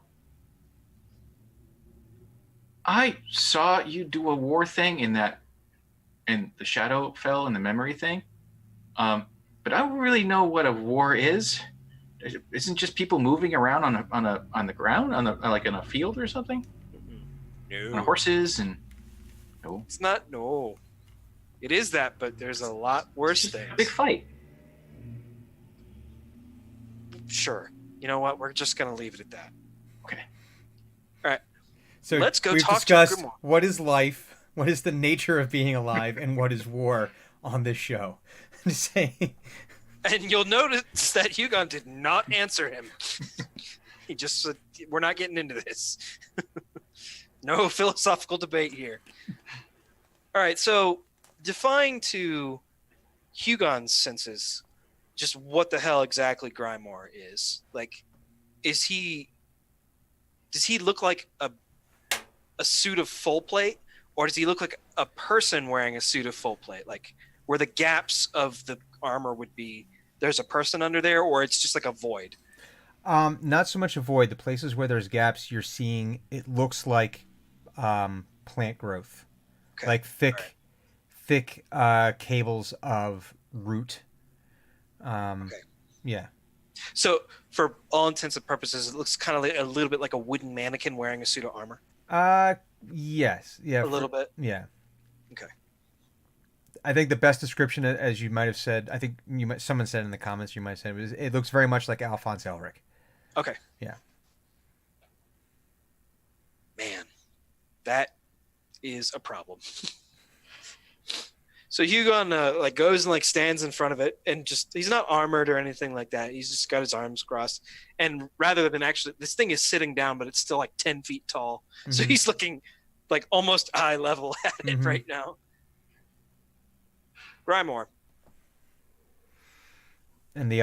I saw you do a war thing in the Shadowfell and the memory thing. But I don't really know what a war is. Isn't just people moving around on the ground like in a field or something on No. horses and no. It's not, no. It is that, but there's a lot worse It's just a things. big fight. Sure. You know what? We're just going to leave it at that. Okay. So Let's go we've talk to discussed Grimoire. what is life, what is the nature of being alive, and what is war on this show. I'm just saying. And you'll notice that Hugon did not answer him. He just said, we're not getting into this. No philosophical debate here. All right, so define to Hugon's senses just what the hell exactly Grimoire is. Like, does he look like a suit of full plate, or does he look like a person wearing a suit of full plate, like where the gaps of the armor would be? There's a person under there, or it's just like a void. Not so much a void. The places where there's gaps, you're seeing it looks like plant growth, Okay. like thick, Alright. thick cables of root. Okay. Yeah. So, for all intents and purposes, it looks kind of like a little bit like a wooden mannequin wearing a suit of armor. Yes. Yeah. A little bit. Yeah. Okay. I think the best description, as you might have said, I think someone said in the comments, you might have said, it looks very much like Alphonse Elric. Okay. Yeah. Man, that is a problem. So Hugon goes and stands in front of it, and he's not armored or anything like that. He's just got his arms crossed, and rather than this thing is sitting down, but it's still 10 feet tall. So Mhm. he's looking almost eye level at it Mhm. right now. Grymore. And the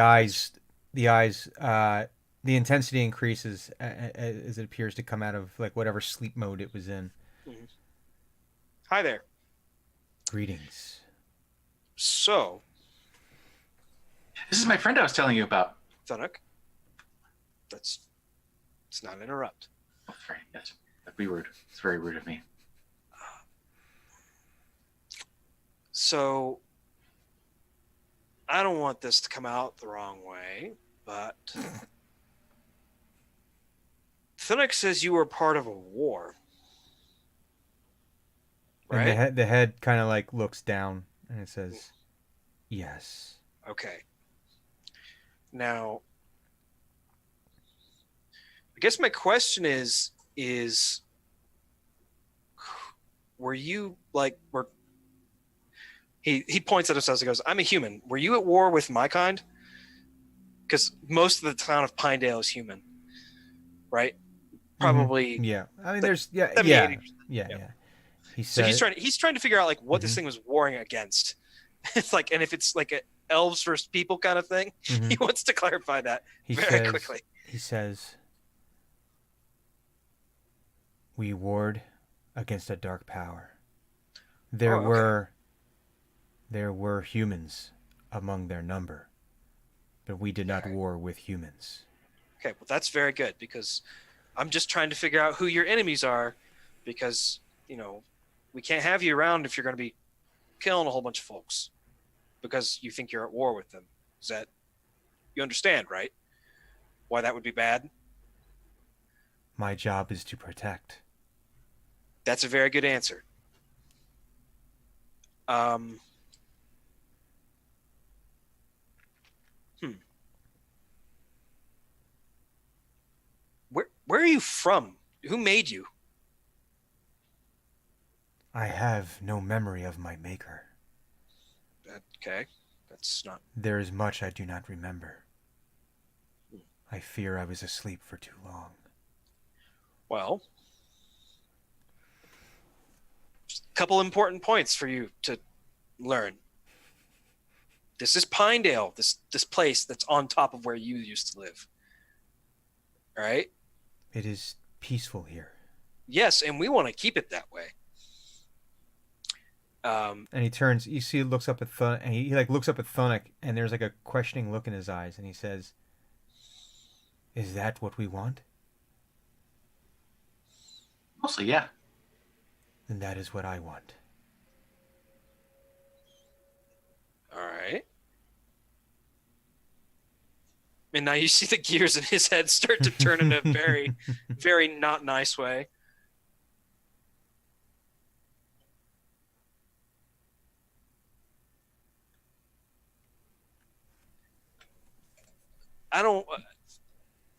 intensity increases as it appears to come out of whatever sleep mode it was in. Hi there. Greetings. So, This is my friend I was telling you about. Thunuk, let's not interrupt. Oh, sorry. Yes. That'd be rude. It's very rude of me. So, I don't want this to come out the wrong way, but Thunuk says you were part of a war, And right? the head kind of looks down and it says, "Yes." Okay. Now, I guess my question is were you were he points at himself and goes, "I'm a human. Were you at war with my kind?" Because most of the town of Pinedale is human, right? Probably. Yeah. I mean, Like, there's 70, yeah. 80%. Yeah. Yeah. Yeah. He So said, he's trying to figure out what this Mhm. thing was warring against. It's and if it's a elves versus people kind of thing, Mhm. he wants to clarify that he very says, quickly. He says, "We warred against a dark power. There Oh, okay. were humans among their number, but we did not Okay. war with humans." Okay, well that's very good because I'm just trying to figure out who your enemies are, because we can't have you around if you're going to be killing a whole bunch of folks because you think you're at war with them. Is that you understand, right? Why that would be bad? My job is to protect. That's a very good answer. Um, Where are you from? Who made you? I have no memory of my maker. Okay, that's not. There is much I do not remember. I fear I was asleep for too long. Well, just a couple important points for you to learn. This is Pinedale, this place that's on top of where you used to live. All right? It is peaceful here. Yes, and we want to keep it that way. And he turns. You see, looks up at and he looks up at Thunuk, and there's a questioning look in his eyes, and he says, "Is that what we want? Mostly, yeah. Then that is what I want." All right. And now you see the gears in his head start to turn in a very, very not nice way. I don't.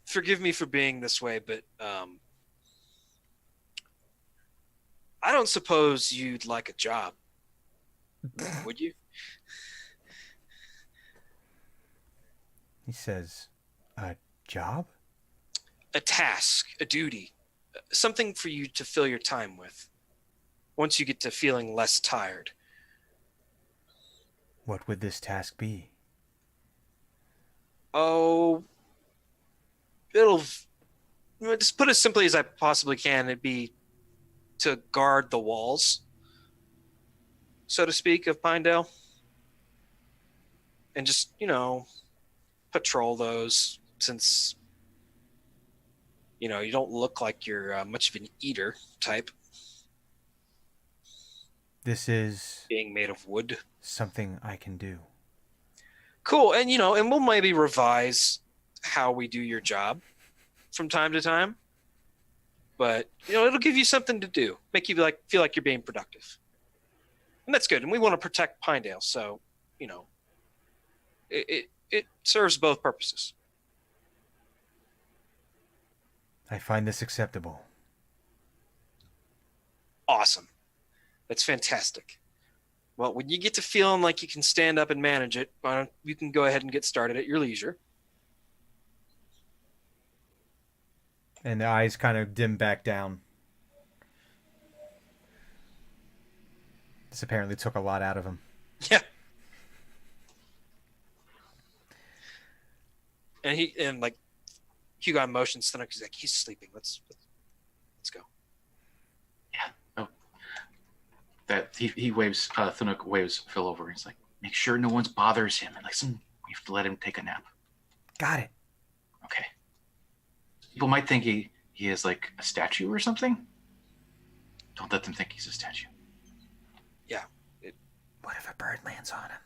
Forgive me for being this way, but I don't suppose you'd like a job, would you? He says, "A job?" A task, a duty, something for you to fill your time with. Once you get to feeling less tired. What would this task be? Oh, just put it as simply as I possibly can. It'd be to guard the walls so to speak, of Pinedale, and just patrol those, since you don't look like you're much of an eater type, This is being made of wood. something I can do. Cool, and and we'll maybe revise how we do your job from time to time, but it'll give you something to do, make you feel like you're being productive, and that's good. And we want to protect Pinedale, so it serves both purposes. I find this acceptable. Awesome, that's fantastic. Well, when you get to feeling like you can stand up and manage it, you can go ahead and get started at your leisure. And the eyes kind of dim back down. This apparently took a lot out of him. Yeah. And like Hugon motions Thunuk. He's like, he's sleeping. Let's go. That he waves. Thunuk waves Phil over. He's like, make sure no one bothers him, and we have to let him take a nap. Got it. Okay. People might think he is like a statue or something. Don't let them think he's a statue. Yeah. What if a bird lands on him?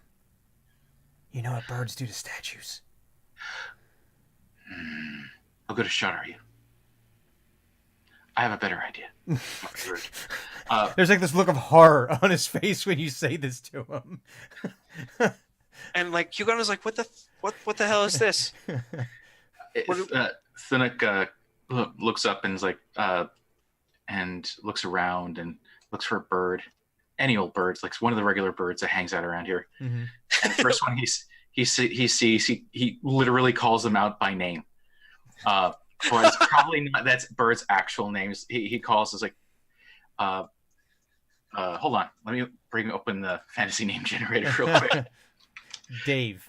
You know what birds do to statues. How good a shot are you? I have a better idea. There's like this look of horror on his face when you say this to him. And like Hugon is like, what the hell is this? Thunuk looks up and is like, and looks around and looks for a bird, any old birds, like one of the regular birds that hangs out around here. Mm-hmm. And the first one he sees, he literally calls them out by name. But it's probably not that's bird's actual names. He calls us like, hold on, let me bring open the fantasy name generator real quick. Dave.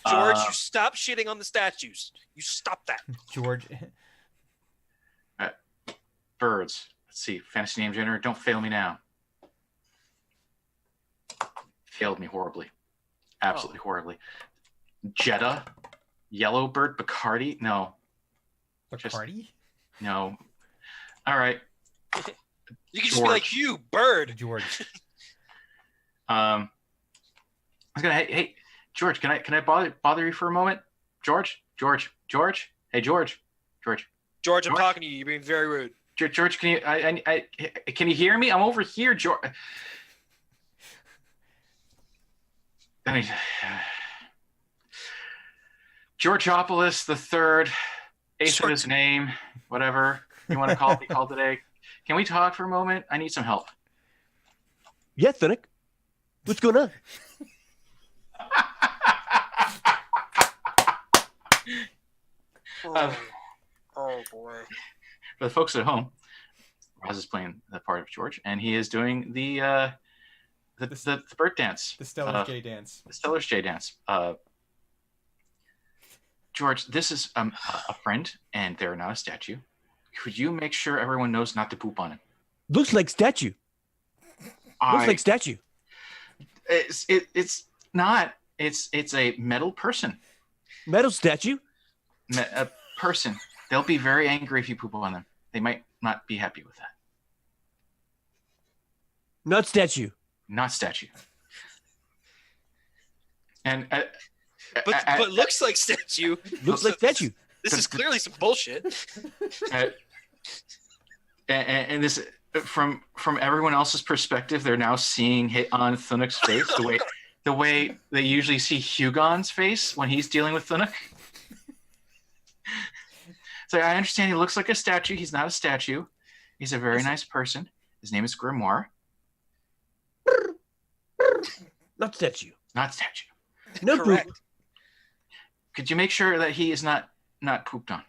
George, you stop shitting on the statues. You stop that. George. Birds. Let's see. Fantasy name generator. Don't fail me now. Failed me horribly. Absolutely horribly. Jetta. Yellowbird. Bacardi. No. Bacardi? No. All right. You can just be like, you, bird. George. I was gonna. Hey, George. Can I bother you for a moment? George. Hey, George. George, I'm talking to you. You're being very rude. George, can you? Can you hear me? I'm over here, George. Georgeopolis the Third, eighth of his name, whatever you want to be called today. Can we talk for a moment? I need some help. Yeah, Thunuk. What's going on? Oh boy. For the folks at home, Roz is playing the part of George, and he is doing the bird dance. The Stellar J dance. The Stellar's J dance. George, this is a friend, and they're not a statue. Could you make sure everyone knows not to poop on him? Looks like statue. Looks like statue. It's not. It's a metal person. Metal statue? A person. They'll be very angry if you poop on them. They might not be happy with that. Not statue. Not statue. And but looks like statue. Looks like statue. This is clearly some bullshit. And this, from everyone else's perspective, they're now seeing hit on Thunuk's face the way they usually see Hugon's face when he's dealing with Thunuk. So I understand he looks like a statue. He's not a statue. He's a very nice person. His name is Grimoire. Not statue. Not statue. No Correct. poop. Could you make sure that he is not pooped on?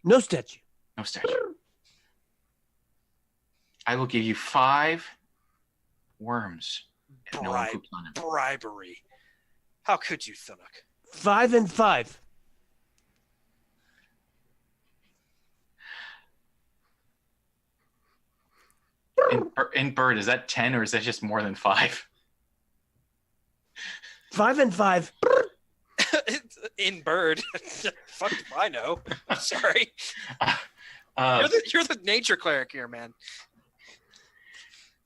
No statue. No statue. I will give you 5 worms if no one poops on him. Bribery. How could you, Thunuk? 5 and 5. In bird, is that 10 or is that just more than 5? 5 and 5. In bird. Fuck if I know. I'm sorry. You're the nature cleric here, man.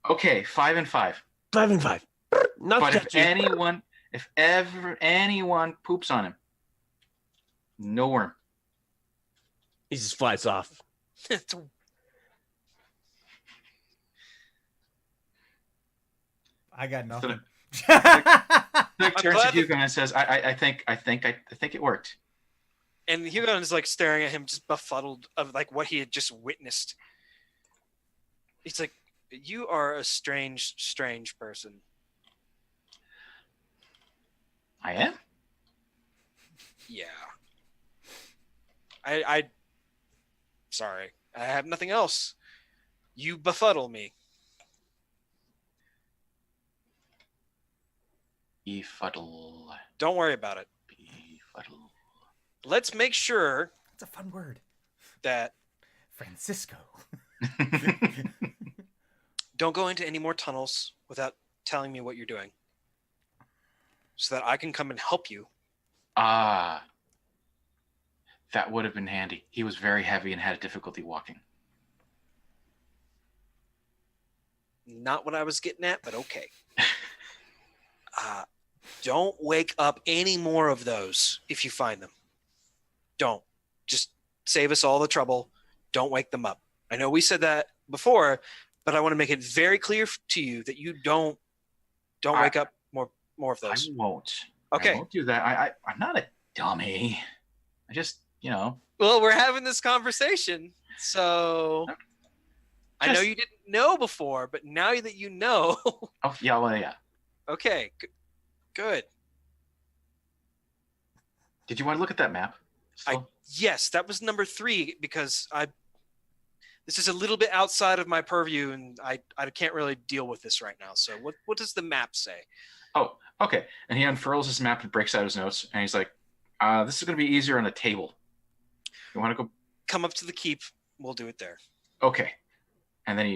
Okay, 5 and 5. 5 and 5. Not But sketchy. if ever anyone poops on him, no worm. He just flies off. I got nothing. Nick turns glad to Hugo and says, I think it worked. And Hugon is like staring at him, just befuddled of like what he had just witnessed. He's like, "You are a strange, strange person." I am? Yeah. I sorry. I have nothing else. You befuddle me. Befuddle. Don't worry about it. Befuddle. Let's make sure That's a fun word. that Francisco. don't go into any more tunnels without telling me what you're doing, so that I can come and help you. Ah. That would have been handy. He was very heavy and had difficulty walking. Not what I was getting at, but okay. Don't wake up any more of those if you find them. Don't. Just save us all the trouble. Don't wake them up. I know we said that before, but I want to make it very clear to you that you don't wake up more of I those. won't. Okay. I won't do that. I'm not a dummy. I just, Well, we're having this conversation, so I know Just- you didn't know before, but now that you know, Oh, yeah, well, yeah. okay, good. Did you want to look at that map? Still? Yes, that was number 3 because this is a little bit outside of my purview, and I can't really deal with this right now. So what does the map say? Oh, okay. And he unfurls his map and breaks out his notes, and he's like, this is going to be easier on a table. You want to go? Come up to the keep. We'll do it there. Okay. And then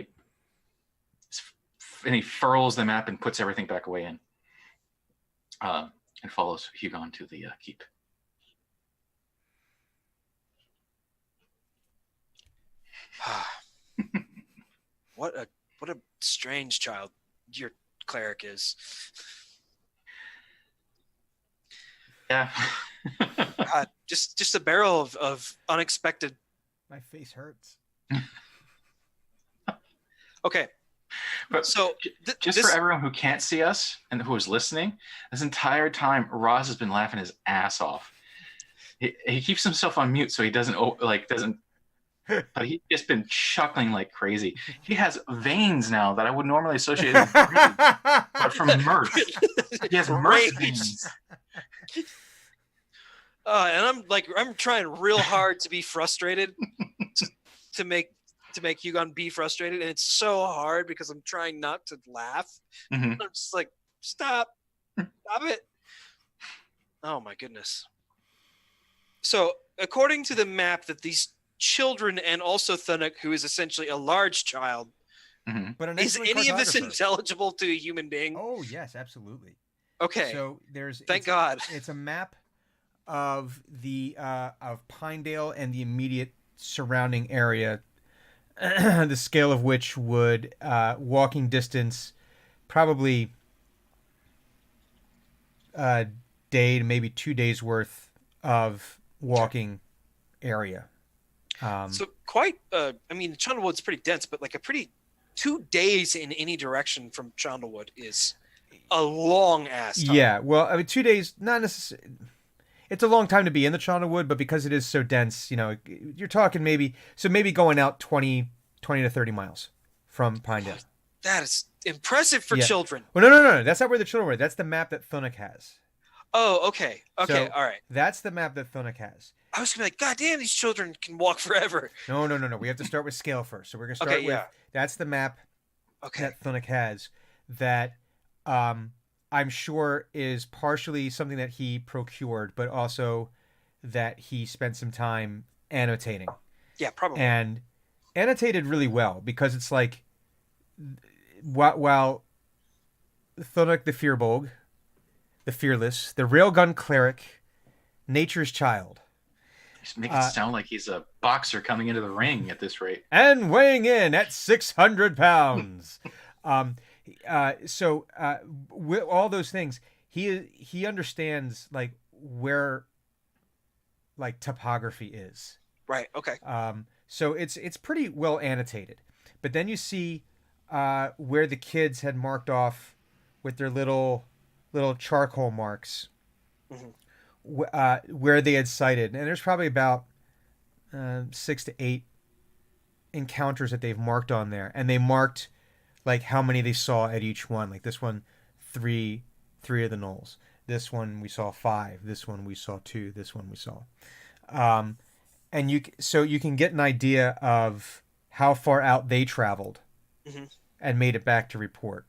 he furls the map and puts everything back away in. And follows Hugon to the keep. What a strange child your cleric is. Yeah. God, just a barrel of unexpected. My face hurts. Okay, But so just this, for everyone who can't see us and who is listening, this entire time Ross has been laughing his ass off. He keeps himself on mute so he doesn't. But he's just been chuckling like crazy. He has veins now that I would normally associate with greed, but from mirth. He has mirth Rage. veins. and I'm trying real hard to be frustrated to make Hugon be frustrated, and it's so hard because I'm trying not to laugh. Mhm. I'm just like, stop it. Oh my goodness. So according to the map that these children and also Thunuk, who is essentially a large child, But an is excellent any of this cartographer. intelligible to a human being? Oh yes, absolutely. Okay. So there's Thank God. It's a map of the of Pinedale and the immediate surrounding area, the scale of which would walking distance probably a day to maybe 2 days worth of walking area. So quite, I mean, Chandlewood's pretty dense, but like 2 days in any direction from Chandlewood is a long ass time. Yeah, well, I mean, 2 days, not necessarily. It's a long time to be in the Chandlewood, but because it is so dense, you're talking maybe going out 20 to 30 miles from Pinedale. That is impressive for Yeah. children. Well, no. That's not where the children were. That's the map that Thunuk has. Oh, okay. Okay, So- all right. That's the map that Thunuk has. I was gonna be like, God damn, these children can walk forever. No. We have to start with scale first. So we're gonna start Okay, with yeah. that's the map Okay. that Thunuk has that I'm sure is partially something that he procured, but also that he spent some time annotating Yeah, probably. and annotated really well because it's like while Thunuk the Fearbolg, the Fearless, the Railgun Cleric, Nature's Child, Just make it sound like he's a boxer coming into the ring at this rate. and weighing in at 600 pounds. With all those things, he understands like where like topography is. Right. Okay. So it's pretty well annotated. But then you see where the kids had marked off with their little charcoal marks, where they had sighted, and there's probably about 6 to 8 encounters that they've marked on there, and they marked like how many they saw at each one. Like this one, three of the gnolls. This one we saw 5. This one we saw 2. This one we saw. And you can get an idea of how far out they traveled and made it back to report.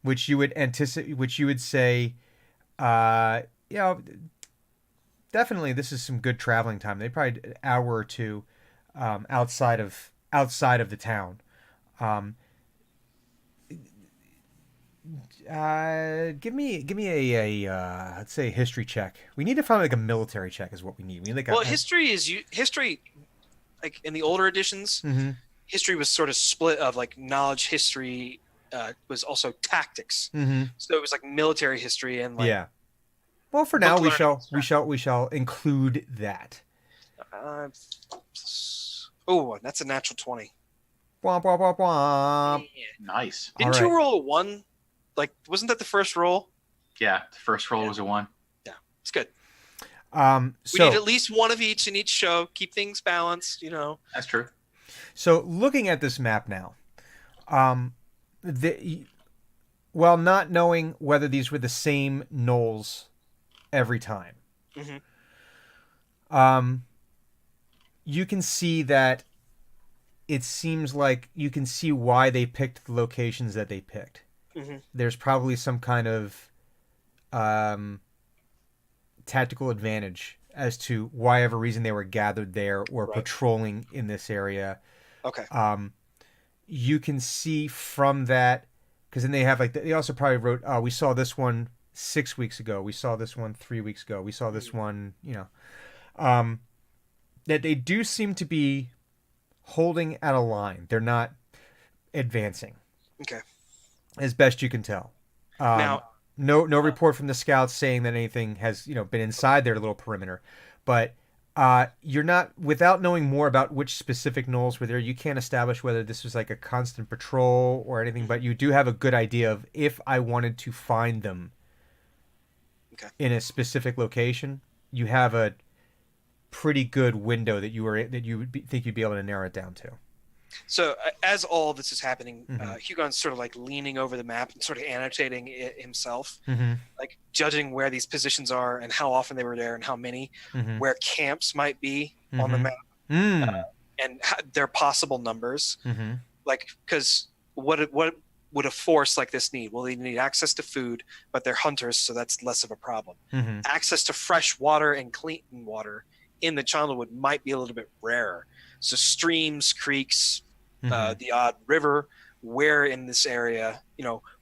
Which you would anticipate, which you would say, definitely this is some good traveling time. They probably an hour or two outside of the town. Give me a let's say a history check. We need to find like a military check is what we need. We need like history like in the older editions. Mm-hmm. History was sort of split of like knowledge history was also tactics. Mm-hmm. So it was like military history and like yeah. Well, for now we learning. shall include that. That's a natural 20. Womp womp womp womp. Nice. Didn't All you right. roll a 1? Like, wasn't that the first roll? Yeah, the first roll was a 1. Yeah, it's good. We So need at least one of each in each show. Keep things balanced, That's true. So looking at this map now, while not knowing whether these were the same gnolls every time, you can see that it seems like you can see why they picked the locations that they picked. There's probably some kind of tactical advantage as to whatever reason they were gathered there or patrolling in this area. Okay. You can see from that, because then they have like they also probably wrote, "Oh, we saw this one 6 weeks ago. We saw this one 3 weeks ago. We saw this one." That they do seem to be holding at a line. They're not advancing. Okay. As best you can tell. Now, no report from the scouts saying that anything has been inside their little perimeter, but you're not, without knowing more about which specific gnolls were there, you can't establish whether this was like a constant patrol or anything, but you do have a good idea of if I wanted to find them in a specific location, you have a pretty good window that think you'd be able to narrow it down to. so as all this is happening, Hugon's sort of like leaning over the map and sort of annotating it himself, like judging where these positions are and how often they were there and how many, where camps might be on the map, and their possible numbers. Like, because what would a force like this need? Well, they need access to food, but they're hunters, so that's less of a problem. Access to fresh water and clean water in the Chandlewood might be a little bit rarer. So streams, creeks, the odd river, where in this area,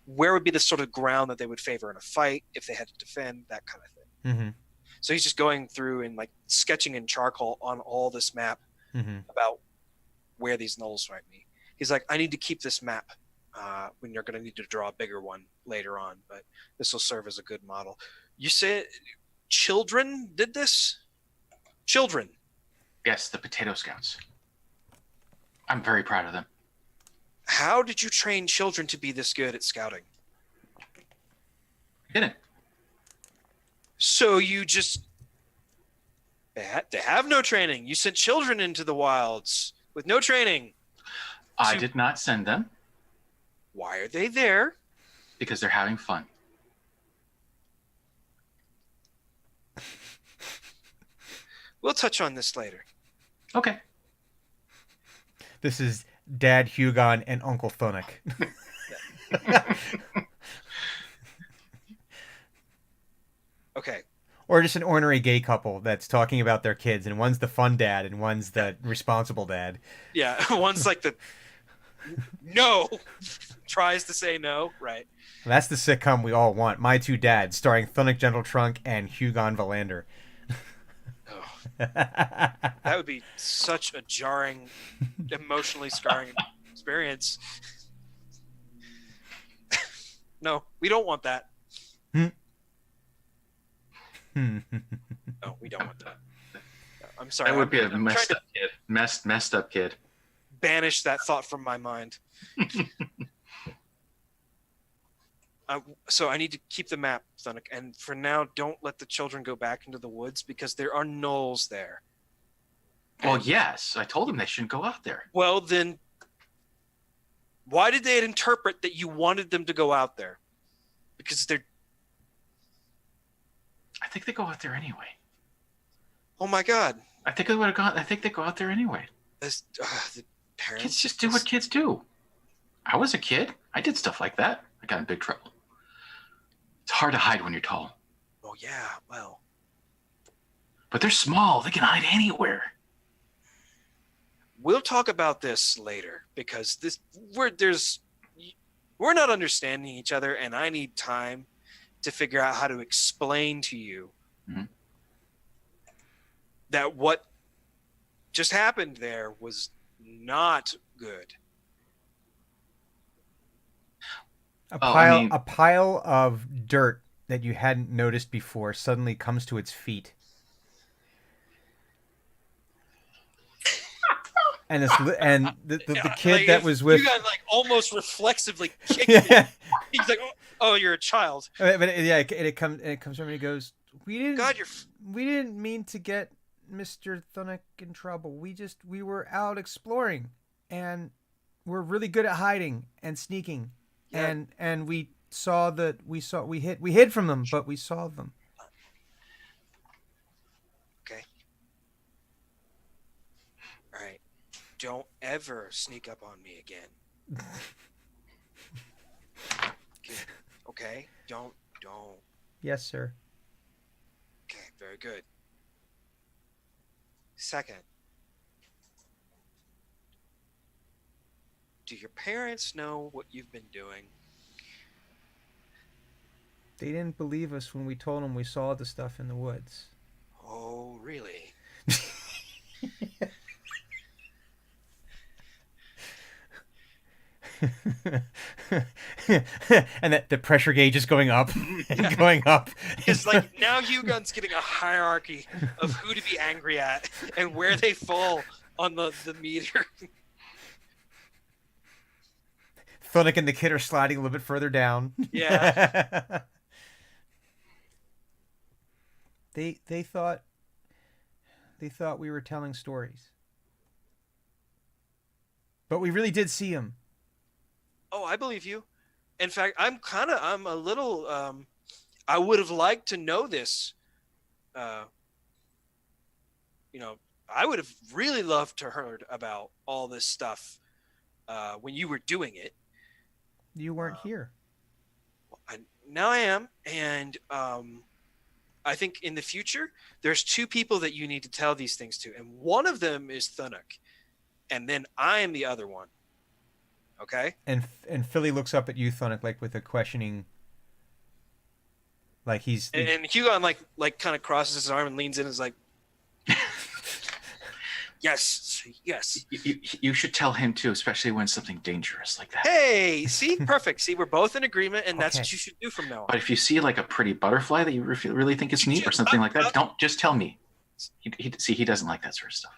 where would be the sort of ground that they would favor in a fight if they had to defend, that kind of thing. So he's just going through and like sketching in charcoal on all this map about where these gnolls might be. He's like, I need to keep this map when you're going to need to draw a bigger one later on, but this will serve as a good model. You said children did this? Children. Yes, the Potato Scouts. I'm very proud of them. How did you train children to be this good at scouting? I didn't. So you just... They have no training. You sent children into the wilds with no training. I did not send them Why are they there? because they're having fun. We'll touch on this later. Okay. This is Dad Hugon and Uncle Thunuk. Okay. Or just an ornery gay couple that's talking about their kids, and one's the fun dad and one's the responsible dad. Yeah, one's like the No. Tries to say no. Right. That's the sitcom we all want. My Two Dads, starring Thunnik Gentletrunk and Hugon Valander. Oh, that would be such a jarring, emotionally scarring experience. No, we don't want that. No, we don't want that. No, I'm sorry. That would be a I'm messed trying up kid. Messed up kid. to banish that thought from my mind. So I need to keep the map, Thunnik, and for now, don't let the children go back into the woods because there are gnolls there. Well, yes, I told them they shouldn't go out there. Well, then, why did they interpret that you wanted them to go out there? Because they're. I think they go out there anyway. Oh my God! I think they would have gone. I think they go out there anyway. The parents. Kids just do what kids do. I was a kid. I did stuff like that. I got in big trouble. It's hard to hide when you're tall. Oh yeah, well. But they're small. They can hide anywhere. We'll talk about this later because we're not understanding each other, and I need time to figure out how to explain to you that what just happened there was not good. A pile of dirt that you hadn't noticed before suddenly comes to its feet. And the kid like, that was with you got like almost reflexively kicked yeah, him. He's like, oh, you're a child. but it comes from and he goes, we God, didn't mean to get Mr. Thunnik in trouble. We were out exploring, and we're really good at hiding and sneaking, Yeah. and we hid from them, but we saw them. Okay. All right. Don't ever sneak up on me again. Okay? Don't. Yes, sir. Okay, very good. Second, do your parents know what you've been doing? They didn't believe us when we told them we saw the stuff in the woods. Oh, really? And that the pressure gauge is going up and going up. It's like now Hugon's getting a hierarchy of who to be angry at and where they fall on the meter. Thunnik and the kid are sliding a little bit further down. Yeah. They thought we were telling stories. But we really did see him. Oh, I believe you. In fact, I'm a little, I would have liked to know this. I would have really loved to heard about all this stuff when you were doing it. You weren't here. Now I am, and I think in the future, there's two people that you need to tell these things to, and one of them is Thunnik, and then I am the other one. Okay? And Philly looks up at you, Thunnik, like with a questioning, like he's... And Hugon like kind of crosses his arm and leans in and is like, yes. You should tell him too, especially when something dangerous like that. Hey, see? Perfect. See, we're both in agreement, and that's Okay. what you should do from now on. But if you see like a pretty butterfly that you really think is neat or something like that, don't just tell me. He doesn't like that sort of stuff.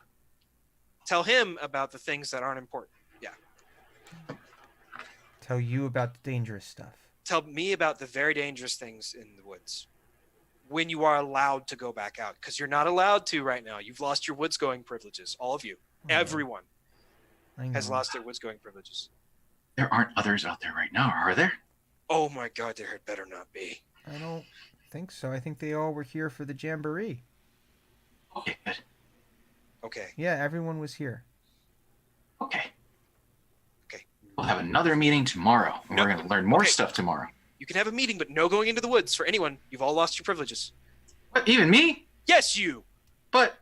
Tell him about the things that aren't important. Yeah. Tell you about the dangerous stuff. Tell me about the very dangerous things in the woods when you are allowed to go back out, because you're not allowed to right now. You've lost your woods going privileges. All of you. Everyone has lost their woods going privileges. There aren't others out there right now, are there? Oh my God, there had better not be. I don't think so. I think they all were here for the jamboree. Okay, good. Okay. Yeah, everyone was here. Okay. Okay. We'll have another meeting tomorrow. And No, we're going to learn more okay. stuff tomorrow. You can have a meeting, but no going into the woods for anyone. You've all lost your privileges. What, even me? Yes, you. But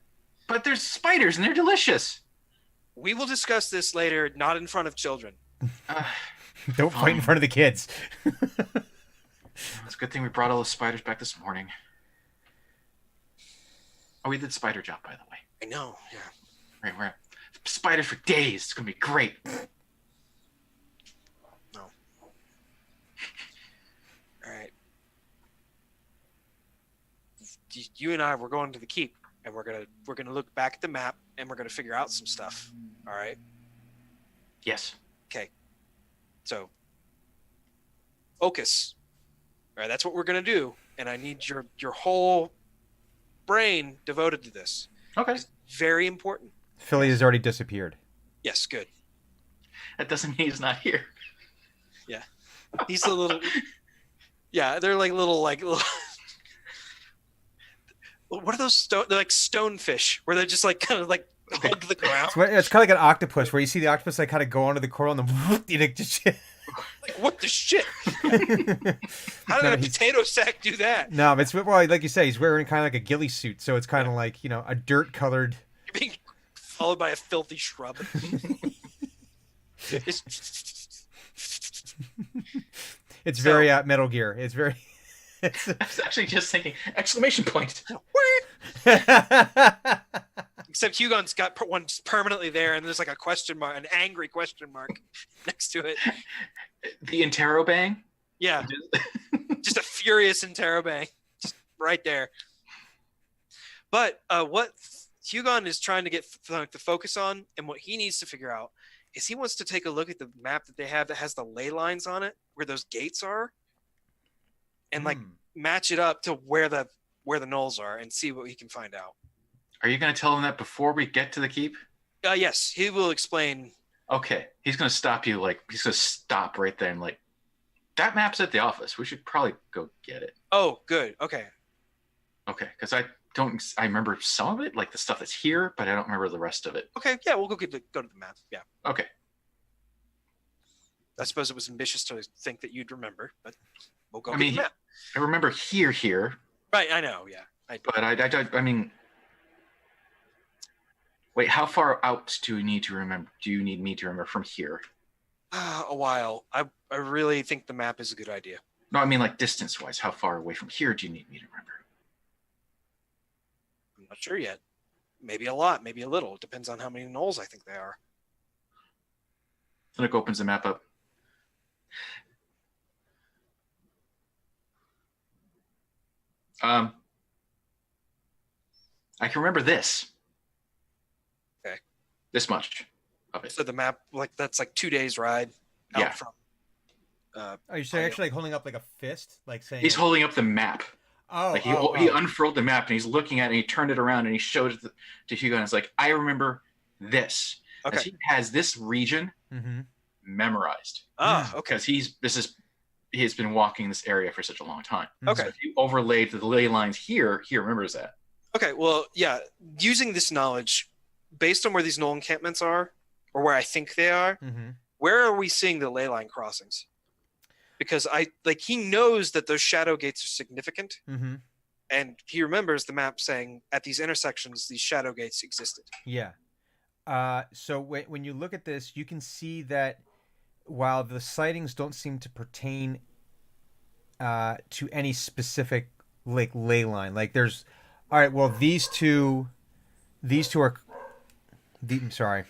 there's spiders and they're delicious. We will discuss this later, not in front of children. Don't fight in front of the kids. It's a good thing we brought all the spiders back this morning. Oh, we did spider job, by the way. I know. Yeah. Right, we're spiders for days. It's gonna be great. No. All right. You and I, we're going to the keep, and we're gonna look back at the map, and we're gonna figure out some stuff. All right. Yes. Okay. So, focus. All right, that's what we're gonna do, and I need your whole brain devoted to this. Okay. It's very important. Philly has already disappeared. Yes, good. That doesn't mean he's not here. He's a little. Yeah, they're like little. What are those stone? They're like stonefish, where they're just like kind of like hug the ground. It's kind of like an octopus, where you see the octopus like kind of go onto the coral and then you just. Like, what the shit? How did No, a he's- potato sack do that? No, but it's well, like you say, he's wearing kind of like a ghillie suit, so it's kind of like a dirt colored. You're being followed by a filthy shrub. It's- It's So- very Metal Gear. It's very. It's, I was actually just thinking, exclamation point. Except Hugon's got one just permanently there, and there's like a question mark, an angry question mark next to it. The interrobang. Yeah, just a furious interrobang, just right there. But what Hugon is trying to get the focus on, and what he needs to figure out, is he wants to take a look at the map that they have that has the ley lines on it, where those gates are, and like match it up to where the knolls are, and see what he can find out. Are you going to tell him that before we get to the keep? Yes, he will explain. Okay. He's going to stop you. Like, he's going to stop right there and like, that map's at the office. We should probably go get it. Oh, good. Okay. Okay. Because I remember some of it, like the stuff that's here, but I don't remember the rest of it. Okay. Yeah, we'll go to the map. Yeah. Okay. I suppose it was ambitious to think that you'd remember, but we'll go I get mean, the map. I remember here, Right. I know. Yeah. but I mean, wait, how far out do you need me to remember from here? A while. I really think the map is a good idea. No, I mean like distance wise. How far away from here do you need me to remember? I'm not sure yet. Maybe a lot, maybe a little. It depends on how many knolls I think they are. Then it opens the map up. I can remember this. Okay. This much of it. So the map, like that's like 2 days ride out Yeah. from. Are you actually like holding up like a fist, like saying? He's holding up the map. Oh, Like he oh, he oh. unfurled the map and he's looking at it and he turned it around and he showed it to Hugo and it's like, I remember this. Okay. As he has this region Mm-hmm. memorized. Ah, okay. Because he has been walking this area for such a long time. Okay. So if you overlaid the ley lines here, he remembers that. Okay. Well, yeah. Using this knowledge, based on where these knoll encampments are, or where I think they are, Mm-hmm. where are we seeing the ley line crossings? Because he knows that those shadow gates are significant, Mm-hmm. and he remembers the map saying at these intersections these shadow gates existed. Yeah. So when you look at this, you can see that while the sightings don't seem to pertain to any specific like ley line, like there's, all right, well these two are, I'm sorry,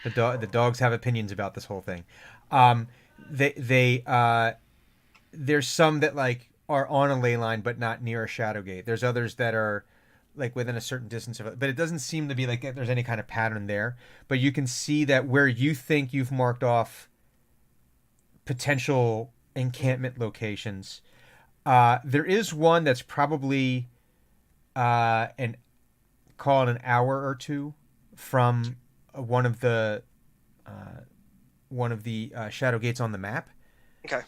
the dogs have opinions about this whole thing. There's some that like are on a ley line but not near a shadow gate. There's others that are like within a certain distance of it, but it doesn't seem to be like there's any kind of pattern there. But you can see that where you think you've marked off potential encampment locations, there is one that's probably call it an hour or two from one of the shadow gates on the map. Okay.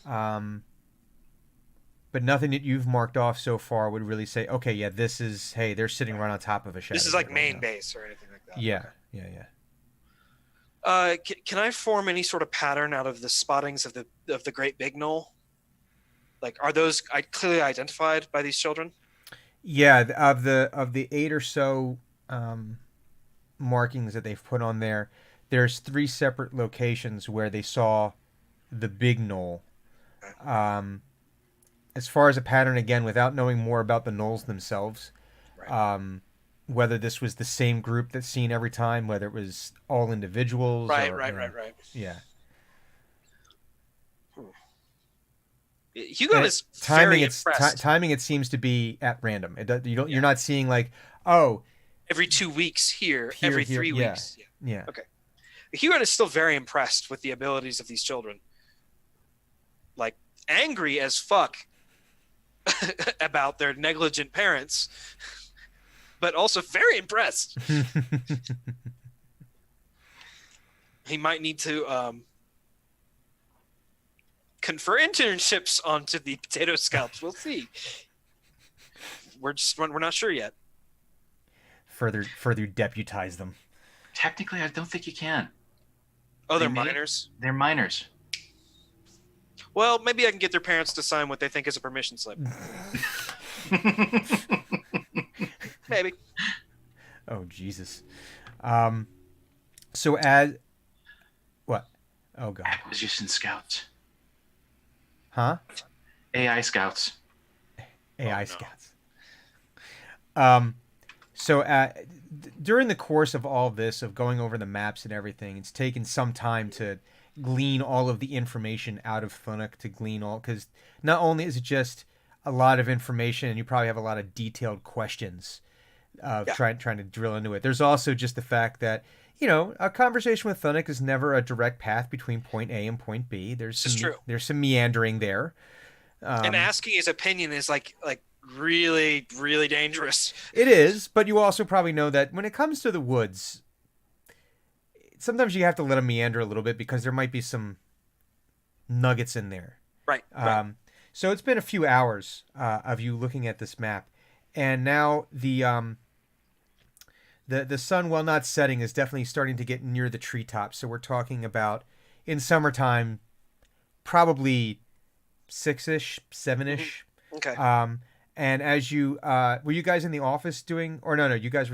But nothing that you've marked off so far would really say, okay, yeah, they're sitting right on top of a shadow. This is like gate right main now. base or anything like that. Yeah, yeah. Can I form any sort of pattern out of the spottings of the Great Big Knoll? Like, are those clearly identified by these children? Yeah, of the 8 or so markings that they've put on there, there's 3 separate locations where they saw the big knoll. As far as a pattern, again, without knowing more about the knolls themselves, whether this was the same group that's seen every time, whether it was all individuals. Right. Yeah. Hugo And is timing. very It's impressed. timing. It seems to be at random. You don't. Yeah. You're not seeing like, oh, Every 2 weeks here, Here, every here, 3 yeah. weeks. yeah. Hugo is still very impressed with the abilities of these children. Like, angry as fuck about their negligent parents, but also very impressed. He might need to confer internships onto the potato scalps. We'll see. We're not sure yet. Further deputize them. Technically, I don't think you can. Oh, they're They may- minors. They're minors. Well, maybe I can get their parents to sign what they think is a permission slip. Maybe. Oh Jesus. So as what? Oh God. Acquisition scouts. Huh? AI scouts. AI no. scouts. So during the course of all this, of going over the maps and everything, it's taken some time to glean all of the information out of Thunuk, to glean all, because not only is it just a lot of information, and you probably have a lot of detailed questions of trying to drill into it. There's also just the fact that, you know, a conversation with Thunuk is never a direct path between point A and point B. This is true. There's some meandering there. And asking his opinion is like really, really dangerous. It is, but you also probably know that when it comes to the woods, sometimes you have to let them meander a little bit because there might be some nuggets in there. Right. So it's been a few hours of you looking at this map, and now the sun, while not setting, is definitely starting to get near the treetops. So we're talking about, in summertime, probably 6-ish, 7-ish. Okay. And as you were you guys in the office doing, or no, you guys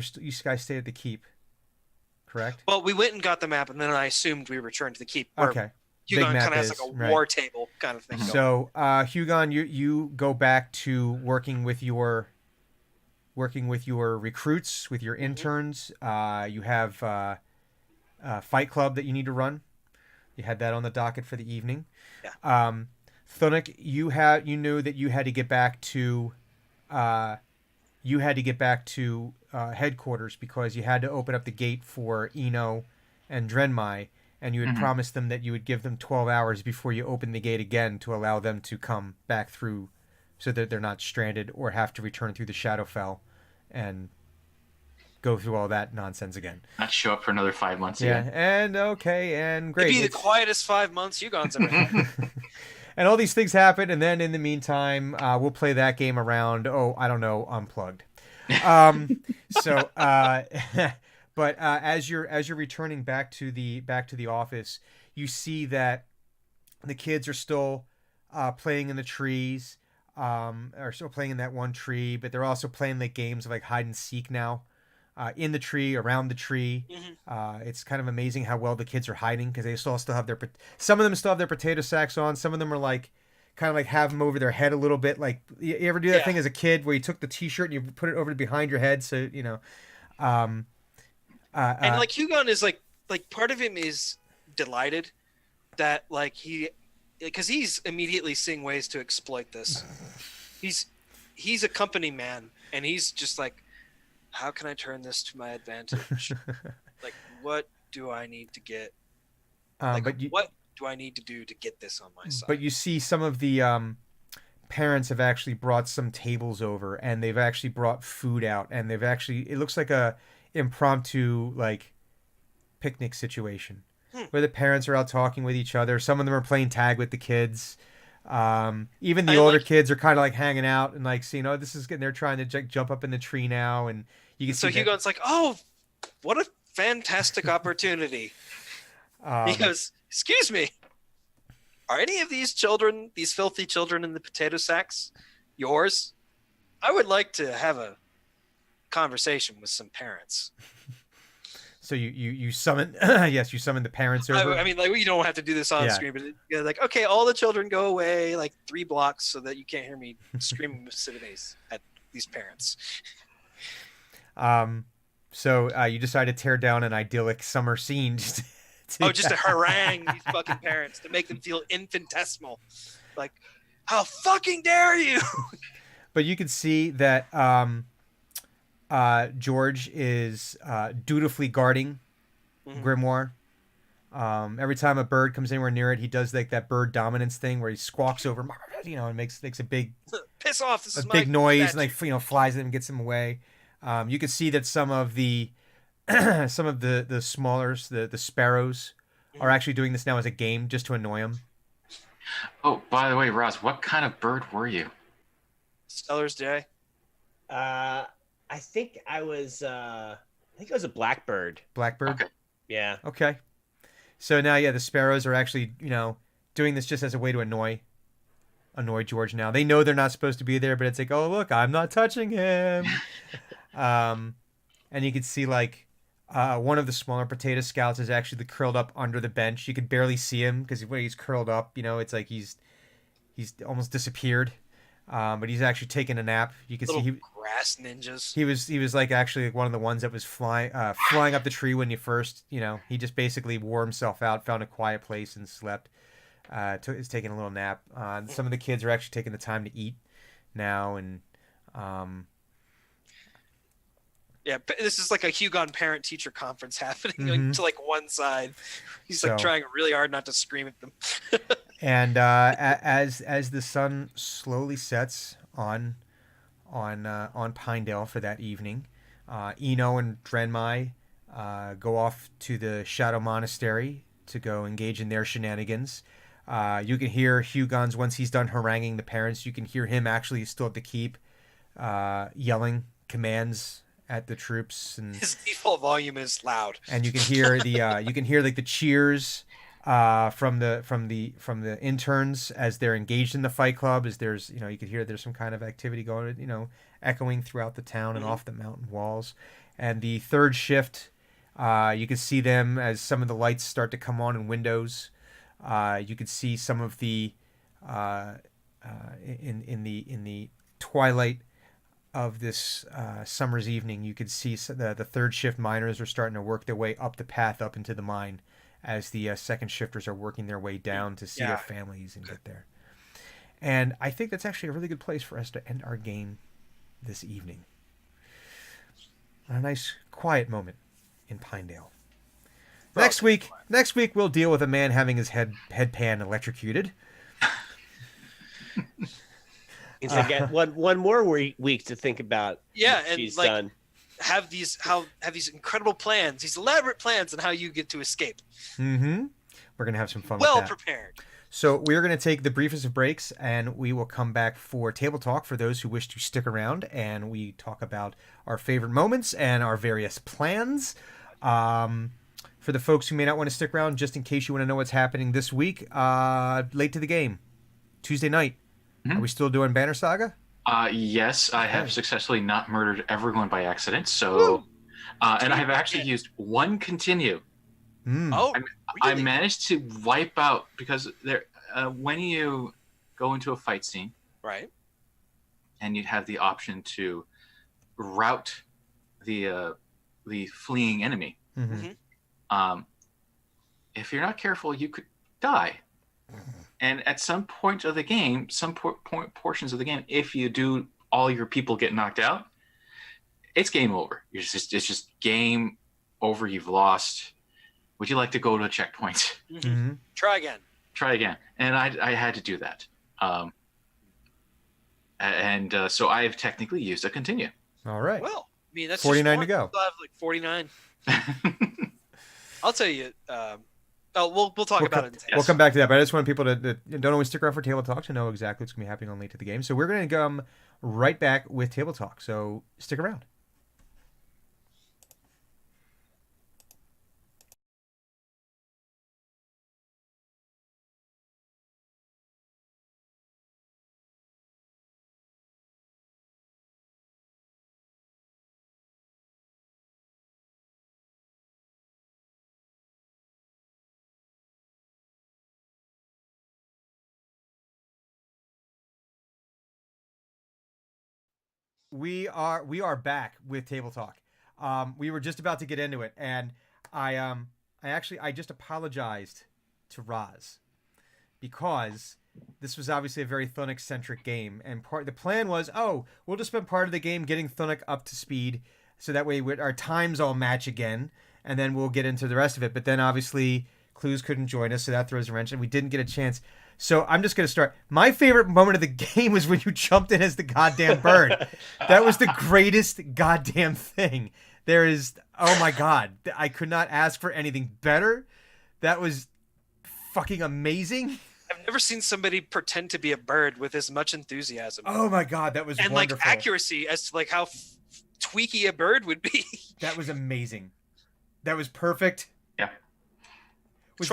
stayed at the keep, correct? Well, we went and got the map, and then I assumed we returned to the keep. Where Okay. Hugon Big map kind of has is, like a right. war table kind of thing. going. So, Hugon, you go back to working with your recruits, with your interns. You have Fight Club that you need to run. You had that on the docket for the evening. Yeah. Thunuk, you knew that you had to get back to headquarters because you had to open up the gate for Eno and Drenmai, and you had promised them that you would give them 12 hours before you opened the gate again to allow them to come back through, so that they're not stranded or have to return through the Shadowfell and go through all that nonsense again. Not show up for another 5 months Yeah, again. and okay, and great. It'd be the It's- quietest 5 months Hugon's ever had. And all these things happen, and then in the meantime, we'll play that game around. Oh, I don't know, Unplugged. But as you're returning back to the office, you see that the kids are still playing in the trees, are still playing in that one tree, but they're also playing the games of like hide and seek now. In the tree, around the tree. It's kind of amazing how well the kids are hiding because they still have some of them still have their potato sacks on. Some of them are like kind of like have them over their head a little bit. Like you ever do that thing as a kid where you took the t-shirt and you put it over behind your head, so you know. And like Hugon is like part of him is delighted that like because he's immediately seeing ways to exploit this. He's a company man, and he's just like, how can I turn this to my advantage? Like, what do I need to get? Like, what do I need to do to get this on my side? But you see some of the parents have actually brought some tables over, and they've actually brought food out, and it looks like a impromptu like picnic situation where the parents are out talking with each other. Some of them are playing tag with the kids. Even the older kids are kind of like hanging out and like seeing, oh, this is getting, they're trying to jump up in the tree now, and you can so see Hugon's like, oh, what a fantastic opportunity. He goes, excuse me, are any of these children, these filthy children in the potato sacks, yours? I would like to have a conversation with some parents. So you summon yes, you summon the parents over. I mean, like, you don't have to do this on Yeah. screen, but you're like, okay, all the children go away like 3 blocks so that you can't hear me screaming obscenities at these parents. So you decide to tear down an idyllic summer scene. Just to harangue these fucking parents to make them feel infinitesimal. Like, how fucking dare you? But you can see that George is dutifully guarding Grimoire. Every time a bird comes anywhere near it, he does like that bird dominance thing where he squawks over, and makes a big Piss off! This is big my noise statue. and flies at him and gets him away. You can see that some of the some of the smallers, the sparrows, are actually doing this now as a game just to annoy him. Oh, by the way, Roz, what kind of bird were you? Stellar's Day. I think I was I think it was a blackbird. Blackbird. Okay. Yeah. Okay. So now, yeah, the sparrows are actually, doing this just as a way to annoy George. Now they know they're not supposed to be there, but it's like, oh look, I'm not touching him. And you can see like one of the smaller potato scouts is actually curled up under the bench. You could barely see him because when he's curled up, it's like he's almost disappeared. But he's actually taking a nap. You can see Little grass ninjas. he was like actually like one of the ones that was flying up the tree when you first, he just basically wore himself out, found a quiet place and slept. Is taking a little nap. Some of the kids are actually taking the time to eat now, and Yeah, this is like a Hugon parent-teacher conference happening Mhm. to like one side. He's So- like trying really hard not to scream at them. and as the sun slowly sets on Pinedale for that evening, Eno and Drenmai go off to the Shadow Monastery to go engage in their shenanigans. You can hear Hugon's, once he's done haranguing the parents, you can hear him actually still at the keep, yelling commands at the troops, and His default volume is loud. you can hear like the cheers from the interns as they're engaged in the fight club. As there's you can hear there's some kind of activity going, echoing throughout the town and off the mountain walls. And the third shift, you can see them as some of the lights start to come on in windows. You can see some of the in the twilight of this summer's evening, you could see the third shift miners are starting to work their way up the path up into the mine, as the second shifters are working their way down to see their families and get there. And I think that's actually a really good place for us to end our game this evening. A nice quiet moment in Pinedale. Next week we'll deal with a man having his headpan electrocuted. He's like, one more week to think about. Yeah, what and she's like done. have these incredible plans, these elaborate plans on how you get to escape. Mm-hmm. We're gonna have some fun Well with that. prepared. So we're going to take the briefest of breaks, and we will come back for Table Talk for those who wish to stick around, and we talk about our favorite moments and our various plans. For the folks who may not want to stick around, just in case you want to know what's happening this week, late to the game, Tuesday night. Are we still doing Banner Saga? Yes, I have successfully not murdered everyone by accident. So, and I have actually used one continue. Oh, I really? managed to wipe out, because there when you go into a fight scene Right. and you have the option to rout the fleeing enemy. Mm-hmm. If you're not careful, you could die. And at some point of the game, portions of the game, if you do, all your people get knocked out, it's game over. It's just game over. You've lost. Would you like to go to a checkpoint? Mm-hmm. Try again. Try again. And I had to do that. So I have technically used a continue. All right. Well, I mean, that's 49 just to one. go. We'll have like 49. I'll tell you. We'll talk about it. We'll come back to that, but I just want people to don't always stick around for Table Talk to know exactly what's going to be happening on Late to the Game. So we're going to come right back with Table Talk. So stick around. we are back with Table Talk. We were just about to get into it, and I just apologized to Roz because this was obviously a very Thunic centric game, and the plan was, we'll just spend part of the game getting Thunic up to speed, so that way our times all match again, and then we'll get into the rest of it. But then obviously Clues couldn't join us, so that throws a wrench, and we didn't get a chance. So I'm just going to start. My favorite moment of the game was when you jumped in as the goddamn bird. That was the greatest goddamn thing. Oh my God. I could not ask for anything better. That was fucking amazing. I've never seen somebody pretend to be a bird with as much enthusiasm. Oh my God, that was and wonderful. like accuracy as to like how tweaky a bird would be. That was amazing. That was perfect. Yeah. Was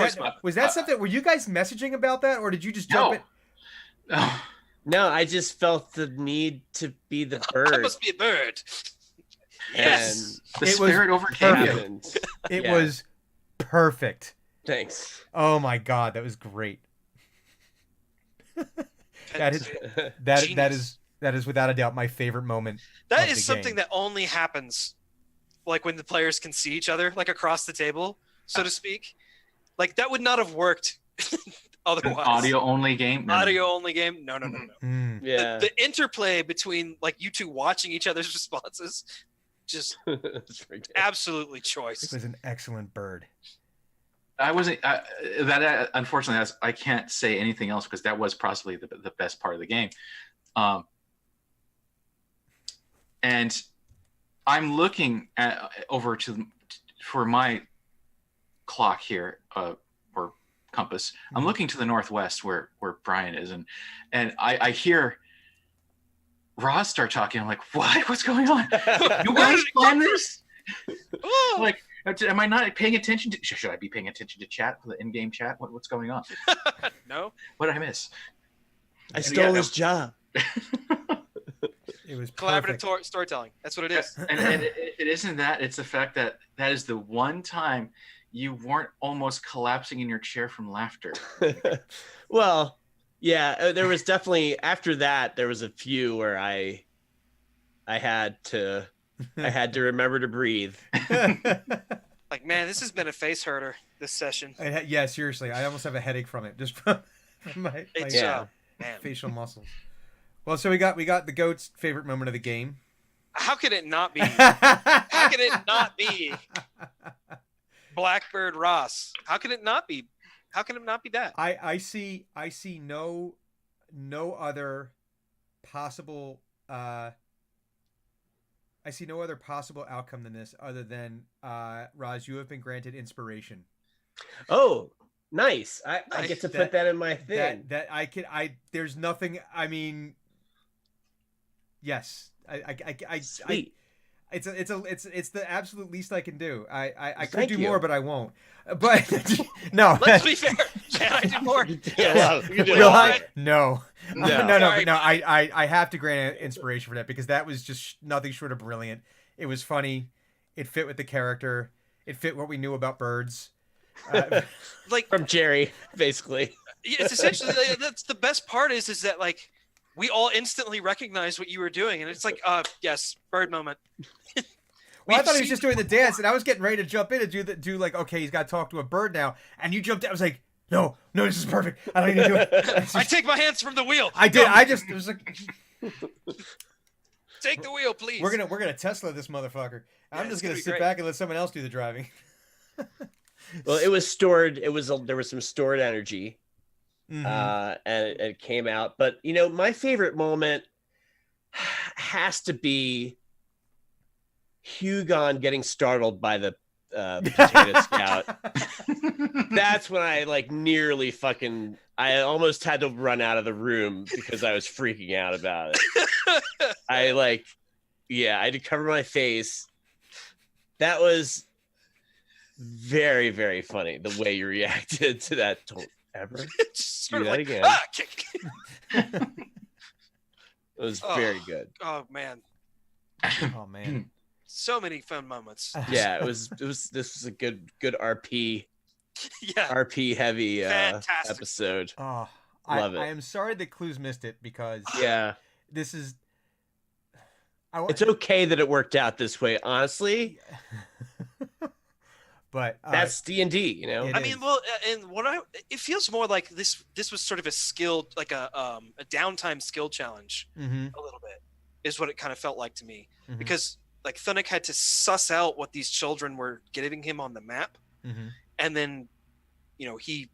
that something? Were you guys messaging about that, or did you just jump in? No. No, I just felt the need to be the I bird. must be a bird. Yes. The It was spirit overcame you. And It yeah. was perfect. Thanks. Oh my God, that was great. That is without a doubt my favorite moment. That of is the something game. that only happens like when the players can see each other, like across the table, so to speak. Like that would not have worked An otherwise. audio only game. No. Audio only game? No. Mm. Yeah. The interplay between like you two watching each other's responses, just It's very good. absolutely It choice. was an excellent bird. I wasn't. Unfortunately, I can't say anything else because that was possibly the best part of the game. And I'm looking over for my clock here, or compass. I'm looking to the northwest where Brian is, and I hear Roz start talking. I'm like, what? What's going on? You guys on this? Oh, Like, am I not paying attention to? Should I be paying attention to chat, the in-game chat? What's going on? no. What did I miss? I stole his job. It was Collaborative perfect. storytelling. That's what it is. And it isn't that. It's the fact that is the one time you weren't almost collapsing in your chair from laughter. Well, yeah, there was definitely after that there was a few where I had to remember to breathe. Like, man, this has been a face hurter this session. Yeah, seriously, I almost have a headache from it, just from my It's Yeah. man. facial muscles. Well, so we got the goat's favorite moment of the game. How could it not be? How could it not be Blackbird Ross? How can it not be? How can it not be that? I see no other possible I see no other possible outcome than this other than Roz, you have been granted inspiration. Oh, nice. I get to That- put that in my thing. That there's nothing, I mean, yes. Sweet. It's the absolute least I can do. I could Thank do you. more, but I won't. But no. Let's be fair. Can I do more? Yeah, well, you did Real all high? right. No. No. No. Sorry. But no, I have to grant inspiration for that because that was just nothing short of brilliant. It was funny. It fit with the character. It fit what we knew about birds. Like, From Jerry, basically. it's essentially that's the best part is that like we all instantly recognized what you were doing, and it's like, yes, bird moment. Well, I We've thought he was seen- just doing the dance, and I was getting ready to jump in and do like, okay, he's got to talk to a bird now, and you jumped in. I was like, no, this is perfect. I don't need to do it. I take my hands from the wheel. I did. Go. It was like, Take the wheel, please. we're gonna Tesla this motherfucker. I'm Yeah, just it's gonna gonna be sit great. back and let someone else do the driving. Well, it was stored. There was some stored energy, Mhm. and it came out. But my favorite moment has to be Hugon getting startled by the potato scout. That's when I nearly I almost had to run out of the room because I was freaking out about it. I had to cover my face. That was very, very funny the way you reacted to that. Don't ever Just do sort of that like, again. kick. It was Oh. very good. Oh man, Oh man. so many fun moments. Yeah, this was a good RP Yeah, heavy Fantastic. episode. Oh, Love it. I am sorry that Clues missed it because Yeah. this is It's okay that it worked out this way. Honestly, but that's D&D. You know. It I is. mean, well, and it feels more like this was sort of a skill, like a downtime skill challenge Mm-hmm. a little bit, is what it kind of felt like to me. Mhm. Because like Thunnik had to suss out what these children were giving him on the map, Mm-hmm. and then, he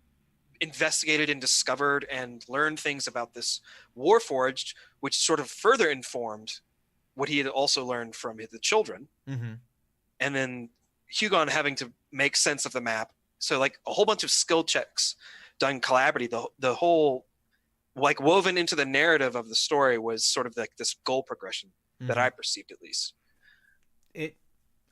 investigated and discovered and learned things about this Warforged, which sort of further informed what he had also learned from the children. Mm-hmm. And then Hugon having to make sense of the map. So like a whole bunch of skill checks done collaboratively. The whole, like, woven into the narrative of the story was sort of like this goal progression that I perceived, at least.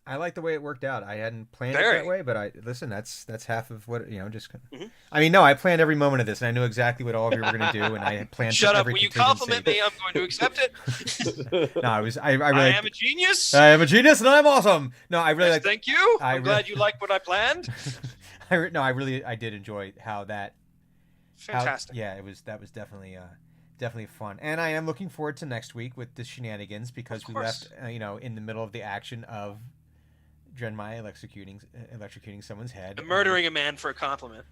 I like the way it worked out. I hadn't planned it Very. that way, but listen, that's half of what, just. Mhm. I mean, no, I planned every moment of this, and I knew exactly what all of you were going to do, and I had planned. Shut for up! every When you contingency. compliment me, I'm going to accept it. No, I really. I am a genius. I am a genius, and I'm awesome. No, I really. Yes, thank you. I I'm glad you liked what I planned. I did enjoy how that. Fantastic. Yeah, that was definitely fun, and I am looking forward to next week with the shenanigans because Of we course. left in the middle of the action of Drenmai electrocuting someone's head, And murdering a man for a compliment.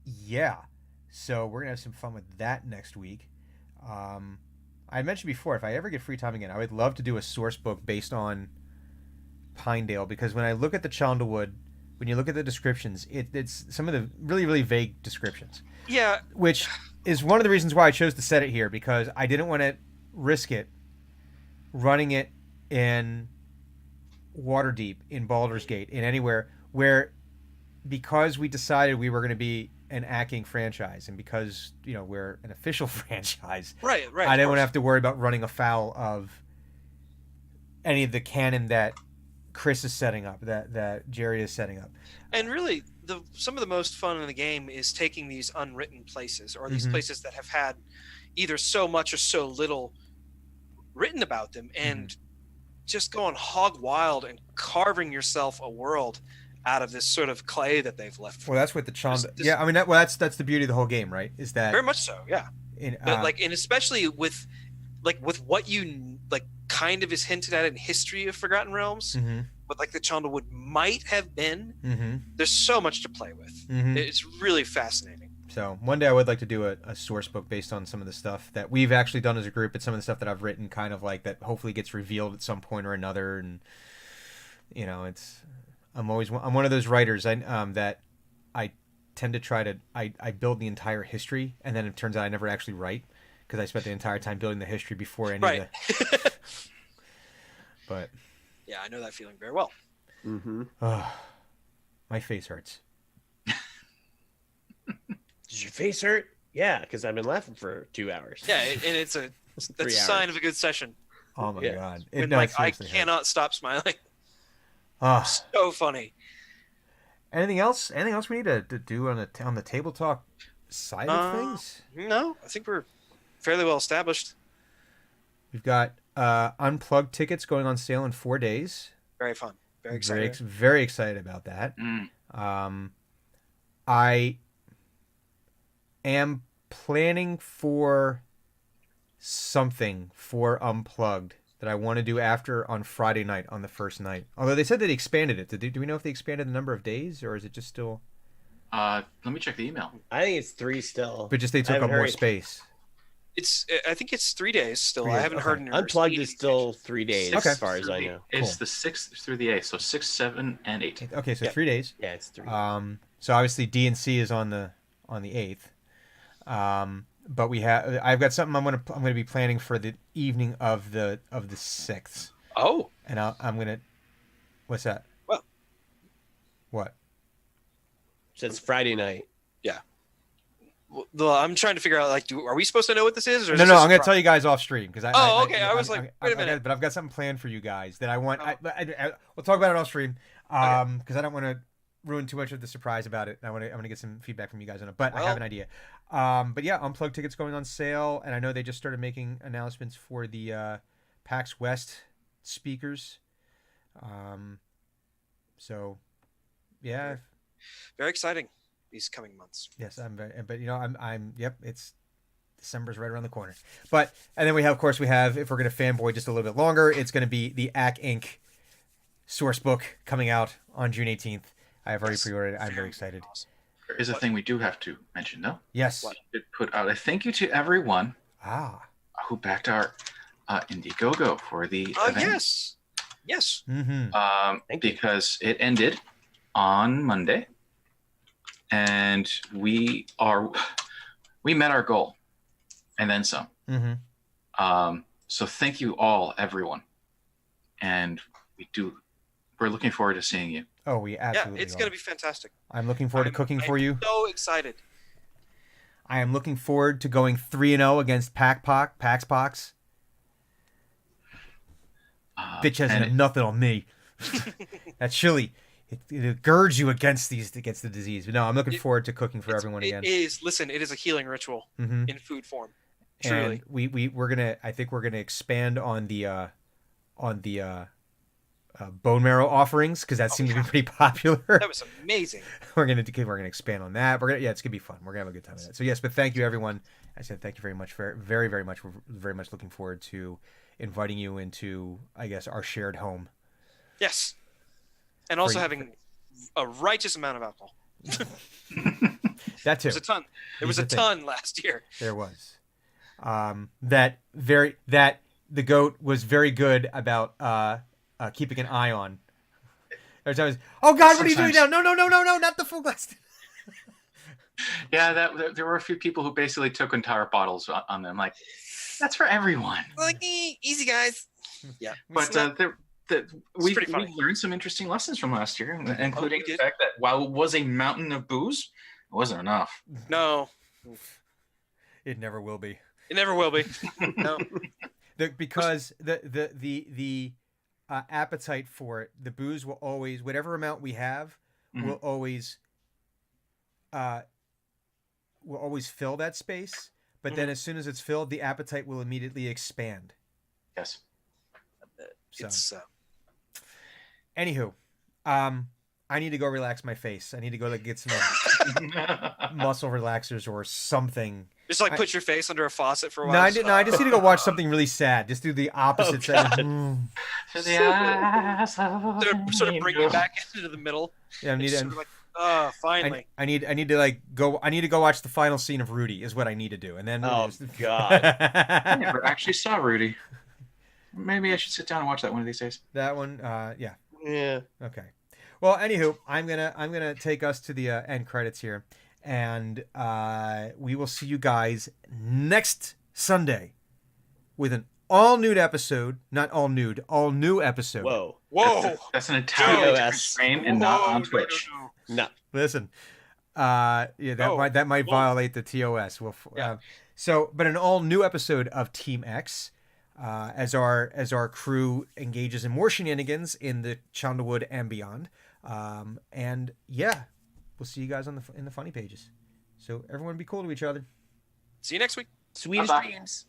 Yeah, so we're gonna have some fun with that next week. I mentioned before, if I ever get free time again, I would love to do a source book based on Pinedale, because when I look at the Chandlewood, when you look at the descriptions, it's some of the really, really vague descriptions, Yeah, which is one of the reasons why I chose to set it here, because I didn't want to risk it running it in Waterdeep, in Baldur's Gate, in anywhere where, because we decided we were going to be an acting franchise, and because we're an official franchise, right. I didn't want of to have to worry about running afoul of any of the canon that Chris is setting up, that Jerry is setting up. And really, some of the most fun in the game is taking these unwritten places, or these Mhm. places that have had either so much or so little written about them, and just going hog wild and carving yourself a world out of this sort of clay that they've left. Well, that's what the Chand. This- Yeah, I mean, that's the beauty of the whole game, right? Is that Very much so, yeah. in, But and especially with what you kind of is hinted at in history of Forgotten Realms, mhm, what like the Chandlewood might have been. mhm, There's so much to play with. mhm. It's really fascinating. So one day I would like to do a source book based on some of the stuff that we've actually done as a group, and some of the stuff that I've written, kind of like that hopefully gets revealed at some point or another. And I'm one of those writers that I tend to try to I build the entire history, and then it turns out I never actually write, because I spent the entire time building the history before any Right. of the. But Yeah, I know that feeling very well. Mm-hmm. my face hurts. Does your face hurt? Yeah, because I've been laughing for 2 hours. Yeah, and it's a 3 that's a sign of a good session. Oh my Yeah. god! When No, it like I seriously hurts. cannot stop smiling. Ah. So funny. Anything else? Anything else we need to do on the table talk side of things? No, I think we're fairly well established. We've got unplugged tickets going on sale in 4 days. Very fun. Very excited. Very excited about that. I am planning for something for Unplugged that I want to do on Friday night, on the first night. Although they said that they expanded it. Do we know if they expanded the number of days, or is it just still? Let me check the email. I think it's 3 still. But just they I took up haven't more heard. space. I think it's 3 days still. 3 I days, haven't okay. heard an Unplugged is still 3 days, Okay. as far as I know. It's the 6th through the 8th, so 6, 7, and 8. Okay, so Yeah. 3 days. Yeah, it's 3. So obviously DNC is on the 8th. But I've got something I'm gonna be planning for the evening of the 6th. Oh, And I'm gonna. What's that? Well. What? So it's Friday night. well, I'm trying to figure out are we supposed to know what this is? Or is No, this I'm just a gonna pro- tell you guys off stream, because Oh, okay. I was like, wait a minute. But I've got something planned for you guys that I want. Oh. We'll talk about it off stream. Okay. Because I don't want to ruin too much of the surprise about it. I'm gonna get some feedback from you guys on it. But I Well- have an idea. But yeah, Unplugged tickets going on sale, and I know they just started making announcements for the PAX West speakers. So yeah. Very exciting these coming months. Yes, I'm very, but I'm, yep, it's December's right around the corner. But and then we have, of course, if we're gonna fanboy just a little bit longer, it's gonna be the ACK Inc. source book coming out on June 18th. I have already pre-ordered it. I'm very excited. Awesome. There is a thing we do have to mention, though. Yes. It put out a thank you to everyone who backed our Indiegogo for the event. Yes. Mm-hmm. Because it ended on Monday, and we met our goal, and then some. Mm-hmm. So thank you all, everyone, and we're looking forward to seeing you. Oh, we absolutely. Yeah, it's going to be fantastic. I'm looking forward to cooking for you. So excited. I am looking forward to going 3-0 against Paxpox. Bitch has nothing on me. That chili, it girds you against the disease. But no, I'm looking forward to cooking for everyone again. It is a healing ritual Mm-hmm. in food form. Truly. And I think we're gonna expand on the bone marrow offerings, because that seemed to be pretty popular. That was amazing. we're gonna expand on that. It's gonna be fun. We're gonna have a good time with that. So yes, but thank you everyone. I said thank you very much very, very much. We're very much looking forward to inviting you into, I guess, our shared home. Yes. And also having a righteous amount of alcohol. That too. It was a ton. There was a ton last year. There was. That the goat was very good about keeping an eye on. Every time, oh God, what are you doing now? No, not the full glass. Yeah, there were a few people who basically took entire bottles on them. Like, that's for everyone. Like, easy guys. Yeah. But we've learned some interesting lessons from last year, including the fact that while it was a mountain of booze, it wasn't enough. No. It never will be. It never will be. No. Because the appetite for it, the booze will always, whatever amount we have, will always fill that space. But then as soon as it's filled, the appetite will immediately expand. Yes. So. Anywho, I need to go relax my face. I need to go get some muscle relaxers or something. Just put your face under a faucet for a while. No, I just need to go watch something really sad. Just do the opposite side. Sort of bring me back into the middle. Yeah, finally. I need to go watch the final scene of Rudy is what I need to do. And then God. I never actually saw Rudy. Maybe I should sit down and watch that one of these days. That one, yeah. Yeah. Okay. Well, anywho, I'm gonna take us to the end credits here, and we will see you guys next Sunday with an all-nude episode. Not all-nude, all-new episode. Whoa. That's an entirely different stream and not on Twitch. No. Listen, that might violate the TOS. But an all-new episode of Team X. As our crew engages in more shenanigans in the Chandlewood and beyond, and yeah, we'll see you guys in the funny pages. So everyone, be cool to each other. See you next week. Sweetest Bye-bye. dreams.